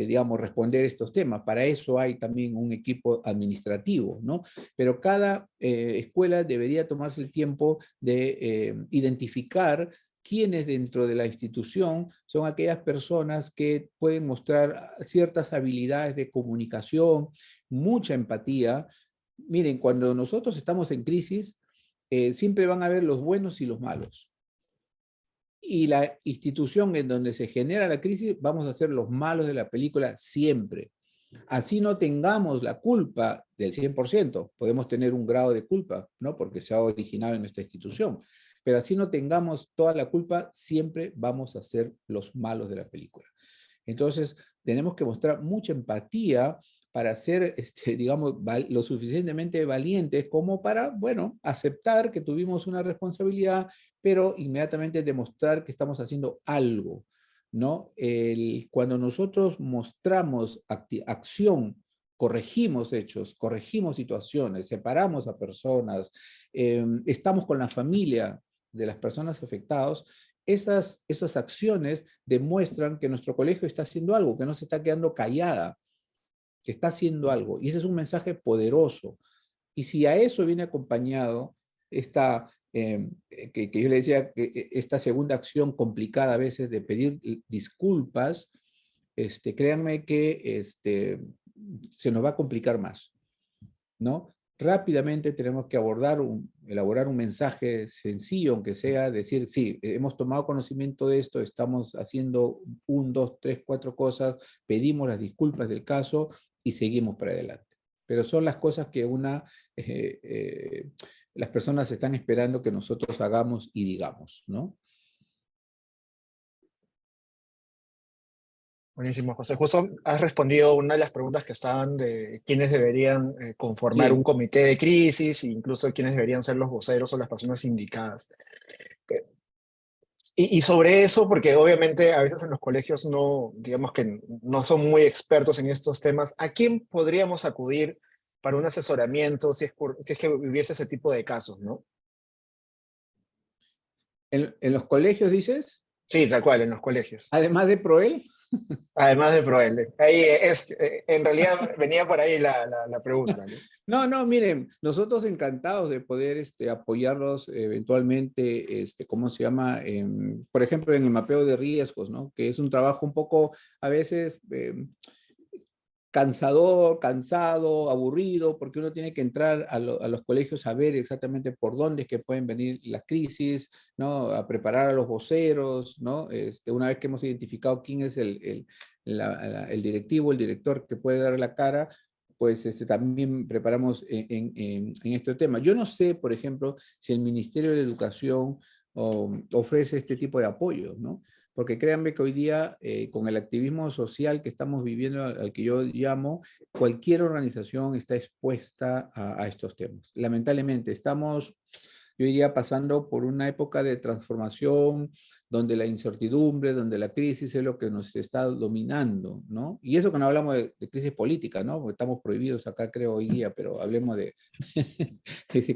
digamos, responder estos temas. Para eso hay también un equipo administrativo, ¿no? Pero cada escuela debería tomarse el tiempo de identificar quiénes dentro de la institución son aquellas personas que pueden mostrar ciertas habilidades de comunicación, mucha empatía. Miren, cuando nosotros estamos en crisis, siempre van a haber los buenos y los malos. Y la institución en donde se genera la crisis, vamos a ser los malos de la película siempre. Así no tengamos la culpa del 100%, podemos tener un grado de culpa, ¿no? Porque se ha originado en nuestra institución. pero así no tengamos toda la culpa, siempre vamos a ser los malos de la película. Entonces, tenemos que mostrar mucha empatía para ser, digamos, lo suficientemente valientes como para, bueno, aceptar que tuvimos una responsabilidad, pero inmediatamente demostrar que estamos haciendo algo, ¿no? Cuando nosotros mostramos acción, corregimos hechos, corregimos situaciones, separamos a personas, estamos con la familia de las personas afectadas, esas acciones demuestran que nuestro colegio está haciendo algo, que no se está quedando callada, que está haciendo algo. Y ese es un mensaje poderoso. Y si a eso viene acompañado esta, que yo le decía, esta segunda acción complicada a veces de pedir disculpas, créanme que se nos va a complicar más, ¿no? Rápidamente tenemos que elaborar un mensaje sencillo, aunque sea decir, sí, hemos tomado conocimiento de esto, estamos haciendo 1, 2, 3, 4 cosas, pedimos las disculpas del caso y seguimos para adelante. Pero son las cosas que las personas están esperando que nosotros hagamos y digamos, ¿no? Buenísimo, José. Justo has respondido una de las preguntas que estaban de quiénes deberían conformar Sí. un comité de crisis, e incluso quiénes deberían ser los voceros o las personas indicadas. Y sobre eso, porque obviamente a veces en los colegios no, digamos que no son muy expertos en estos temas, ¿a quién podríamos acudir para un asesoramiento si es que hubiese ese tipo de casos, ¿no? ¿En los colegios dices? Sí, tal cual, en los colegios. Además de Proel. Además de Proel. Ahí en realidad venía por ahí la pregunta, ¿no? No, miren, nosotros encantados de poder apoyarlos eventualmente, ¿cómo se llama? Por ejemplo, en el mapeo de riesgos, ¿no? Que es un trabajo un poco, a veces, cansado, aburrido, porque uno tiene que entrar a los colegios a ver exactamente por dónde es que pueden venir las crisis, ¿no? A preparar a los voceros, ¿no? Una vez que hemos identificado quién es el directivo, el director que puede dar la cara, pues también preparamos en este tema. Yo no sé, por ejemplo, si el Ministerio de Educación ofrece este tipo de apoyo, ¿no? Porque créanme que hoy día, con el activismo social que estamos viviendo, al que yo llamo, cualquier organización está expuesta a estos temas. Lamentablemente, estamos, yo diría, pasando por una época de transformación donde la incertidumbre, donde la crisis es lo que nos está dominando, ¿no? Y eso que no hablamos de crisis política, ¿no? Porque estamos prohibidos acá, creo, hoy día, pero hablemos de,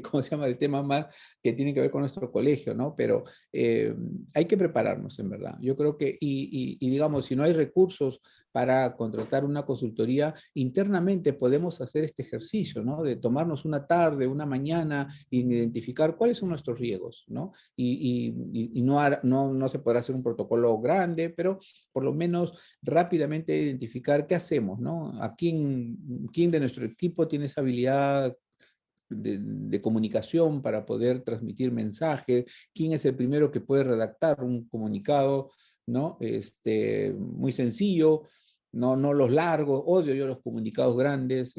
¿cómo se llama?, de temas más que tienen que ver con nuestro colegio, ¿no? Pero hay que prepararnos, en verdad. Yo creo que, y digamos, si no hay recursos para contratar una consultoría, internamente podemos hacer este ejercicio, ¿no? De tomarnos una tarde, una mañana, e identificar cuáles son nuestros riesgos, ¿no? Y no se podrá hacer un protocolo grande, pero por lo menos rápidamente identificar qué hacemos, ¿no? ¿A quién de nuestro equipo tiene esa habilidad de comunicación para poder transmitir mensajes? ¿Quién es el primero que puede redactar un comunicado, ¿no? Muy sencillo, no los largos? Odio yo los comunicados grandes,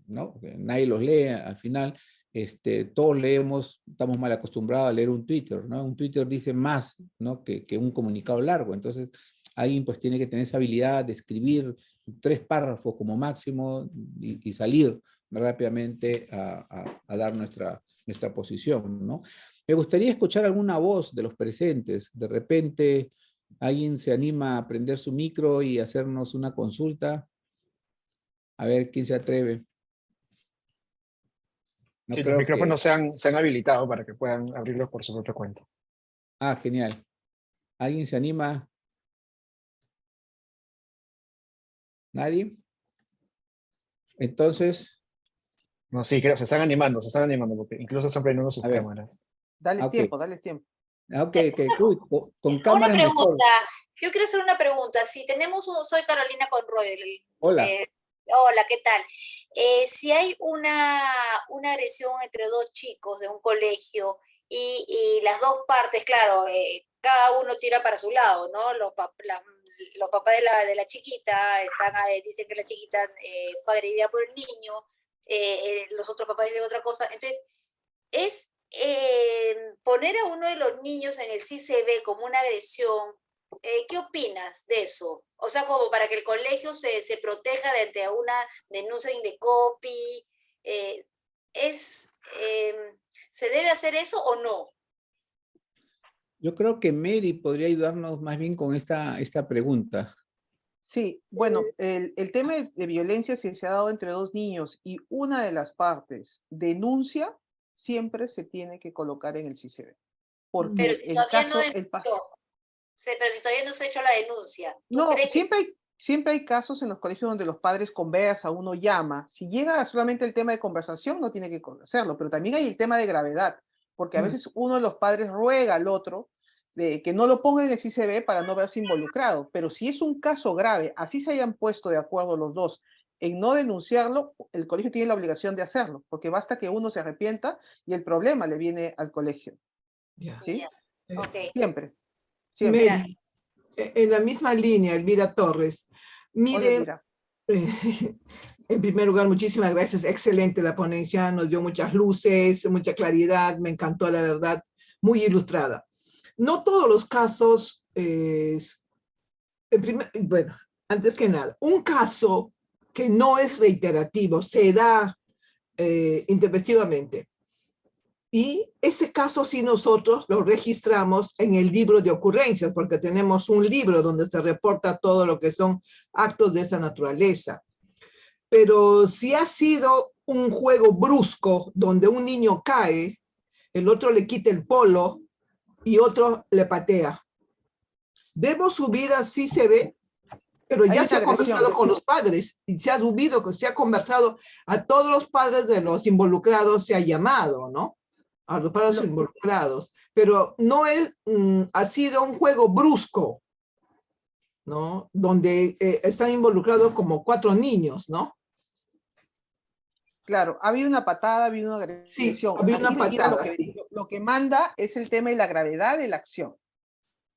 ¿no? Nadie los lee al final. Todos leemos, estamos mal acostumbrados a leer un Twitter, ¿no? Un Twitter dice más, ¿no?, que un comunicado largo. Entonces, alguien pues tiene que tener esa habilidad de escribir 3 párrafos como máximo y salir rápidamente a dar nuestra posición, ¿no? Me gustaría escuchar alguna voz de los presentes. De repente, alguien se anima a prender su micro y hacernos una consulta. A ver, ¿quién se atreve? No Sí, los creo que... micrófonos se han habilitado para que puedan abrirlos por su propia cuenta. Ah, genial. ¿Alguien se anima? ¿Nadie? Entonces... No, sí, creo, se están animando, porque incluso están prendiendo sus A ver. cámaras. Dale Ok. tiempo, dale tiempo. Ok. Uy, con Una cámaras mejor. pregunta, yo quiero hacer una pregunta. Si tenemos soy Carolina Conroy. Hola. Hola, ¿qué tal? Si hay una agresión entre 2 chicos de un colegio y las dos partes, claro, cada uno tira para su lado, ¿no? Los papás de la chiquita dicen que la chiquita fue agredida por el niño, los otros papás dicen otra cosa. Entonces, ¿es poner a uno de los niños en el CICB como una agresión, ¿qué opinas de eso? O sea, como para que el colegio se proteja de ante una denuncia de Indecopi, ¿es, ¿se debe hacer eso o no? Yo creo que Mary podría ayudarnos más bien con esta pregunta. Sí, bueno, el tema de violencia, si se ha dado entre dos niños y una de las partes denuncia, siempre se tiene que colocar en el CICB. Pero Porque si el todavía no caso, denunció, pero si todavía no se ha hecho la denuncia, ¿tú no, crees que siempre hay casos en los colegios donde los padres conversan, uno llama. Si llega solamente el tema de conversación, no tiene que hacerlo, pero también hay el tema de gravedad, porque a veces uno de los padres ruega al otro de que no lo ponga en el CICB para no verse involucrado, pero si es un caso grave, así se hayan puesto de acuerdo los dos en no denunciarlo, el colegio tiene la obligación de hacerlo, porque basta que uno se arrepienta y el problema le viene al colegio, Ya. ¿sí? ya? Ok, Siempre, siempre. gracias. Mary, en la misma línea, Elvira Torres. Hola, Mire, Elvira. en primer lugar, muchísimas gracias. Excelente la ponencia, nos dio muchas luces, mucha claridad, me encantó, la verdad, muy ilustrada. No todos los casos, bueno, antes que nada, un caso que no es reiterativo se da intempestivamente. Y ese caso sí nosotros lo registramos en el libro de ocurrencias, porque tenemos un libro donde se reporta todo lo que son actos de esa naturaleza. Pero si ha sido un juego brusco donde un niño cae, el otro le quita el polo y otro le patea. Debo subir, así se ve, pero Hay ya una se ha conversado agresión. con los padres y se ha subido, se ha conversado a todos los padres de los involucrados, se ha llamado, ¿no? A los padres Lo- involucrados, pero no es, ha sido un juego brusco, ¿no? Donde están involucrados como 4 niños, ¿no? Claro, ha habido una patada, ha habido una Sí, agresión. había Aquí, una mira, patada, sí. lo que manda es el tema y la gravedad de la acción.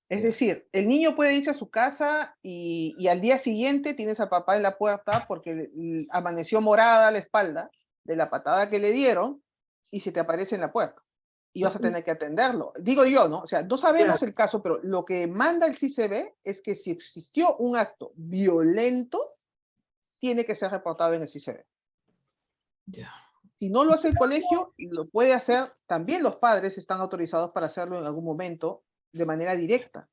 Es Yeah. decir, el niño puede irse a su casa y al día siguiente tienes al papá en la puerta porque amaneció morada la espalda de la patada que le dieron y se te aparece en la puerta. Y vas a tener que atenderlo. Digo yo, ¿no? O sea, no sabemos el caso, pero lo que manda el CICB es que si existió un acto violento, tiene que ser reportado en el CICB. Yeah. Si no lo hace el colegio, lo puede hacer, también los padres están autorizados para hacerlo en algún momento de manera directa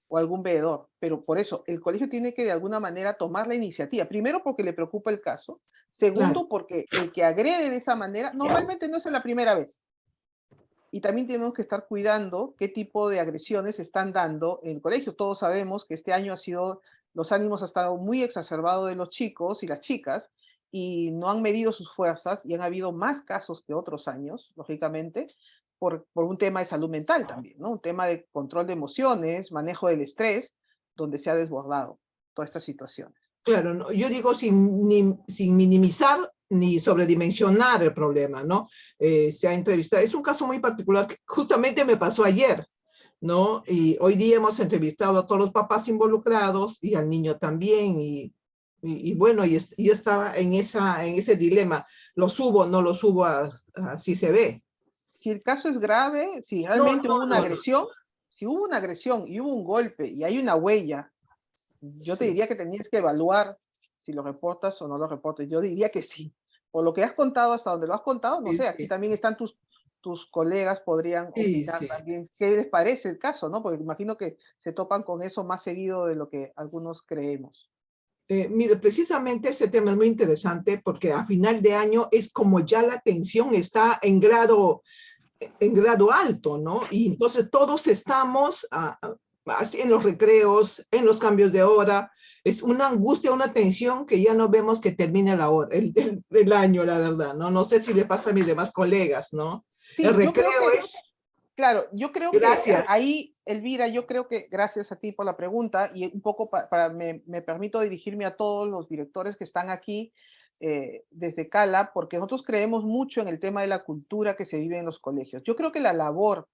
o algún veedor, pero por eso el colegio tiene que de alguna manera tomar la iniciativa, primero porque le preocupa el caso, segundo Claro. porque el que agrede de esa manera normalmente no es la primera vez. Y también tenemos que estar cuidando qué tipo de agresiones se están dando en el colegio. Todos sabemos que este año los ánimos han estado muy exacerbados de los chicos y las chicas, y no han medido sus fuerzas, y han habido más casos que otros años, lógicamente, por un tema de salud mental también, ¿no? Un tema de control de emociones, manejo del estrés, donde se ha desbordado toda esta situación. Claro, no, yo digo sin minimizar ni sobredimensionar el problema, ¿no? Se ha entrevistado, es un caso muy particular que justamente me pasó ayer, ¿no? Y hoy día hemos entrevistado a todos los papás involucrados y al niño también, y bueno, yo estaba en ese dilema, ¿lo subo o no lo subo así se ve? Si el caso es grave, si No, realmente hubo una no, no. agresión, si hubo una agresión y hubo un golpe y hay una huella, yo te Sí. diría que tenías que evaluar si lo reportas o no lo reportas. Yo diría que sí. Por lo que has contado, hasta donde lo has contado, no Sí, sé, aquí sí, también están tus colegas, podrían sí, opinar sí. también qué les parece el caso, ¿no? Porque imagino que se topan con eso más seguido de lo que algunos creemos. Mire, precisamente ese tema es muy interesante porque a final de año es como ya la tensión está en grado alto, ¿no? Y entonces todos estamos así en los recreos, en los cambios de hora. Es una angustia, una tensión que ya no vemos que termine la hora, el año, la verdad, ¿no? No sé si le pasa a mis demás colegas, ¿no? El Sí, yo creo recreo que es, claro, yo creo que gracias. ahí, Elvira, yo creo que gracias a ti por la pregunta y un poco me permito dirigirme a todos los directores que están aquí desde Cala, porque nosotros creemos mucho en el tema de la cultura que se vive en los colegios. Yo creo que la labor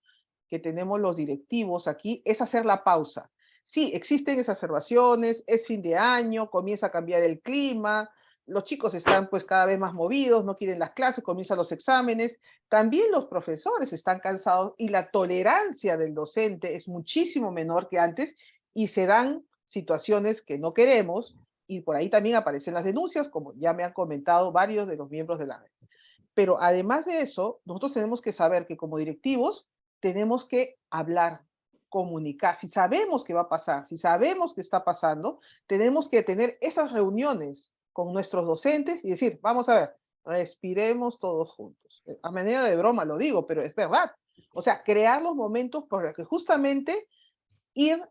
que tenemos los directivos aquí es hacer la pausa. Sí, existen exacerbaciones, es fin de año, comienza a cambiar el clima, los chicos están pues cada vez más movidos, no quieren las clases, comienzan los exámenes, también los profesores están cansados y la tolerancia del docente es muchísimo menor que antes y se dan situaciones que no queremos y por ahí también aparecen las denuncias, como ya me han comentado varios de los miembros de la red. Pero además de eso, nosotros tenemos que saber que como directivos tenemos que hablar, comunicar. Si sabemos qué va a pasar, si sabemos qué está pasando, tenemos que tener esas reuniones con nuestros docentes y decir, vamos a ver, respiremos todos juntos. A manera de broma lo digo, pero es verdad. O sea, crear los momentos para que justamente ir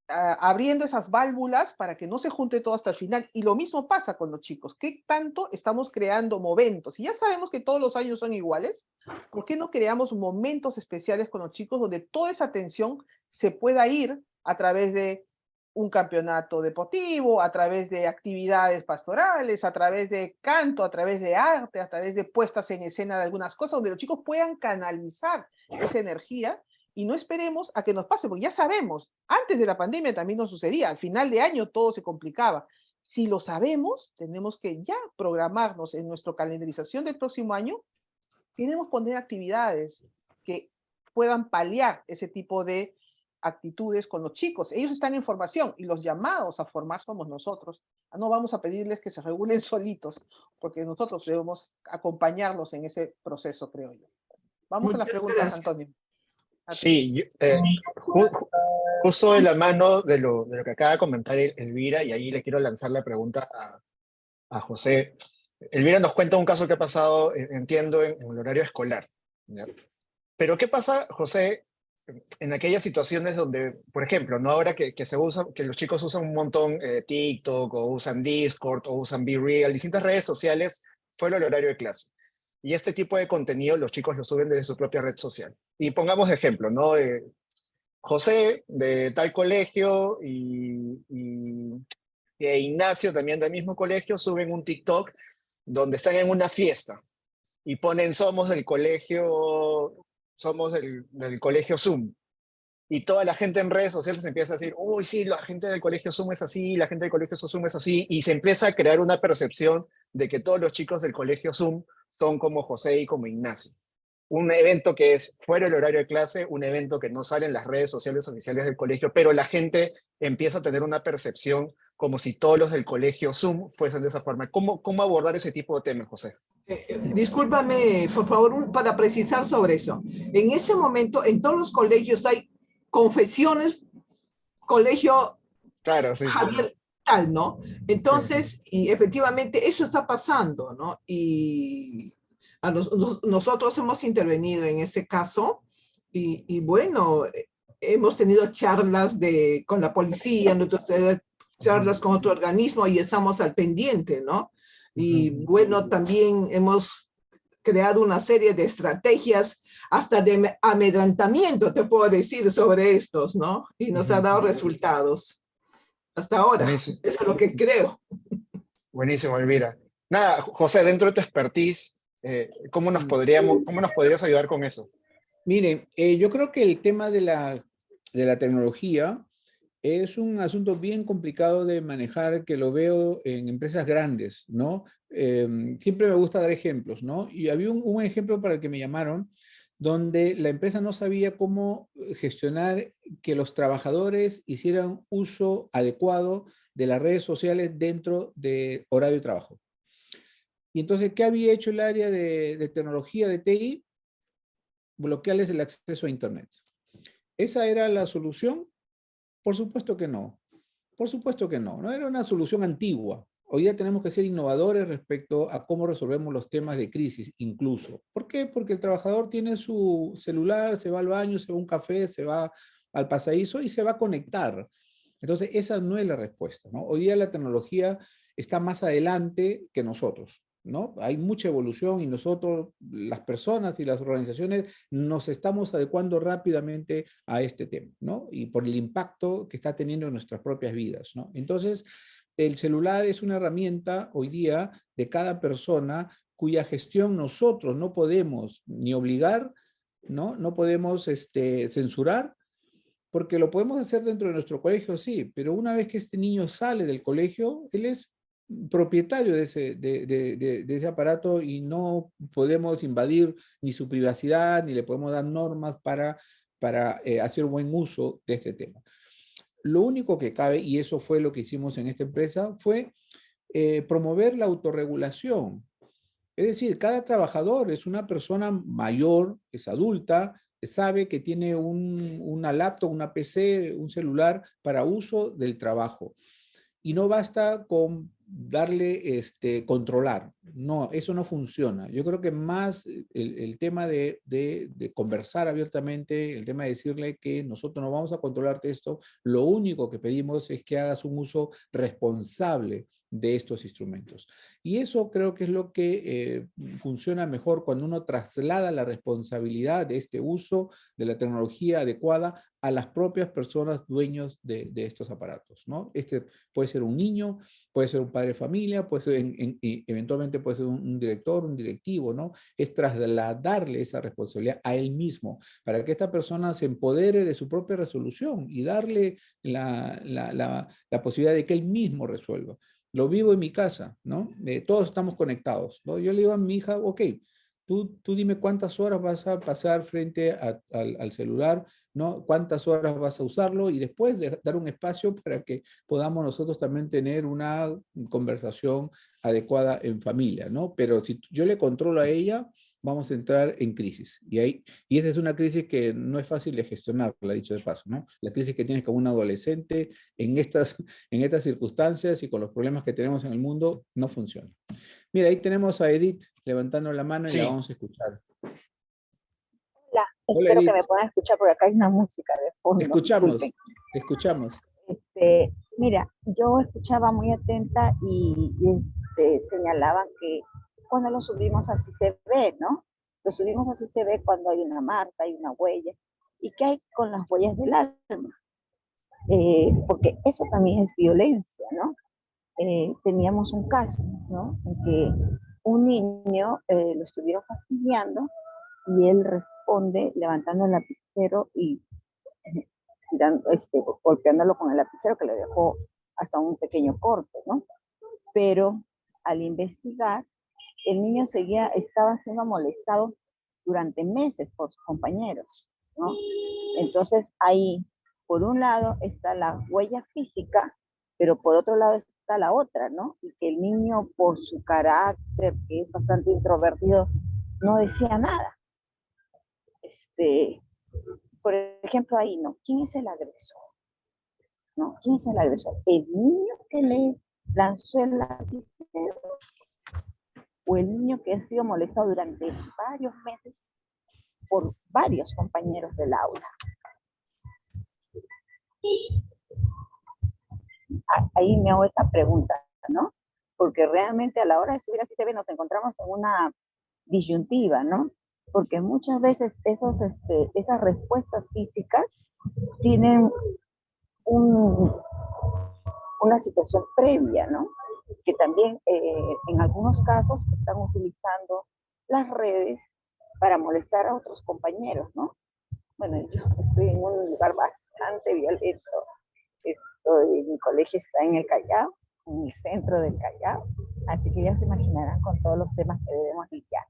abriendo esas válvulas para que no se junte todo hasta el final. Y lo mismo pasa con los chicos. ¿Qué tanto estamos creando momentos? Y ya sabemos que todos los años son iguales. ¿Por qué no creamos momentos especiales con los chicos donde toda esa atención se pueda ir a través de un campeonato deportivo, a través de actividades pastorales, a través de canto, a través de arte, a través de puestas en escena de algunas cosas, donde los chicos puedan canalizar esa energía y no esperemos a que nos pase, porque ya sabemos, antes de la pandemia también nos sucedía, al final de año todo se complicaba. Si lo sabemos, tenemos que ya programarnos en nuestra calendarización del próximo año, queremos poner actividades que puedan paliar ese tipo de actitudes con los chicos. Ellos están en formación y los llamados a formar somos nosotros. No vamos a pedirles que se regulen solitos, porque nosotros debemos acompañarlos en ese proceso, creo yo. Vamos a las Muchas preguntas, gracias. Antonio. Sí, justo de la mano de lo que acaba de comentar Elvira, y ahí le quiero lanzar la pregunta a José. Elvira nos cuenta un caso que ha pasado, entiendo, en el horario escolar, ¿ya? Pero ¿qué pasa, José, en aquellas situaciones donde, por ejemplo, ¿no? Ahora que se usa, que los chicos usan un montón TikTok, o usan Discord, o usan BeReal, distintas redes sociales fuera del horario de clase? Y este tipo de contenido los chicos lo suben desde su propia red social. Y pongamos de ejemplo, ¿no? José de tal colegio e Ignacio también del mismo colegio suben un TikTok donde están en una fiesta y ponen somos del colegio Zoom. Y toda la gente en redes sociales empieza a decir, uy, sí, la gente del colegio Zoom es así, la gente del colegio Zoom es así, y se empieza a crear una percepción de que todos los chicos del colegio Zoom son como José y como Ignacio. Un evento que es fuera del horario de clase, un evento que no sale en las redes sociales oficiales del colegio, pero la gente empieza a tener una percepción como si todos los del colegio Zoom fuesen de esa forma. ¿Cómo abordar ese tipo de temas, José? Discúlpame, por favor, para precisar sobre eso. En este momento, en todos los colegios hay confesiones, colegio Claro, sí. Javier tal, ¿no? Entonces, y efectivamente eso está pasando, ¿no? Y nosotros hemos intervenido en ese caso y bueno, hemos tenido charlas con la policía, charlas con otro organismo y estamos al pendiente, ¿no? Y bueno, también hemos creado una serie de estrategias hasta de amedrantamiento, te puedo decir, sobre estos, ¿no? Y nos ha dado resultados. Hasta ahora, Buenísimo. eso es lo que creo. Buenísimo, Elvira. Nada, José, dentro de tu expertise, ¿cómo nos podrías ayudar con eso? Miren, yo creo que el tema de la tecnología es un asunto bien complicado de manejar, que lo veo en empresas grandes, ¿no? Siempre me gusta dar ejemplos, ¿no? Y había un ejemplo para el que me llamaron, donde la empresa no sabía cómo gestionar que los trabajadores hicieran uso adecuado de las redes sociales dentro de horario de trabajo. Y entonces, ¿qué había hecho el área de tecnología de TI? Bloquearles el acceso a Internet. ¿Esa era la solución? Por supuesto que no. Por supuesto que no. No era una solución antigua. Hoy día tenemos que ser innovadores respecto a cómo resolvemos los temas de crisis, incluso. ¿Por qué? Porque el trabajador tiene su celular, se va al baño, se va a un café, se va al pasadizo y se va a conectar. Entonces, esa no es la respuesta, ¿no? Hoy día la tecnología está más adelante que nosotros, ¿no? Hay mucha evolución y nosotros, las personas y las organizaciones, nos estamos adecuando rápidamente a este tema, ¿no? Y por el impacto que está teniendo en nuestras propias vidas, ¿no? Entonces, el celular es una herramienta hoy día de cada persona cuya gestión nosotros no podemos ni obligar, ¿no? No podemos censurar, porque lo podemos hacer dentro de nuestro colegio, sí, pero una vez que este niño sale del colegio, él es propietario de de ese aparato y no podemos invadir ni su privacidad, ni le podemos dar normas para hacer buen uso de este tema. Lo único que cabe, y eso fue lo que hicimos en esta empresa, fue promover la autorregulación. Es decir, cada trabajador es una persona mayor, es adulta, sabe que tiene una laptop, una PC, un celular para uso del trabajo. Y no basta con darle, controlar. No, eso no funciona. Yo creo que más el tema de conversar abiertamente, el tema de decirle que nosotros no vamos a controlarte esto, lo único que pedimos es que hagas un uso responsable de estos instrumentos. Y eso creo que es lo que funciona mejor cuando uno traslada la responsabilidad de este uso de la tecnología adecuada a las propias personas dueños de estos aparatos, ¿no? Este puede ser un niño, puede ser un padre de familia, puede ser, eventualmente puede ser un director, un directivo, ¿no? Es trasladarle esa responsabilidad a él mismo, para que esta persona se empodere de su propia resolución y darle la posibilidad de que él mismo resuelva. Lo vivo en mi casa, ¿no? Todos estamos conectados, ¿no? Yo le digo a mi hija, ok, tú dime cuántas horas vas a pasar frente al celular, ¿no? Cuántas horas vas a usarlo y después dar un espacio para que podamos nosotros también tener una conversación adecuada en familia, ¿no? Pero si yo le controlo a ella, vamos a entrar en crisis. Y esa es una crisis que no es fácil de gestionar, la dicho de paso, ¿no? La crisis que tienes como un adolescente en estas circunstancias y con los problemas que tenemos en el mundo, no funciona. Mira, ahí tenemos a Edith levantando la mano y la Sí, vamos a escuchar. Hola, Hola, espero que Edith. me puedan escuchar porque acá hay una música de Te fondo, escuchamos, disculpen. te escuchamos. Mira, yo escuchaba muy atenta y señalaban que cuando lo subimos así se ve, ¿no? Lo subimos así se ve cuando hay una marca, hay una huella. ¿Y qué hay con las huellas del alma? Porque eso también es violencia, ¿no? Teníamos un caso, ¿no? En que un niño lo estuvieron fastidiando y él responde levantando el lapicero y tirando, golpeándolo con el lapicero que le dejó hasta un pequeño corte, ¿no? Pero al investigar, el niño estaba siendo molestado durante meses por sus compañeros, ¿no? Entonces ahí, por un lado está la huella física, pero por otro lado está la otra, ¿no? Y que el niño, por su carácter, que es bastante introvertido, no decía nada. Por ejemplo, ahí, ¿no? ¿Quién es el agresor? ¿No? ¿Quién es el agresor? ¿El niño que le lanzó el lapicero o el niño que ha sido molestado durante varios meses por varios compañeros del aula? Ahí me hago esta pregunta, ¿no? Porque realmente a la hora de subir a CCTV nos encontramos en una disyuntiva, ¿no? Porque muchas veces esas respuestas físicas tienen una situación previa, ¿no? Que también en algunos casos están utilizando las redes para molestar a otros compañeros, ¿no? Bueno, yo estoy en un lugar bastante violento. Mi colegio está en el Callao, en el centro del Callao, así que ya se imaginarán con todos los temas que debemos lidiar.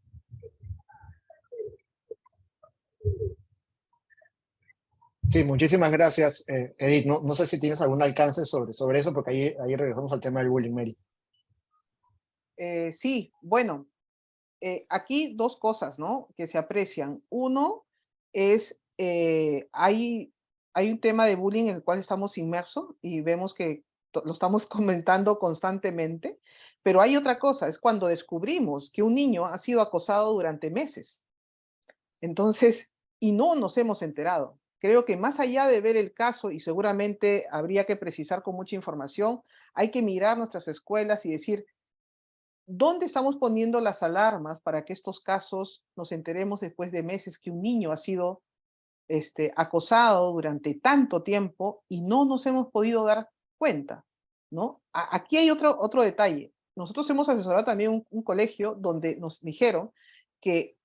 sí, muchísimas gracias, Edith. No sé si tienes algún alcance sobre eso, porque ahí regresamos al tema del bullying, Mary. Sí, bueno, aquí dos cosas, ¿no? Que se aprecian. Uno es, hay un tema de bullying en el cual estamos inmersos y vemos que lo estamos comentando constantemente, pero hay otra cosa, es cuando descubrimos que un niño ha sido acosado durante meses. Entonces, y no nos hemos enterado. Creo que más allá de ver el caso, y seguramente habría que precisar con mucha información, hay que mirar nuestras escuelas y decir, ¿dónde estamos poniendo las alarmas para que estos casos nos enteremos después de meses que un niño ha sido acosado durante tanto tiempo y no nos hemos podido dar cuenta, ¿no? Aquí hay otro detalle. Nosotros hemos asesorado también un colegio donde nos dijeron que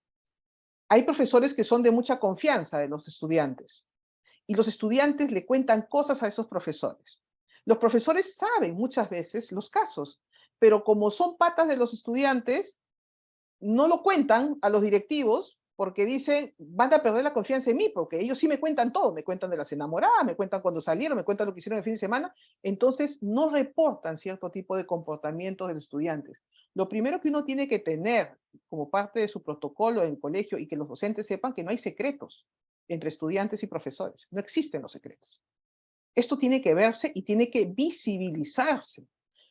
hay profesores que son de mucha confianza de los estudiantes y los estudiantes le cuentan cosas a esos profesores. Los profesores saben muchas veces los casos, pero como son patas de los estudiantes, no lo cuentan a los directivos porque dicen, van a perder la confianza en mí, porque ellos sí me cuentan todo, me cuentan de las enamoradas, me cuentan cuando salieron, me cuentan lo que hicieron el fin de semana, entonces no reportan cierto tipo de comportamientos de los estudiantes. Lo primero que uno tiene que tener como parte de su protocolo en el colegio y que los docentes sepan que no hay secretos entre estudiantes y profesores, no existen los secretos. Esto tiene que verse y tiene que visibilizarse.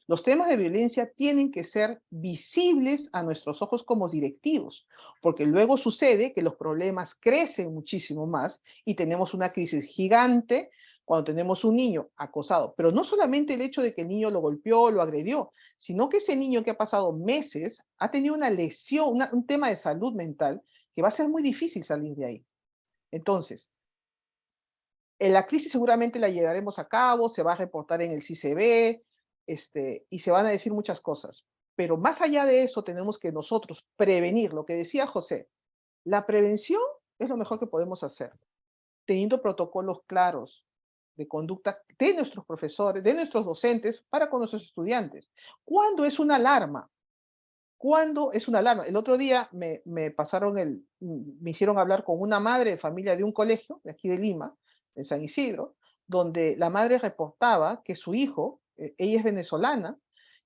Los temas de violencia tienen que ser visibles a nuestros ojos como directivos, porque luego sucede que los problemas crecen muchísimo más y tenemos una crisis gigante cuando tenemos un niño acosado. Pero no solamente el hecho de que el niño lo golpeó, lo agredió, sino que ese niño que ha pasado meses ha tenido una lesión, un tema de salud mental que va a ser muy difícil salir de ahí. Entonces, en la crisis seguramente la llevaremos a cabo, se va a reportar en el CICB, y se van a decir muchas cosas. Pero más allá de eso, tenemos que nosotros prevenir, lo que decía José, la prevención es lo mejor que podemos hacer, teniendo protocolos claros de conducta de nuestros profesores, de nuestros docentes, para con nuestros estudiantes. ¿Cuándo es una alarma? ¿Cuándo es una alarma? El otro día me hicieron hablar con una madre de familia de un colegio, de aquí de Lima, en San Isidro, donde la madre reportaba que su hijo, ella es venezolana,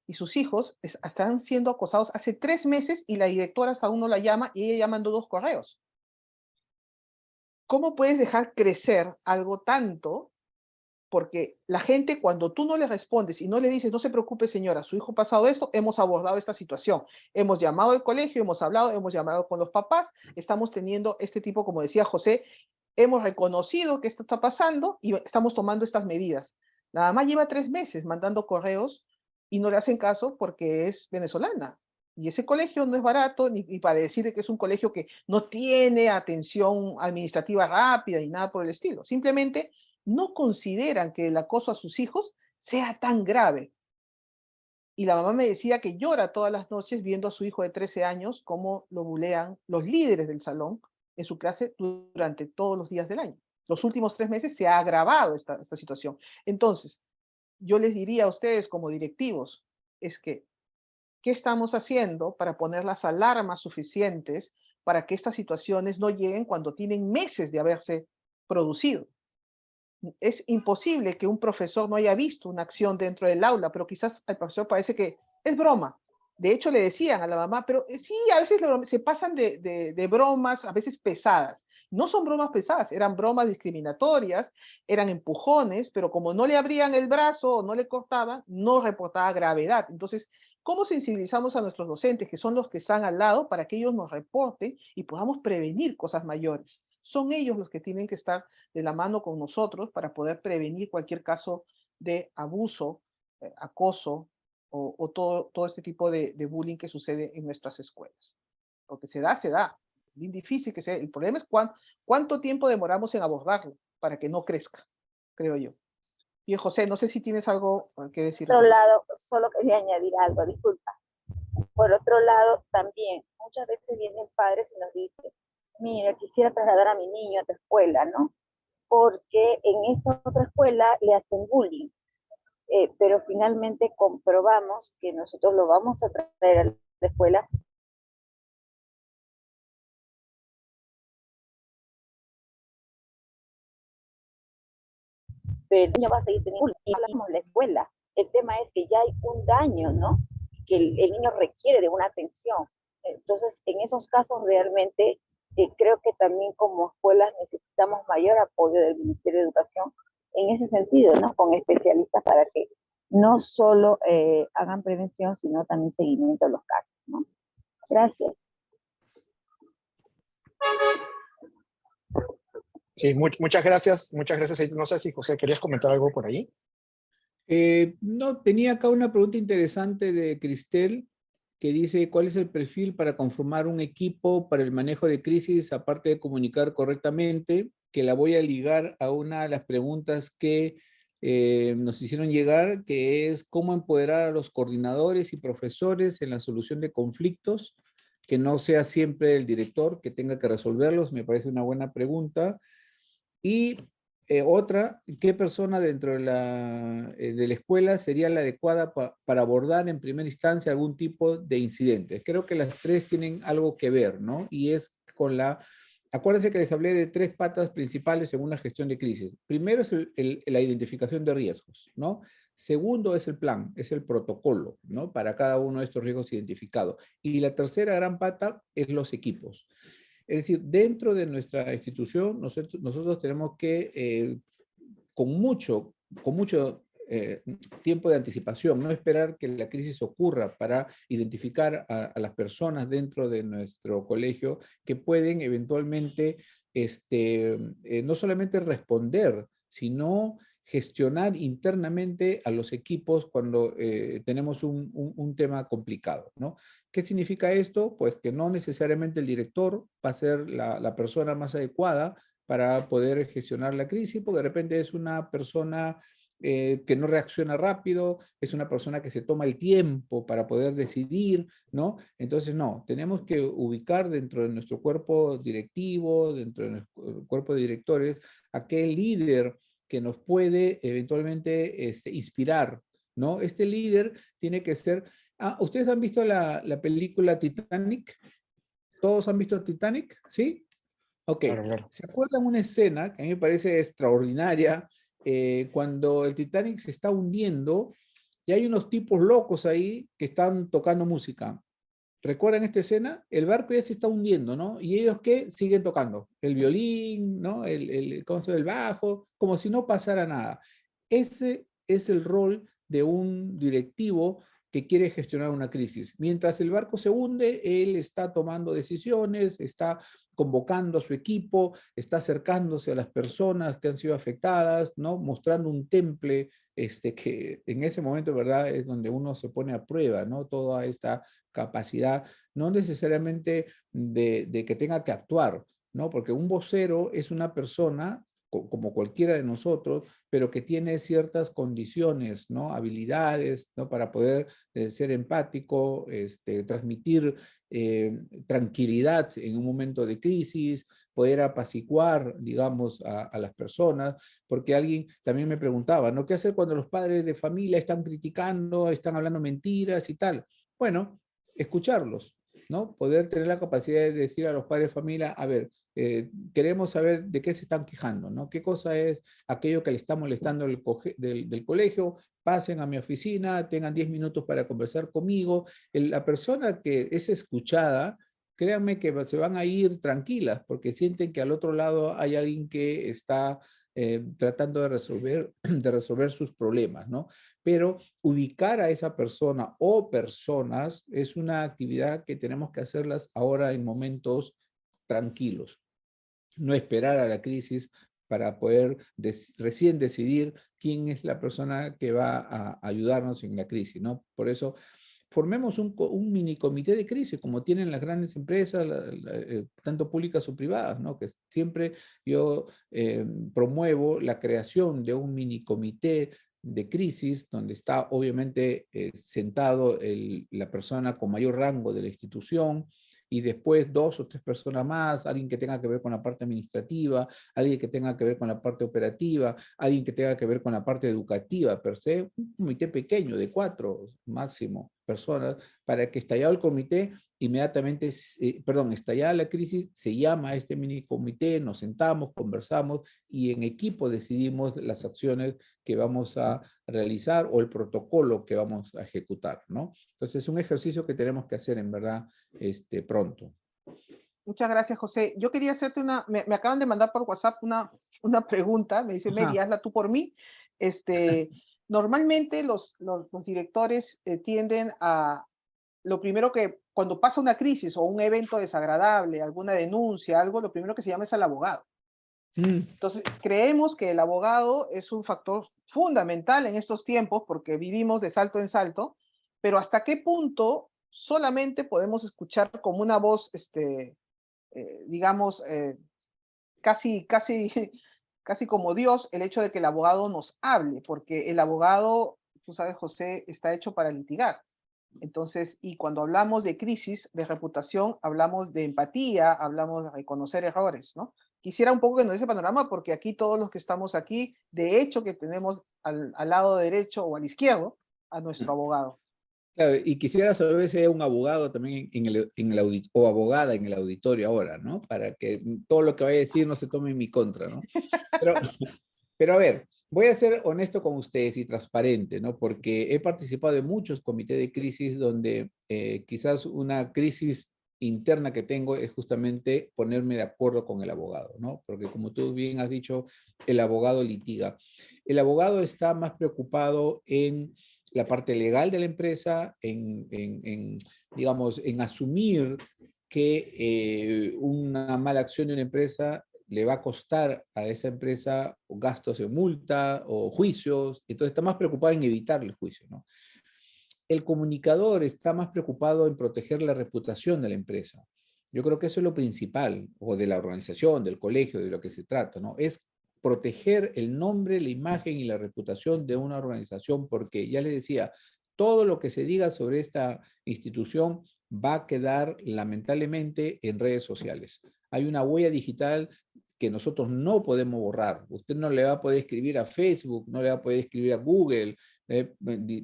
y sus hijos están siendo acosados hace 3 meses y la directora hasta aún no la llama y ella ya mandó 2 correos. ¿Cómo puedes dejar crecer algo tanto? Porque la gente, cuando tú no le respondes y no le dices, no se preocupe señora, su hijo ha pasado esto, hemos abordado esta situación, hemos llamado al colegio, hemos hablado, hemos llamado con los papás, estamos teniendo este tipo, como decía José, hemos reconocido que esto está pasando y estamos tomando estas medidas. La mamá lleva 3 meses mandando correos y no le hacen caso porque es venezolana. Y ese colegio no es barato, ni para decir que es un colegio que no tiene atención administrativa rápida ni nada por el estilo. Simplemente no consideran que el acoso a sus hijos sea tan grave. Y la mamá me decía que llora todas las noches viendo a su hijo de 13 años cómo lo bulean los líderes del salón en su clase durante todos los días del año. Los últimos 3 meses se ha agravado esta situación. Entonces, yo les diría a ustedes como directivos, es que, ¿qué estamos haciendo para poner las alarmas suficientes para que estas situaciones no lleguen cuando tienen meses de haberse producido? Es imposible que un profesor no haya visto una acción dentro del aula, pero quizás al profesor parece que es broma. De hecho, le decían a la mamá, pero sí, a veces se pasan de bromas, a veces pesadas. No son bromas pesadas, eran bromas discriminatorias, eran empujones, pero como no le abrían el brazo o no le cortaban, no reportaba gravedad. Entonces, ¿cómo sensibilizamos a nuestros docentes, que son los que están al lado, para que ellos nos reporten y podamos prevenir cosas mayores? Son ellos los que tienen que estar de la mano con nosotros para poder prevenir cualquier caso de abuso, acoso o todo este tipo de bullying que sucede en nuestras escuelas. Porque se da. Bien difícil que sea. El problema es cuánto tiempo demoramos en abordarlo para que no crezca, creo yo. Bien, José, no sé si tienes algo que decir. Por otro lado, solo quería añadir algo, disculpa. Por otro lado, también, muchas veces vienen padres y nos dicen, mira, quisiera trasladar a mi niño a tu escuela, ¿no? Porque en esa otra escuela le hacen bullying. Pero finalmente comprobamos que nosotros lo vamos a traer a la escuela pero el niño va a seguir teniendo bullying. Y hablamos de la escuela. El tema es que ya hay un daño, ¿no? Que el niño requiere de una atención. Entonces, en esos casos realmente creo que también como escuelas necesitamos mayor apoyo del Ministerio de Educación en ese sentido, ¿no? Con especialistas para que no solo hagan prevención, sino también seguimiento de los casos, ¿no? Gracias. Sí, muchas gracias. Muchas gracias. No sé si José querías comentar algo por ahí. No, tenía acá una pregunta interesante de Cristel, que dice, ¿cuál es el perfil para conformar un equipo para el manejo de crisis, aparte de comunicar correctamente? Que la voy a ligar a una de las preguntas que nos hicieron llegar, que es cómo empoderar a los coordinadores y profesores en la solución de conflictos, que no sea siempre el director que tenga que resolverlos. Me parece una buena pregunta. Y Otra, ¿qué persona dentro de la escuela sería la adecuada para abordar en primera instancia algún tipo de incidente? Creo que las tres tienen algo que ver, ¿no? Y es con acuérdense que les hablé de tres patas principales en una gestión de crisis. Primero es la identificación de riesgos, ¿no? Segundo es el plan, es el protocolo, ¿no? Para cada uno de estos riesgos identificados. Y la tercera gran pata es los equipos. Es decir, dentro de nuestra institución, nosotros tenemos que, con mucho tiempo de anticipación, no esperar que la crisis ocurra para identificar a las personas dentro de nuestro colegio que pueden eventualmente no solamente responder, sino gestionar internamente a los equipos cuando tenemos un tema complicado, ¿no? ¿Qué significa esto? Pues que no necesariamente el director va a ser la persona más adecuada para poder gestionar la crisis, porque de repente es una persona que no reacciona rápido, es una persona que se toma el tiempo para poder decidir, ¿no? Entonces, no, tenemos que ubicar dentro de nuestro cuerpo directivo, dentro de nuestro cuerpo de directores, aquel líder que nos puede eventualmente inspirar, ¿no? Este líder tiene que ser... ¿ustedes han visto la película Titanic? ¿Todos han visto Titanic? ¿Sí? Ok. Claro, claro. ¿Se acuerdan una escena que a mí me parece extraordinaria? Cuando el Titanic se está hundiendo y hay unos tipos locos ahí que están tocando música. ¿Recuerdan esta escena? El barco ya se está hundiendo, ¿no? Y ellos ¿qué? Siguen tocando el violín, ¿no? ¿Cómo se llama? El bajo, como si no pasara nada. Ese es el rol de un directivo que quiere gestionar una crisis. Mientras el barco se hunde, él está tomando decisiones, está convocando a su equipo, está acercándose a las personas que han sido afectadas, ¿no? Mostrando un temple que en ese momento, ¿verdad? Es donde uno se pone a prueba, ¿no? Toda esta capacidad, no necesariamente de que tenga que actuar, ¿no? Porque un vocero es una persona como cualquiera de nosotros, pero que tiene ciertas condiciones, ¿no? Habilidades, ¿no? Para poder ser empático, transmitir tranquilidad en un momento de crisis, poder apaciguar, digamos, a las personas, porque alguien también me preguntaba, ¿no? ¿Qué hacer cuando los padres de familia están criticando, están hablando mentiras y tal? Bueno, escucharlos, ¿no? Poder tener la capacidad de decir a los padres de familia, a ver, queremos saber de qué se están quejando, ¿no? ¿Qué cosa es aquello que le está molestando del colegio? Pasen a mi oficina, tengan 10 minutos para conversar conmigo. La persona que es escuchada, créanme que se van a ir tranquilas porque sienten que al otro lado hay alguien que está tratando de resolver sus problemas, ¿no? Pero ubicar a esa persona o personas es una actividad que tenemos que hacerlas ahora en momentos tranquilos. No esperar a la crisis para poder recién decidir quién es la persona que va a ayudarnos en la crisis, ¿no? Por eso, formemos un mini comité de crisis, como tienen las grandes empresas, tanto públicas o privadas, ¿no? Que siempre yo promuevo la creación de un mini comité de crisis, donde está obviamente sentado la persona con mayor rango de la institución, y después 2 o 3 personas más, alguien que tenga que ver con la parte administrativa, alguien que tenga que ver con la parte operativa, alguien que tenga que ver con la parte educativa per se, un comité pequeño de 4 máximo personas, para que estallado el comité, inmediatamente, estallada la crisis, se llama a este mini comité, nos sentamos, conversamos y en equipo decidimos las acciones que vamos a realizar o el protocolo que vamos a ejecutar, ¿no? Entonces es un ejercicio que tenemos que hacer en verdad pronto. Muchas gracias, José. Yo quería hacerte me acaban de mandar por WhatsApp una pregunta, me dice, Mary, hazla tú por mí. Normalmente los directores tienden a, lo primero que, cuando pasa una crisis o un evento desagradable, alguna denuncia, algo, lo primero que se llama es al abogado. Entonces, creemos que el abogado es un factor fundamental en estos tiempos porque vivimos de salto en salto, pero ¿hasta qué punto solamente podemos escuchar como una voz, digamos, casi como Dios, el hecho de que el abogado nos hable? Porque el abogado, tú sabes, José, está hecho para litigar. Entonces, y cuando hablamos de crisis de reputación, hablamos de empatía, hablamos de reconocer errores, ¿no? quisiera un poco que nos dé ese panorama, porque aquí todos los que estamos aquí, de hecho que tenemos al lado derecho o al izquierdo a nuestro abogado. Claro, y quisiera saber si hay un abogado también o abogada en el auditorio ahora, ¿no? Para que todo lo que vaya a decir no se tome en mi contra, ¿no? Pero, pero a ver, voy a ser honesto con ustedes y transparente, ¿no? Porque he participado de muchos comités de crisis donde quizás una crisis interna que tengo es justamente ponerme de acuerdo con el abogado, ¿no? Porque como tú bien has dicho, el abogado litiga. El abogado está más preocupado en la parte legal de la empresa, digamos, en asumir que una mala acción de una empresa le va a costar a esa empresa gastos de multa o juicios, entonces está más preocupado en evitar el juicio, ¿no? El comunicador está más preocupado en proteger la reputación de la empresa. Yo creo que eso es lo principal, o de la organización, del colegio, de lo que se trata, ¿no? Es proteger el nombre, la imagen y la reputación de una organización, porque ya les decía, todo lo que se diga sobre esta institución va a quedar lamentablemente en redes sociales. Hay una huella digital que nosotros no podemos borrar. Usted no le va a poder escribir a Facebook, no le va a poder escribir a Google,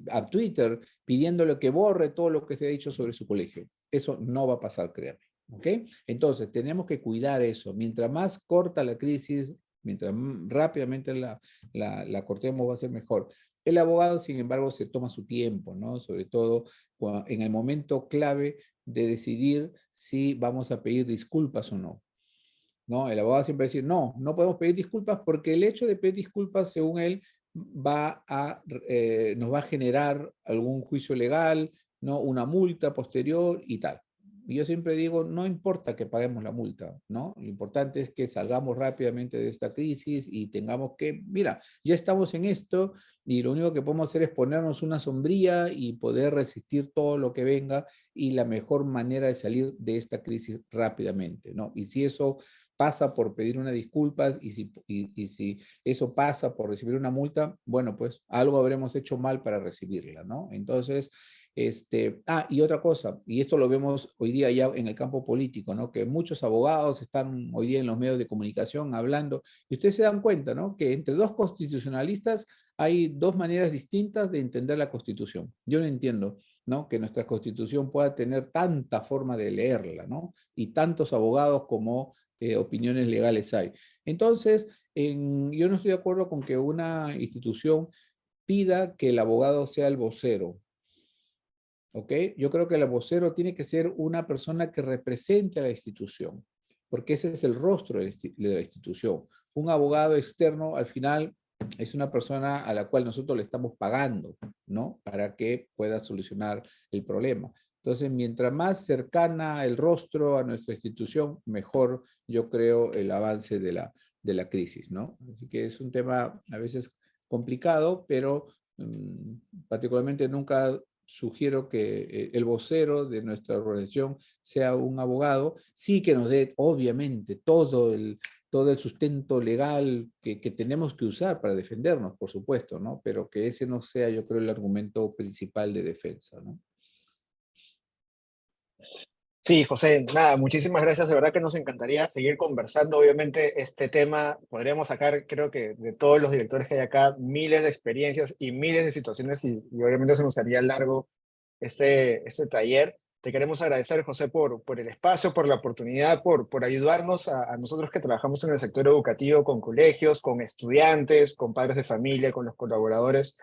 a Twitter, pidiéndole que borre todo lo que se ha dicho sobre su colegio. Eso no va a pasar, créanme. ¿Ok? Entonces, tenemos que cuidar eso. Mientras más corta la crisis, mientras rápidamente la cortemos, va a ser mejor. El abogado, sin embargo, se toma su tiempo, ¿no? Sobre todo en el momento clave de decidir si vamos a pedir disculpas o no. ¿No? El abogado siempre va a decir, no, no podemos pedir disculpas porque el hecho de pedir disculpas, según él, nos va a generar algún juicio legal, ¿no? Una multa posterior y tal. Y yo siempre digo, no importa que paguemos la multa, ¿no? Lo importante es que salgamos rápidamente de esta crisis y tengamos que, mira, ya estamos en esto y lo único que podemos hacer es ponernos una sombría y poder resistir todo lo que venga, y la mejor manera de salir de esta crisis rápidamente, ¿no? Y si eso pasa por pedir una disculpa y si eso pasa por recibir una multa, bueno, pues algo habremos hecho mal para recibirla, ¿no? Entonces, y otra cosa, y esto lo vemos hoy día ya en el campo político, ¿no? Que muchos abogados están hoy día en los medios de comunicación hablando, y ustedes se dan cuenta, ¿no? Que entre dos constitucionalistas hay dos maneras distintas de entender la Constitución. Yo no entiendo, ¿no? Que nuestra Constitución pueda tener tanta forma de leerla, ¿no? Y tantos abogados como opiniones legales hay. Entonces, yo no estoy de acuerdo con que una institución pida que el abogado sea el vocero. ¿Ok? Yo creo que el vocero tiene que ser una persona que represente a la institución, porque ese es el rostro de la institución. Un abogado externo, al final, es una persona a la cual nosotros le estamos pagando, ¿no? Para que pueda solucionar el problema. Entonces, mientras más cercana el rostro a nuestra institución, mejor, yo creo, el avance de la crisis, ¿no? Así que es un tema a veces complicado, pero particularmente nunca sugiero que el vocero de nuestra organización sea un abogado, sí que nos dé, obviamente, todo el sustento legal que tenemos que usar para defendernos, por supuesto, ¿no? Pero que ese no sea, yo creo, el argumento principal de defensa, ¿no? Sí, José, nada, muchísimas gracias. De verdad que nos encantaría seguir conversando. Obviamente, este tema podríamos sacar, creo que de todos los directores que hay acá, miles de experiencias y miles de situaciones, y obviamente se nos haría largo este taller. Te queremos agradecer, José, por el espacio, por la oportunidad, por ayudarnos a nosotros que trabajamos en el sector educativo, con colegios, con estudiantes, con padres de familia, con los colaboradores,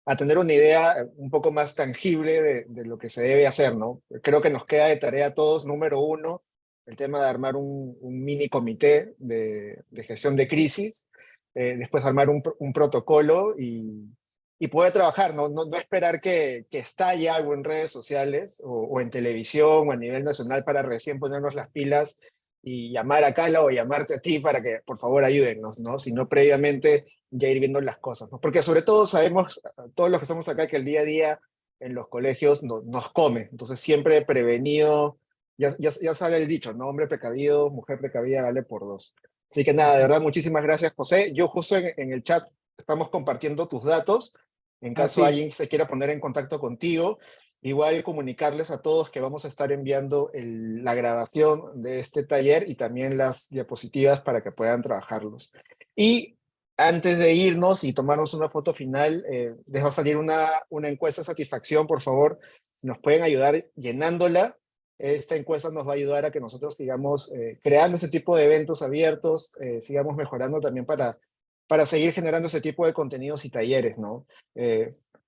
a tener una idea un poco más tangible de lo que se debe hacer, ¿no? Creo que nos queda de tarea a todos, número uno, el tema de armar un mini comité de gestión de crisis, después armar un protocolo y poder trabajar, no esperar que estalle algo en redes sociales o en televisión o a nivel nacional para recién ponernos las pilas y llamar a Cala o llamarte a ti para que por favor ayúdennos, ¿no? Sino previamente ya ir viendo las cosas, ¿no? Porque sobre todo sabemos, todos los que estamos acá, que el día a día en los colegios nos come, entonces siempre prevenido, ya sale el dicho, ¿no? Hombre precavido, mujer precavida, vale por dos. Así que nada, de verdad, muchísimas gracias, José. Yo justo en el chat estamos compartiendo tus datos, en caso sí. alguien se quiera poner en contacto contigo. Igual comunicarles a todos que vamos a estar enviando la grabación de este taller y también las diapositivas para que puedan trabajarlos. Y antes de irnos y tomarnos una foto final, les va a salir una encuesta de satisfacción, por favor, nos pueden ayudar llenándola. Esta encuesta nos va a ayudar a que nosotros sigamos creando este tipo de eventos abiertos, sigamos mejorando también para seguir generando ese tipo de contenidos y talleres, ¿no?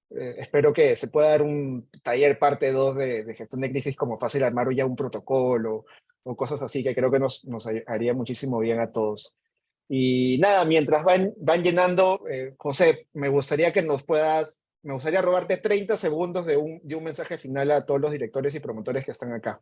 Espero que se pueda dar un taller parte 2 de gestión de crisis, como fácil armar ya un protocolo o cosas así, que creo que nos haría muchísimo bien a todos. Y nada, mientras van llenando, José, me gustaría robarte 30 segundos de un mensaje final a todos los directores y promotores que están acá.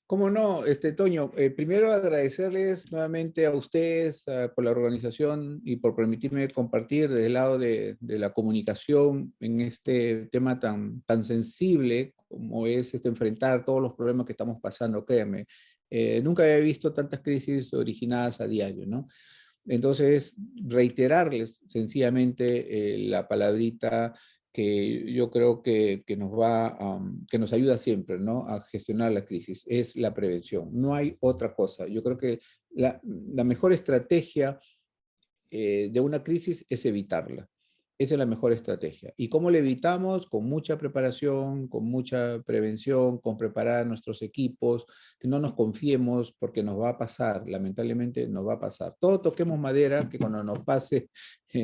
¿Cómo no, Toño? Primero agradecerles nuevamente a ustedes por la organización y por permitirme compartir desde el lado de la comunicación en este tema tan sensible como es enfrentar todos los problemas que estamos pasando, créanme. Nunca había visto tantas crisis originadas a diario, ¿no? Entonces, reiterarles sencillamente la palabrita que yo creo que que nos ayuda siempre, ¿no?, a gestionar la crisis, es la prevención. No hay otra cosa. Yo creo que la mejor estrategia de una crisis es evitarla. Esa es la mejor estrategia. ¿Y cómo la evitamos? Con mucha preparación, con mucha prevención, con preparar nuestros equipos, que no nos confiemos porque nos va a pasar, lamentablemente nos va a pasar. Todo toquemos madera, que cuando nos pase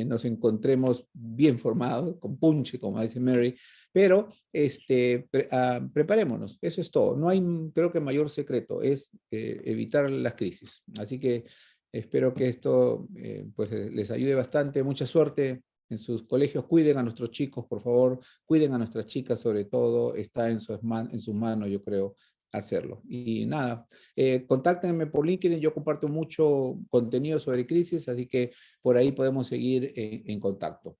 nos encontremos bien formados, con punche, como dice Mary, pero preparémonos, eso es todo. No hay, creo que mayor secreto, es evitar las crisis. Así que espero que esto pues les ayude bastante. Mucha suerte en sus colegios. Cuiden a nuestros chicos, por favor. Cuiden a nuestras chicas, sobre todo. Está en sus manos, yo creo, hacerlo. Y nada, contáctenme por LinkedIn. Yo comparto mucho contenido sobre crisis, así que por ahí podemos seguir en contacto.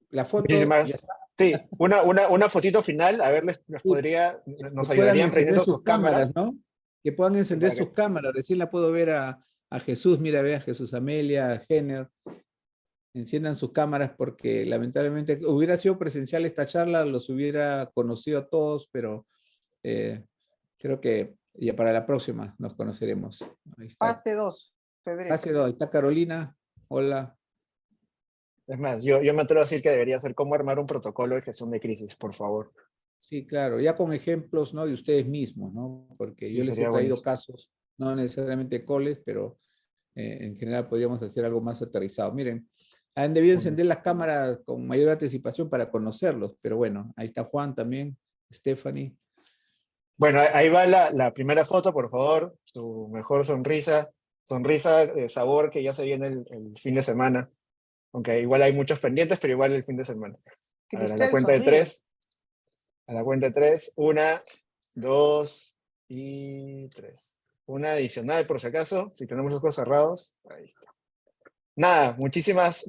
La foto ya está. Sí, una fotito final. A ver, nos ayudarían prendiendo sus cámaras, ¿no? Que puedan encender sus cámaras. Recién la puedo ver a Jesús. Mira, ve a Jesús Amelia, a Jenner. Enciendan sus cámaras porque lamentablemente hubiera sido presencial esta charla, los hubiera conocido a todos, pero creo que ya para la próxima nos conoceremos. Ahí está. Parte 2, febrero. Fase 2, ahí está Carolina. Hola. Es más, yo me atrevo a decir que debería ser cómo armar un protocolo de gestión de crisis, por favor. Sí, claro, ya con ejemplos, ¿no?, de ustedes mismos, ¿no? Porque yo les he traído casos, no necesariamente coles, pero en general podríamos hacer algo más aterrizado. Miren, han debido encender las cámaras con mayor anticipación para conocerlos, pero bueno, ahí está Juan también, Stephanie. Bueno, ahí va la primera foto, por favor, su mejor sonrisa de sabor que ya se viene el fin de semana, aunque igual hay muchos pendientes, pero igual el fin de semana. A ver, a la cuenta de 3, 1, 2 y 3. Una adicional por si acaso, si tenemos los ojos cerrados, ahí está. Nada, muchísimas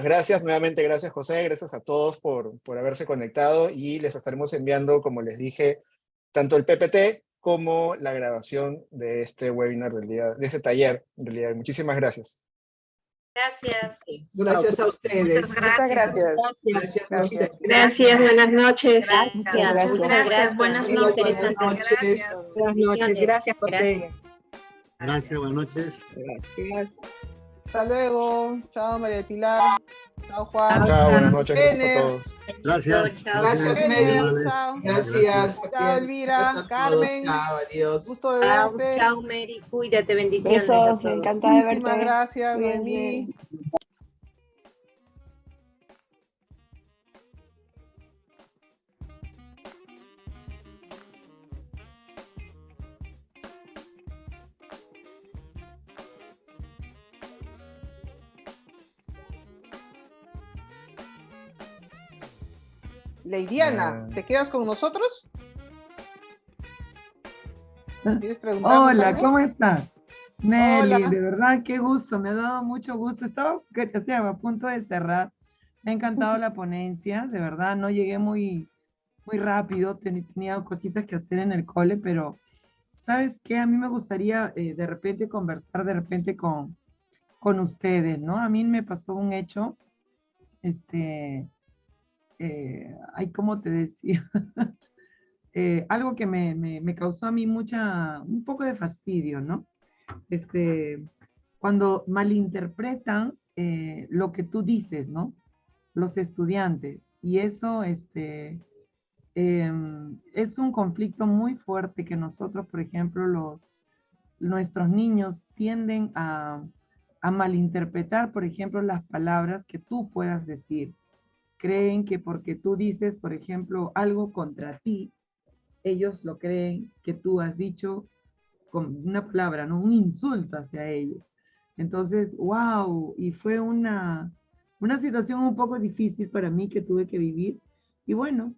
gracias. Nuevamente gracias, José, gracias a todos por haberse conectado y les estaremos enviando, como les dije, tanto el PPT como la grabación de este webinar de este taller. En realidad, muchísimas gracias. Gracias. Gracias a ustedes. Muchas gracias. Gracias a ustedes. Gracias, buenas noches. Gracias. Buenas Buenas noches. noches. Buenas noches. Gracias, José. Gracias, buenas noches. Gracias. Hasta luego. Chao, María del Pilar. Chao, Juan. Chao, buenas noches, gracias a todos. Gracias. Gracias, Mary. Chao. Gracias. Chao, Elvira, Gracias a todos. Carmen. Chao, adiós. Gusto de verte. Chao, Mary. Cuídate, bendiciones. Besos, encantada de verte. Muchísimas gracias, Cuídense. Noemí. Leidiana, ¿te quedas con nosotros? ¿Quieres preguntarnos Hola, algo? ¿cómo estás? Meli, Hola. de verdad, qué gusto, me ha dado mucho gusto. Estaba a punto de cerrar. Me ha encantado la ponencia, de verdad, no llegué muy rápido, tenía cositas que hacer en el cole, pero ¿sabes qué? A mí me gustaría de repente conversar con ustedes, ¿no? A mí me pasó un hecho, ay, ¿cómo te decía? Algo que me causó a mí un poco de fastidio, ¿no? Cuando malinterpretan lo que tú dices, ¿no? Los estudiantes. Y eso, es un conflicto muy fuerte que nosotros, por ejemplo, nuestros niños tienden a malinterpretar, por ejemplo, las palabras que tú puedas decir. Creen que porque tú dices, por ejemplo, algo contra ti, ellos lo creen que tú has dicho con una palabra, ¿no? Un insulto hacia ellos. Entonces, wow, y fue una situación un poco difícil para mí que tuve que vivir. Y bueno,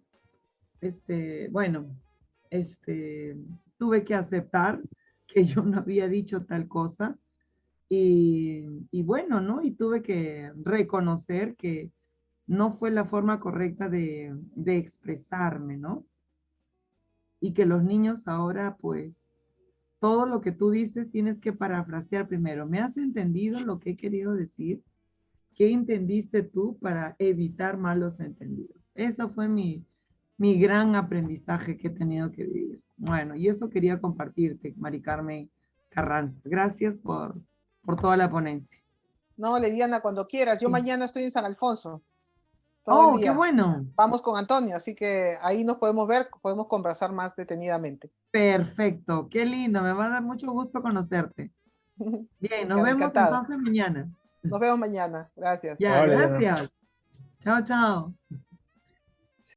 tuve que aceptar que yo no había dicho tal cosa. Y bueno, ¿no? Y tuve que reconocer que no fue la forma correcta de expresarme, ¿no? Y que los niños ahora, pues, todo lo que tú dices tienes que parafrasear primero. ¿Me has entendido lo que he querido decir? ¿Qué entendiste tú para evitar malos entendidos? Eso fue mi gran aprendizaje que he tenido que vivir. Bueno, y eso quería compartirte, Mari Carmen Carranza. Gracias por toda la ponencia. No, Lediana, cuando quieras. Yo Sí. mañana estoy en San Alfonso. Todo el Oh, qué día. bueno. Vamos con Antonio, así que ahí nos podemos ver, podemos conversar más detenidamente. Perfecto, qué lindo. Me va a dar mucho gusto conocerte. Bien, nos vemos Encantado. entonces mañana. Nos vemos mañana. Gracias. Ya, Chao, Liliana. gracias. Chao, chao.